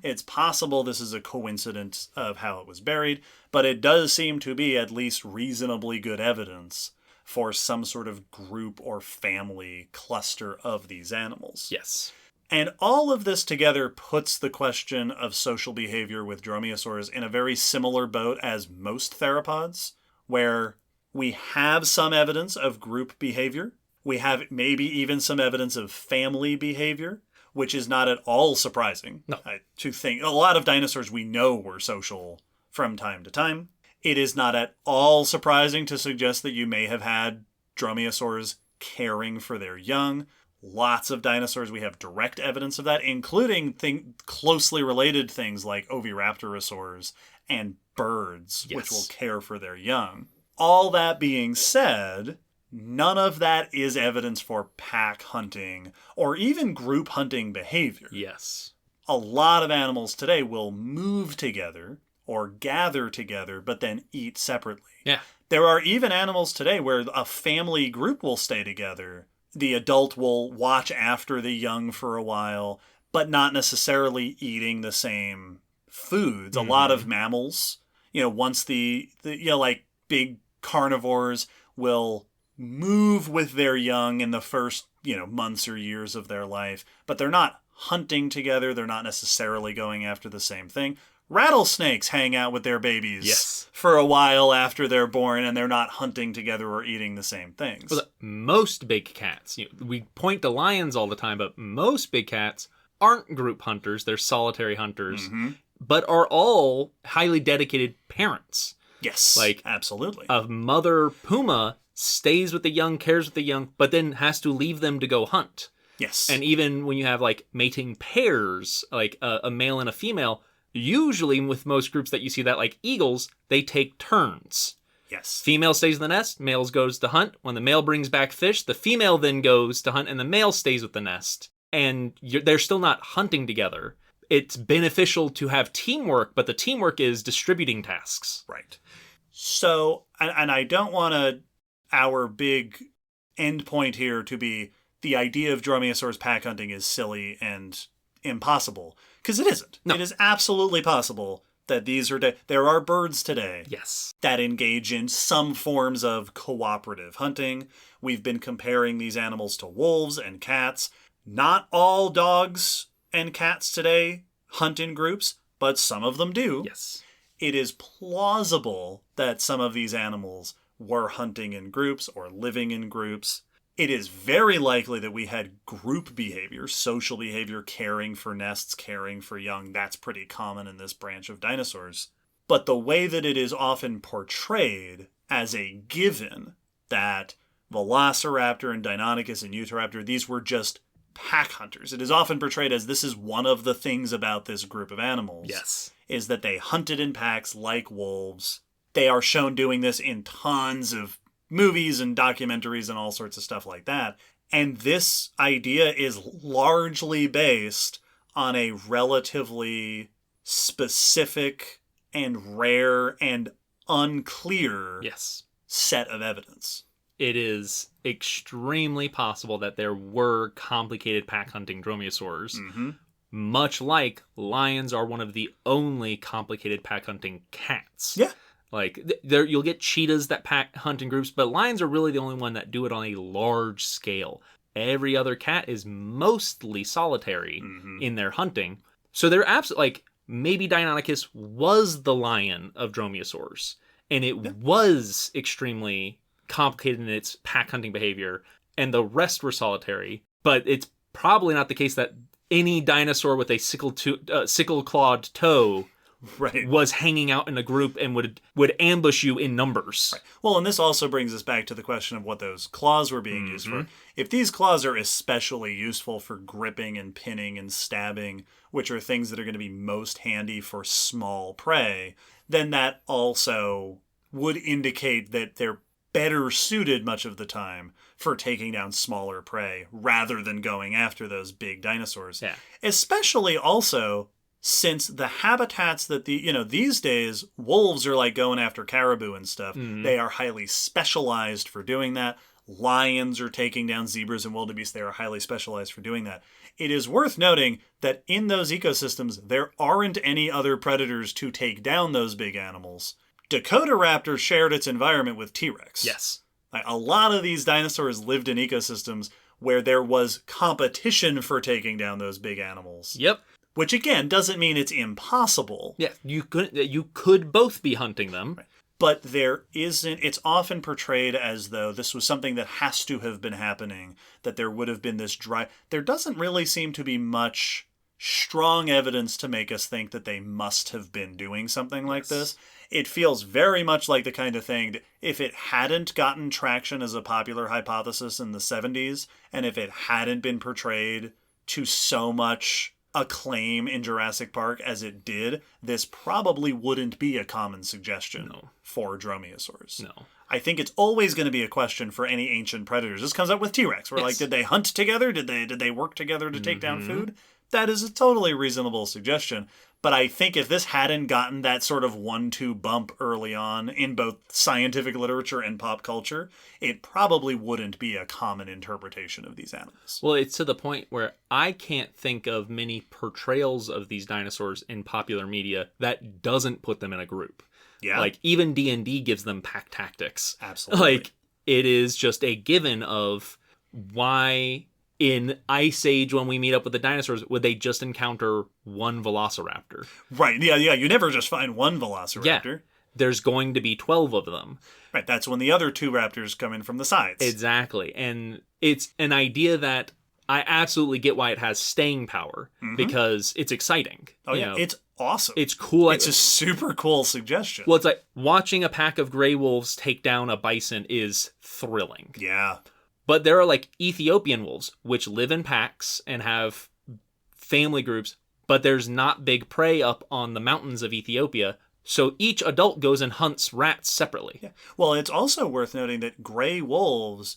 It's possible this is a coincidence of how it was buried, but it does seem to be at least reasonably good evidence for some sort of group or family cluster of these animals. Yes. And all of this together puts the question of social behavior with dromaeosaurs in a very similar boat as most theropods, where we have some evidence of group behavior. We have maybe even some evidence of family behavior, which is not at all surprising. No. To think a lot of dinosaurs we know were social from time to time. It is not at all surprising to suggest that you may have had dromaeosaurs caring for their young. Lots of dinosaurs, we have direct evidence of that, including closely related things like oviraptorosaurs and birds, yes, which will care for their young. All that being said, none of that is evidence for pack hunting or even group hunting behavior. Yes. A lot of animals today will move together or gather together, but then eat separately. Yeah. There are even animals today where a family group will stay together. The adult will watch after the young for a while, but not necessarily eating the same foods. A lot of mammals, once the like big carnivores will move with their young in the first, months or years of their life, but they're not hunting together. They're not necessarily going after the same thing. Rattlesnakes hang out with their babies for a while after they're born, and they're not hunting together or eating the same things. Well, most big cats, we point to lions all the time, but most big cats aren't group hunters. They're solitary hunters, but are all highly dedicated parents. Yes, like absolutely. A mother puma stays with the young, cares with the young, but then has to leave them to go hunt. Yes. And even when you have like mating pairs, like a male and a female, usually with most groups that you see that, like eagles, they take turns. Yes. Female stays in the nest, male goes to hunt. When the male brings back fish, the female then goes to hunt and the male stays with the nest. And they're still not hunting together. It's beneficial to have teamwork, but the teamwork is distributing tasks. Right. So, and I don't want our big end point here to be the idea of Dromaeosaurs pack hunting is silly and impossible, because it isn't. No. It is absolutely possible that there are birds today that engage in some forms of cooperative hunting. We've been comparing these animals to wolves and cats. Not all dogs and cats today hunt in groups, but some of them do. Yes. It is plausible that some of these animals were hunting in groups or living in groups. It is very likely that we had group behavior, social behavior, caring for nests, caring for young. That's pretty common in this branch of dinosaurs. But the way that it is often portrayed as a given that Velociraptor and Deinonychus and Utahraptor, these were just pack hunters. It is often portrayed as this is one of the things about this group of animals. Yes. Is that they hunted in packs like wolves. They are shown doing this in tons of movies and documentaries and all sorts of stuff like that. And this idea is largely based on a relatively specific and rare and unclear set of evidence. It is extremely possible that there were complicated pack hunting dromaeosaurs, much like lions are one of the only complicated pack hunting cats. Yeah. Like, you'll get cheetahs that pack hunt in groups, but lions are really the only one that do it on a large scale. Every other cat is mostly solitary in their hunting. So they're absolutely, like, maybe Deinonychus was the lion of dromaeosaurs, and it was extremely complicated in its pack hunting behavior, and the rest were solitary. But it's probably not the case that any dinosaur with a sickle-clawed toe was hanging out in a group and would ambush you in numbers. Right. Well, and this also brings us back to the question of what those claws were being used for. If these claws are especially useful for gripping and pinning and stabbing, which are things that are going to be most handy for small prey, then that also would indicate that they're better suited much of the time for taking down smaller prey rather than going after those big dinosaurs. Yeah. Especially also since the habitats that these days, wolves are like going after caribou and stuff. They are highly specialized for doing that. Lions are taking down zebras and wildebeest. They are highly specialized for doing that. It is worth noting that in those ecosystems, there aren't any other predators to take down those big animals. Dakota Raptor shared its environment with T-Rex. Yes. Like, a lot of these dinosaurs lived in ecosystems where there was competition for taking down those big animals. Yep. Which, again, doesn't mean it's impossible. Yeah, you could both be hunting them. Right. But there isn't... It's often portrayed as though this was something that has to have been happening, that there would have been this drive. There doesn't really seem to be much strong evidence to make us think that they must have been doing something like this. It feels very much like the kind of thing that if it hadn't gotten traction as a popular hypothesis in the 70s, and if it hadn't been portrayed to so much acclaim in Jurassic Park as it did, this probably wouldn't be a common suggestion for dromaeosaurs. No. I think it's always going to be a question for any ancient predators. This comes up with T-Rex. We're like, did they hunt together? Did they work together to take down food? That is a totally reasonable suggestion. But I think if this hadn't gotten that sort of 1-2 bump early on in both scientific literature and pop culture, it probably wouldn't be a common interpretation of these animals. Well, it's to the point where I can't think of many portrayals of these dinosaurs in popular media that doesn't put them in a group. Yeah. Like, even D&D gives them pack tactics. Absolutely. Like, it is just a given of why... In Ice Age, when we meet up with the dinosaurs, would they just encounter one Velociraptor? Right, yeah. You never just find one Velociraptor. Yeah. There's going to be 12 of them. Right, that's when the other two raptors come in from the sides. Exactly. And it's an idea that I absolutely get why it has staying power, because it's exciting. Oh, yeah. It's awesome. It's cool. It's a super cool suggestion. Well, it's like watching a pack of gray wolves take down a bison is thrilling. Yeah. But there are like Ethiopian wolves, which live in packs and have family groups, but there's not big prey up on the mountains of Ethiopia. So each adult goes and hunts rats separately. Yeah. Well, it's also worth noting that gray wolves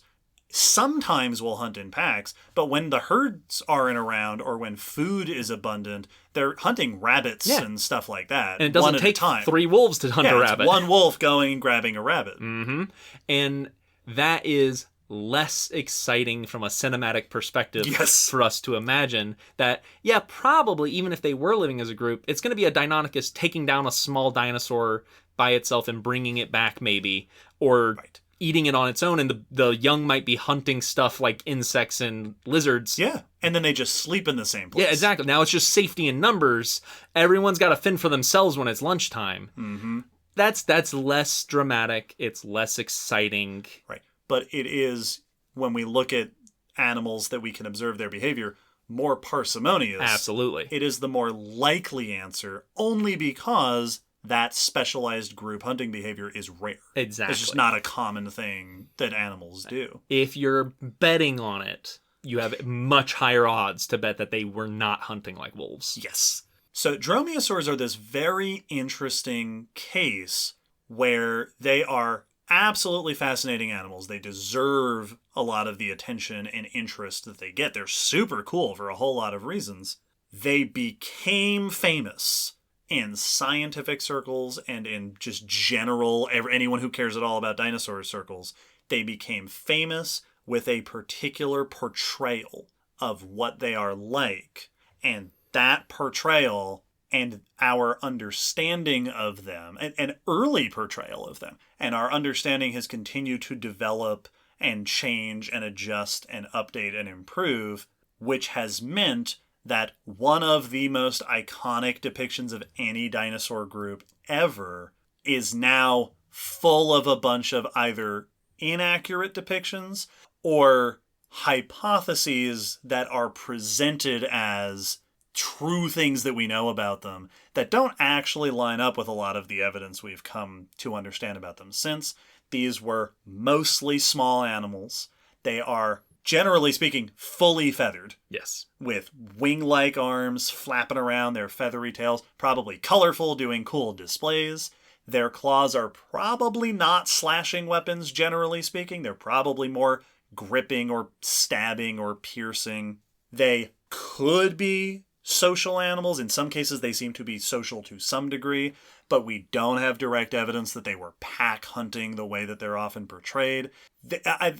sometimes will hunt in packs, but when the herds aren't around or when food is abundant, they're hunting rabbits and stuff like that. And it doesn't take 3 wolves to hunt a rabbit. It's one wolf going and grabbing a rabbit. Mm-hmm. And that is less exciting from a cinematic perspective for us to imagine that, probably even if they were living as a group, it's going to be a Deinonychus taking down a small dinosaur by itself and bringing it back maybe, or eating it on its own, and the young might be hunting stuff like insects and lizards. Yeah, and then they just sleep in the same place. Yeah, exactly. Now it's just safety in numbers. Everyone's got to fend for themselves when it's lunchtime. Mm-hmm. That's less dramatic. It's less exciting. Right. But it is, when we look at animals that we can observe their behavior, more parsimonious. Absolutely. It is the more likely answer, only because that specialized group hunting behavior is rare. Exactly. It's just not a common thing that animals do. If you're betting on it, you have much higher odds to bet that they were not hunting like wolves. Yes. So dromaeosaurs are this very interesting case where they are absolutely fascinating animals. They deserve a lot of the attention and interest that they get. They're super cool for a whole lot of reasons. They became famous in scientific circles and in just general, anyone who cares at all about dinosaur circles. They became famous with a particular portrayal of what they are like. And that portrayal and our understanding of them, an early portrayal of them, and our understanding has continued to develop and change and adjust and update and improve, which has meant that one of the most iconic depictions of any dinosaur group ever is now full of a bunch of either inaccurate depictions or hypotheses that are presented as true things that we know about them that don't actually line up with a lot of the evidence we've come to understand about them since. These were mostly small animals. They are, generally speaking, fully feathered. Yes. With wing-like arms flapping around their feathery tails, probably colorful, doing cool displays. Their claws are probably not slashing weapons, generally speaking. They're probably more gripping or stabbing or piercing. They could be social animals. In some cases, they seem to be social to some degree, but we don't have direct evidence that they were pack hunting the way that they're often portrayed.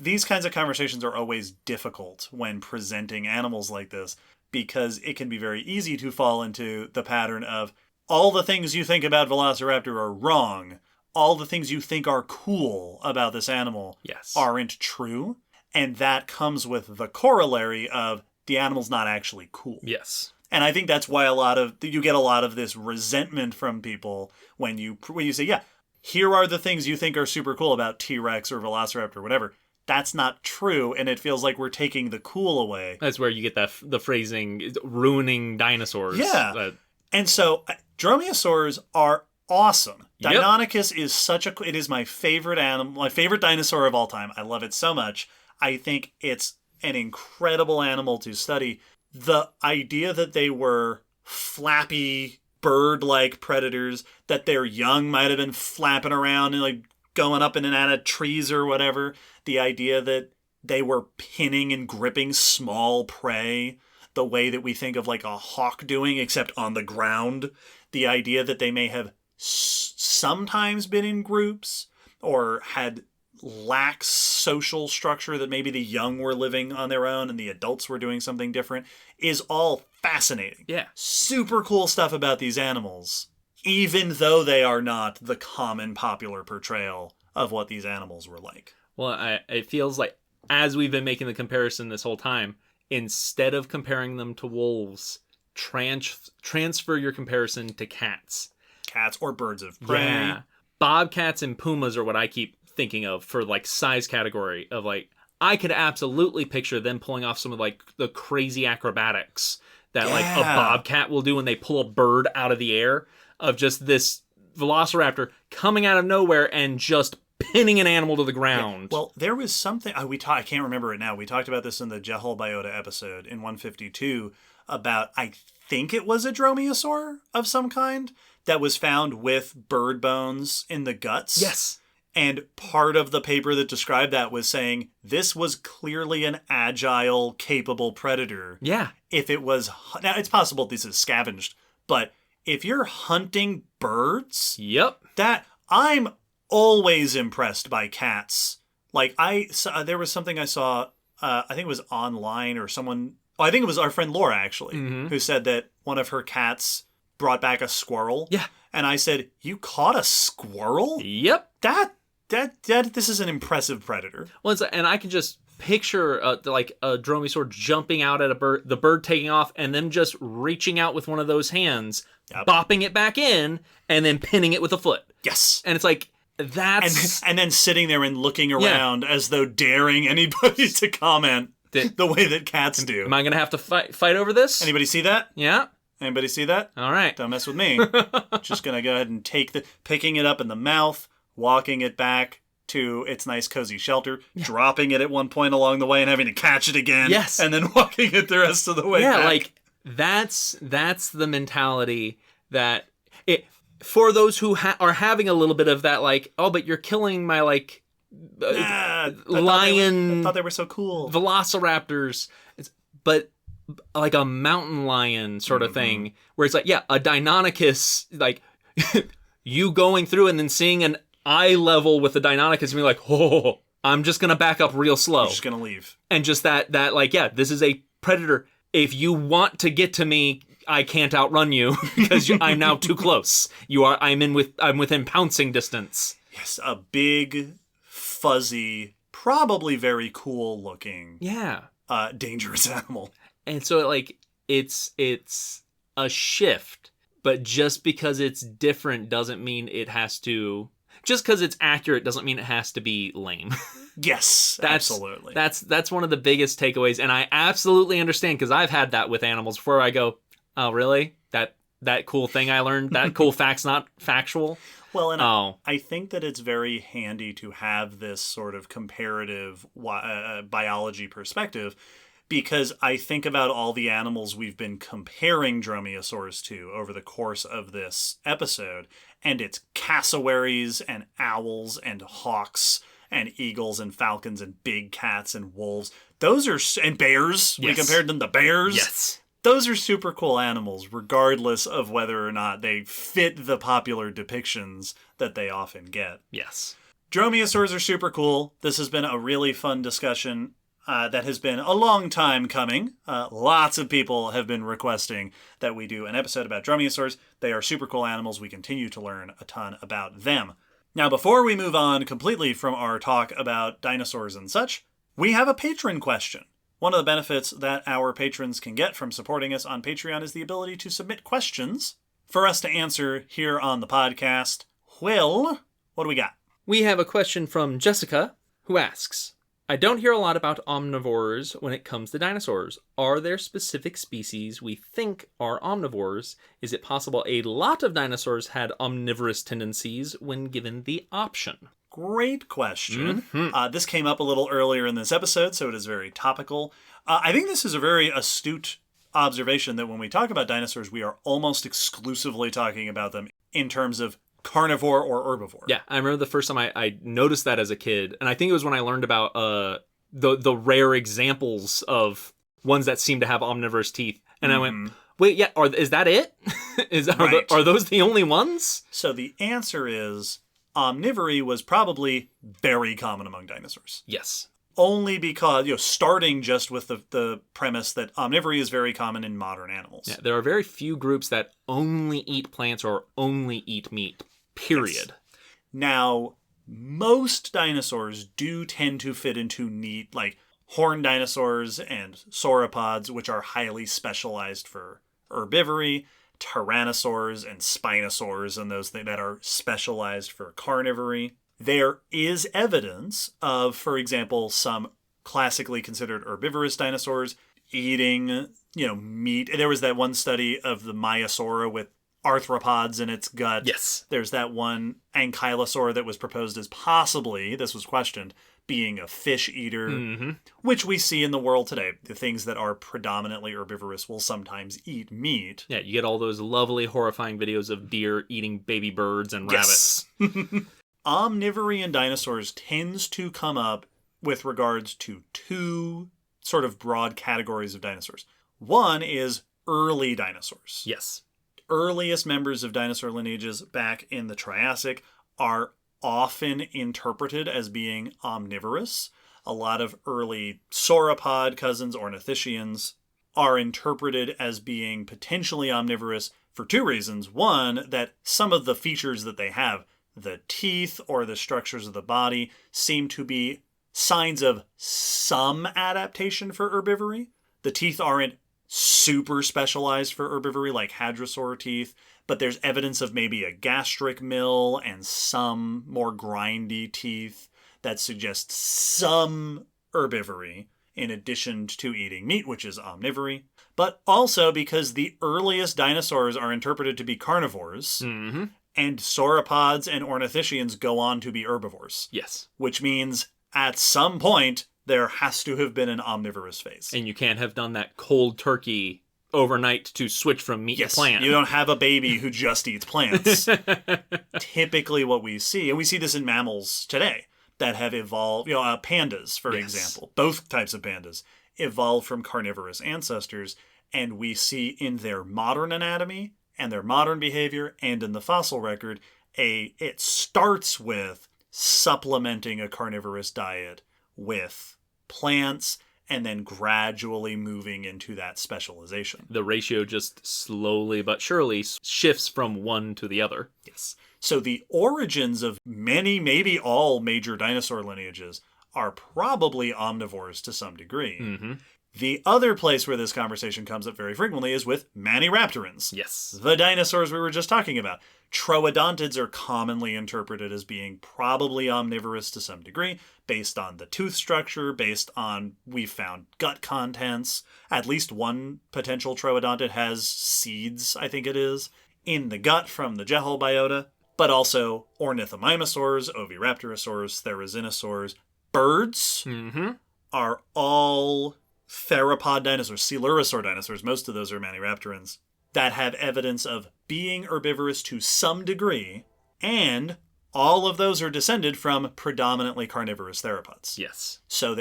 These kinds of conversations are always difficult when presenting animals like this, because it can be very easy to fall into the pattern of all the things you think about Velociraptor are wrong. All the things you think are cool about this animal aren't true. And that comes with the corollary of the animal's not actually cool. Yes. And I think that's why you get a lot of this resentment from people when you say, here are the things you think are super cool about T-Rex or Velociraptor or whatever. That's not true, and it feels like we're taking the cool away. That's where you get the phrasing, ruining dinosaurs. Yeah. And so, dromaeosaurs are awesome. Yep. Deinonychus is it is my favorite animal, my favorite dinosaur of all time. I love it so much. I think it's an incredible animal to study. The idea that they were flappy, bird-like predators, that their young might have been flapping around and like going up in and out of trees or whatever. The idea that they were pinning and gripping small prey, the way that we think of like a hawk doing, except on the ground. The idea that they may have sometimes been in groups or had lax social structure, that maybe the young were living on their own and the adults were doing something different, is all fascinating. Yeah. Super cool stuff about these animals, even though they are not the common popular portrayal of what these animals were like. Well, it feels like, as we've been making the comparison this whole time, instead of comparing them to wolves, transfer your comparison to cats. Cats or birds of prey. Yeah. Bobcats and pumas are what I keep thinking of for like size category of like, I could absolutely picture them pulling off some of like the crazy acrobatics that like a bobcat will do when they pull a bird out of the air, of just this Velociraptor coming out of nowhere and just pinning an animal to the ground. Yeah. Well, there was something I can't remember it now. We talked about this in the Jehol Biota episode in 152 about, I think it was a Dromaeosaur of some kind that was found with bird bones in the guts. Yes. And part of the paper that described that was saying this was clearly an agile, capable predator. Yeah. If it was... Now, it's possible this is scavenged, but if you're hunting birds... Yep. I'm always impressed by cats. Like, there was something I saw, I think it was online or someone... Oh, I think it was our friend Laura, actually, who said that one of her cats brought back a squirrel. Yeah. And I said, you caught a squirrel? Yep. This is an impressive predator. Well, and I can just picture like a dromaeosaur jumping out at a bird, the bird taking off, and them just reaching out with one of those hands, bopping it back in, and then pinning it with a foot. Yes. And it's like, that's... And then sitting there and looking around as though daring anybody to comment the way that cats do. Am I going to have to fight over this? Anybody see that? Yeah. Anybody see that? All right. Don't mess with me. Just going to go ahead and picking it up in the mouth, walking it back to its nice cozy shelter, dropping it at one point along the way and having to catch it again. Yes. And then walking it the rest of the way back. Yeah, like, that's the mentality that... for those who are having a little bit of that, like, oh, but you're killing my, like, lion... I thought they were so cool. Velociraptors. But... like a mountain lion sort of thing, where it's like, yeah, a Deinonychus, like, you going through and then seeing an eye level with the Deinonychus and being like, oh, I'm just going to back up real slow. You're just going to leave. And just that, like, yeah, this is a predator. If you want to get to me, I can't outrun you because I'm now too close. I'm within pouncing distance. Yes, a big, fuzzy, probably very cool looking, dangerous animal. And so, like, it's a shift, but just because it's different doesn't mean it has to... Just because it's accurate doesn't mean it has to be lame. Yes, absolutely. That's one of the biggest takeaways, and I absolutely understand, because I've had that with animals where I go, oh, really? That cool thing I learned? That cool fact's not factual? Well, and I think that it's very handy to have this sort of comparative biology perspective, because I think about all the animals we've been comparing Dromaeosaurs to over the course of this episode, and it's cassowaries and owls and hawks and eagles and falcons and big cats and wolves. And bears. Yes. We compared them to bears. Yes. Those are super cool animals, regardless of whether or not they fit the popular depictions that they often get. Yes. Dromaeosaurs are super cool. This has been a really fun discussion. That has been a long time coming. Lots of people have been requesting that we do an episode about Dromaeosaurs. They are super cool animals. We continue to learn a ton about them. Now, before we move on completely from our talk about dinosaurs and such, we have a patron question. One of the benefits that our patrons can get from supporting us on Patreon is the ability to submit questions for us to answer here on the podcast. Will, what do we got? We have a question from Jessica, who asks... I don't hear a lot about omnivores when it comes to dinosaurs. Are there specific species we think are omnivores? Is it possible a lot of dinosaurs had omnivorous tendencies when given the option? Great question. This came up a little earlier in this episode, so it is very topical. I think this is a very astute observation that when we talk about dinosaurs, we are almost exclusively talking about them in terms of carnivore or herbivore. Yeah, I remember the first time I noticed that as a kid, and I think it was when I learned about the rare examples of ones that seem to have omnivorous teeth, and I went, wait, yeah, is that it? Are those the only ones? So the answer is omnivory was probably very common among dinosaurs. Yes. Only because, starting just with the premise that omnivory is very common in modern animals. Yeah, there are very few groups that only eat plants or only eat meat. Period. Yes. Now, most dinosaurs do tend to fit into neat, like horned dinosaurs and sauropods, which are highly specialized for herbivory, tyrannosaurs and spinosaurs, and those that are specialized for carnivory. There is evidence of, for example, some classically considered herbivorous dinosaurs eating meat. There was that one study of the Maiasaura with arthropods in its gut. Yes. There's that one ankylosaur that was proposed as possibly, this was questioned, being a fish eater, which we see in the world today. The things that are predominantly herbivorous will sometimes eat meat. Yeah, you get all those lovely, horrifying videos of deer eating baby birds and rabbits. Omnivory in dinosaurs tends to come up with regards to two sort of broad categories of dinosaurs. One is early dinosaurs. Yes. Earliest members of dinosaur lineages back in the Triassic are often interpreted as being omnivorous. A lot of early sauropod cousins, ornithischians, are interpreted as being potentially omnivorous for two reasons. One, that some of the features that they have, the teeth or the structures of the body, seem to be signs of some adaptation for herbivory. The teeth aren't super specialized for herbivory like hadrosaur teeth, but there's evidence of maybe a gastric mill and some more grindy teeth that suggest some herbivory in addition to eating meat, which is omnivory. But also because the earliest dinosaurs are interpreted to be carnivores, and sauropods and ornithischians go on to be herbivores. Yes. Which means at some point there has to have been an omnivorous phase. And you can't have done that cold turkey overnight to switch from meat to plant. You don't have a baby who just eats plants. Typically what we see, and we see this in mammals today, that have evolved, pandas, for example, both types of pandas, evolved from carnivorous ancestors, and we see in their modern anatomy and their modern behavior and in the fossil record, it starts with supplementing a carnivorous diet with plants and then gradually moving into that specialization. The ratio just slowly but surely shifts from one to the other. Yes. So the origins of many, maybe all major dinosaur lineages are probably omnivores to some degree. The other place where this conversation comes up very frequently is with maniraptorans. Yes. The dinosaurs we were just talking about. Troodontids are commonly interpreted as being probably omnivorous to some degree, based on the tooth structure, based on, we've found gut contents. At least one potential troodontid has seeds, I think it is, in the gut from the Jehol biota. But also ornithomimosaurs, oviraptorosaurs, therizinosaurs. Birds are all theropod dinosaurs, coelurosaur dinosaurs, most of those are maniraptorans, that have evidence of being herbivorous to some degree, and all of those are descended from predominantly carnivorous theropods. Yes. So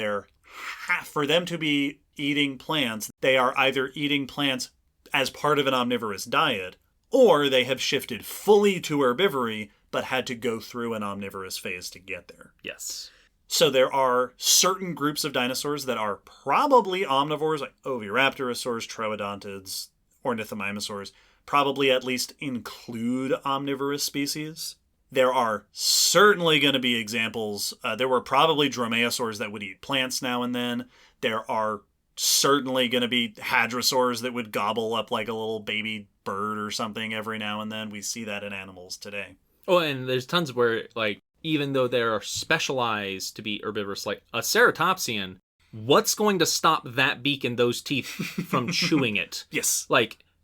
for them to be eating plants, they are either eating plants as part of an omnivorous diet, or they have shifted fully to herbivory, but had to go through an omnivorous phase to get there. Yes. So there are certain groups of dinosaurs that are probably omnivores, like oviraptorosaurs, troodontids, ornithomimosaurs, probably at least include omnivorous species. There are certainly going to be examples. There were probably dromaeosaurs that would eat plants now and then. There are certainly going to be hadrosaurs that would gobble up like a little baby bird or something every now and then. We see that in animals today. Oh, and there's tons where, even though they're specialized to be herbivorous, like a ceratopsian, what's going to stop that beak and those teeth from chewing it? Yes.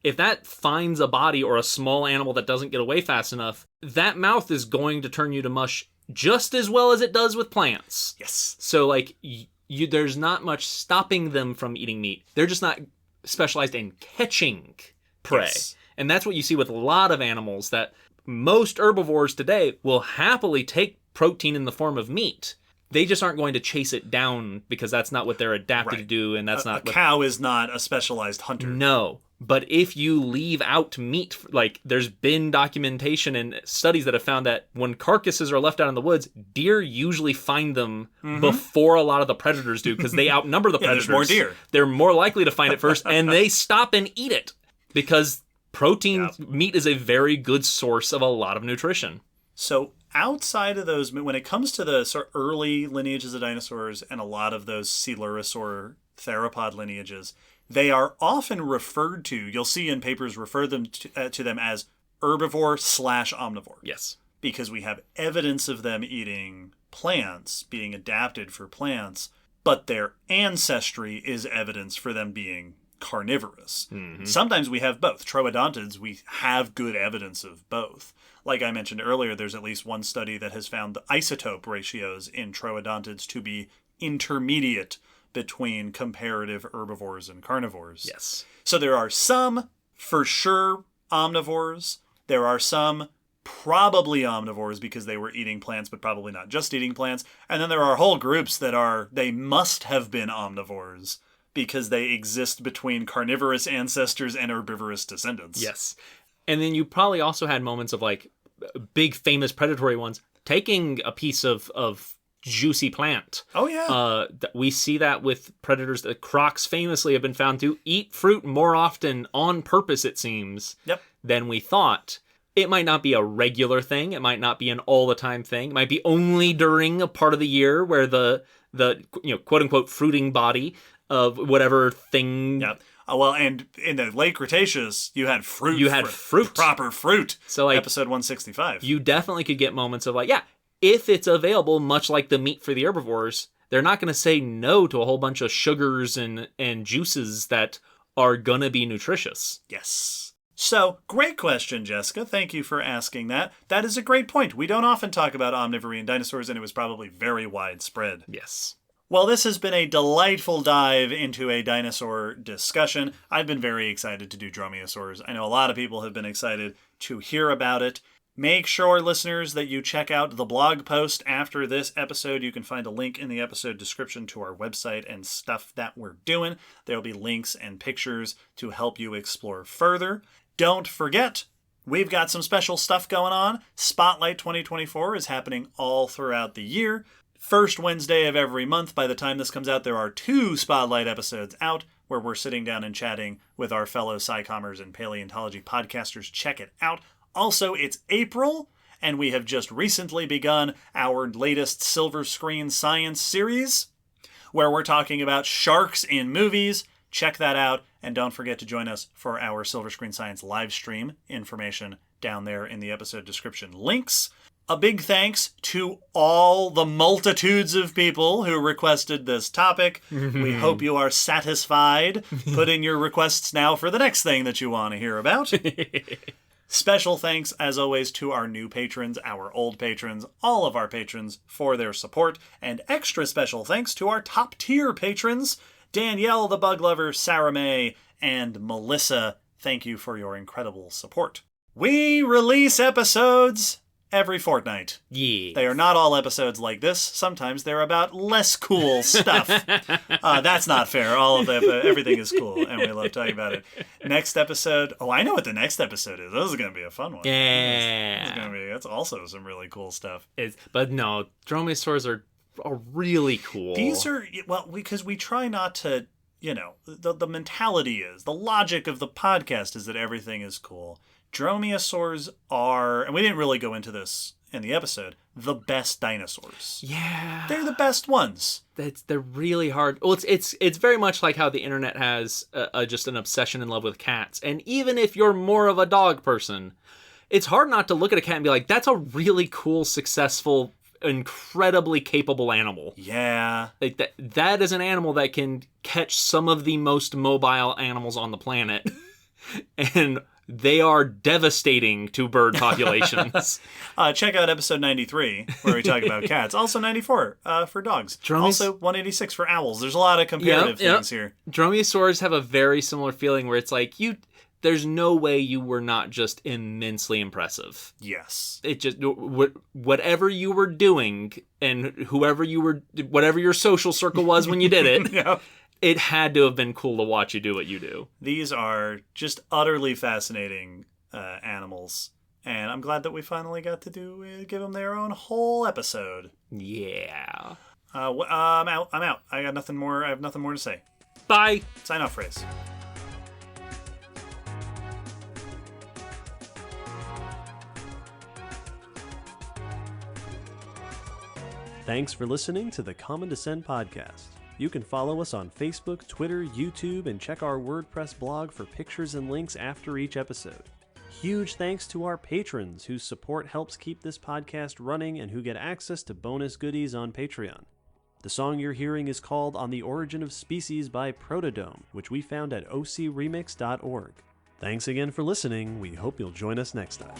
If that finds a body or a small animal that doesn't get away fast enough, that mouth is going to turn you to mush just as well as it does with plants. Yes. So, there's not much stopping them from eating meat. They're just not specialized in catching prey. Yes. And that's what you see with a lot of animals, that most herbivores today will happily take protein in the form of meat. They just aren't going to chase it down because that's not what they're adapted to do, and that's not a cow is not a specialized hunter. No. But if you leave out meat, there's been documentation and studies that have found that when carcasses are left out in the woods, deer usually find them before a lot of the predators do, because they outnumber the predators. There's more deer. They're more likely to find it first, and they stop and eat it because meat is a very good source of a lot of nutrition. So outside of those, when it comes to the sort of early lineages of dinosaurs and a lot of those coelurosaur theropod lineages, they are often referred to, you'll see in papers refer them to them as herbivore/omnivore. Yes. Because we have evidence of them eating plants, being adapted for plants, but their ancestry is evidence for them being carnivorous. Sometimes we have both. Troodontids, we have good evidence of both. Like I mentioned earlier, there's at least one study that has found the isotope ratios in troodontids to be intermediate between comparative herbivores and carnivores. Yes. So there are some, for sure, omnivores. There are some probably omnivores because they were eating plants, but probably not just eating plants. And then there are whole groups that they must have been omnivores because they exist between carnivorous ancestors and herbivorous descendants. Yes. And then you probably also had moments of like big famous predatory ones taking a piece of juicy plant. Oh, yeah. We see that with predators. The crocs famously have been found to eat fruit more often on purpose, it seems, than we thought. It might not be a regular thing. It might not be an all-the-time thing. It might be only during a part of the year where the quote-unquote fruiting body of whatever thing... Yeah. Well, and in the late Cretaceous, you had fruit. Proper fruit. So, like, episode 165. You definitely could get moments of, like, yeah, if it's available, much like the meat for the herbivores, they're not going to say no to a whole bunch of sugars and juices that are going to be nutritious. Yes. So, great question, Jessica. Thank you for asking that. That is a great point. We don't often talk about omnivory in dinosaurs, and it was probably very widespread. Yes. Well, this has been a delightful dive into a dinosaur discussion. I've been very excited to do Dromaeosaurs. I know a lot of people have been excited to hear about it. Make sure, listeners, that you check out the blog post after this episode. You can find a link in the episode description to our website and stuff that we're doing. There will be links and pictures to help you explore further. Don't forget, we've got some special stuff going on. Spotlight 2024 is happening all throughout the year. First Wednesday of every month. By the time this comes out, there are 2 Spotlight episodes out where we're sitting down and chatting with our fellow SciCommers and paleontology podcasters. Check it out. Also, it's April, and we have just recently begun our latest Silver Screen Science series, where we're talking about sharks in movies. Check that out, and don't forget to join us for our Silver Screen Science live stream. Information down there in the episode description links. A big thanks to all the multitudes of people who requested this topic. We hope you are satisfied. Put in your requests now for the next thing that you want to hear about. Special thanks, as always, to our new patrons, our old patrons, all of our patrons for their support. And extra special thanks to our top-tier patrons, Danielle the Bug Lover, Sarah May, and Melissa. Thank you for your incredible support. We release episodes every fortnight. Yeah. They are not all episodes like this. Sometimes they're about less cool stuff. That's not fair. Everything is cool, and we love talking about it. Next episode. Oh, I know what the next episode is. This is going to be a fun one. Yeah. That's also some really cool stuff. But no, Dromaeosaurs are really cool. These are, well, because we try not to, the mentality is, the logic of the podcast is that everything is cool. Dromaeosaurs are, and we didn't really go into this in the episode, the best dinosaurs. Yeah. They're the best ones. They're really hard. Well, it's very much like how the internet has just an obsession in love with cats. And even if you're more of a dog person, it's hard not to look at a cat and be like, that's a really cool, successful, incredibly capable animal. Yeah. Like that is an animal that can catch some of the most mobile animals on the planet. And they are devastating to bird populations. Check out episode 93, where we talk about cats. Also 94 for dogs. Also 186 for owls. There's a lot of comparative things here. Dromaeosaurs have a very similar feeling where it's like, there's no way you were not just immensely impressive. Yes. It just, whatever you were doing and whatever your social circle was when you did it, yeah. It had to have been cool to watch you do what you do. These are just utterly fascinating animals. And I'm glad that we finally got to give them their own whole episode. Yeah. I'm out. I have nothing more to say. Bye. Sign off phrase. Thanks for listening to the Common Descent Podcast. You can follow us on Facebook, Twitter, YouTube, and check our WordPress blog for pictures and links after each episode. Huge thanks to our patrons whose support helps keep this podcast running and who get access to bonus goodies on Patreon. The song you're hearing is called On the Origin of Species by Protodome, which we found at ocremix.org. Thanks again for listening. We hope you'll join us next time.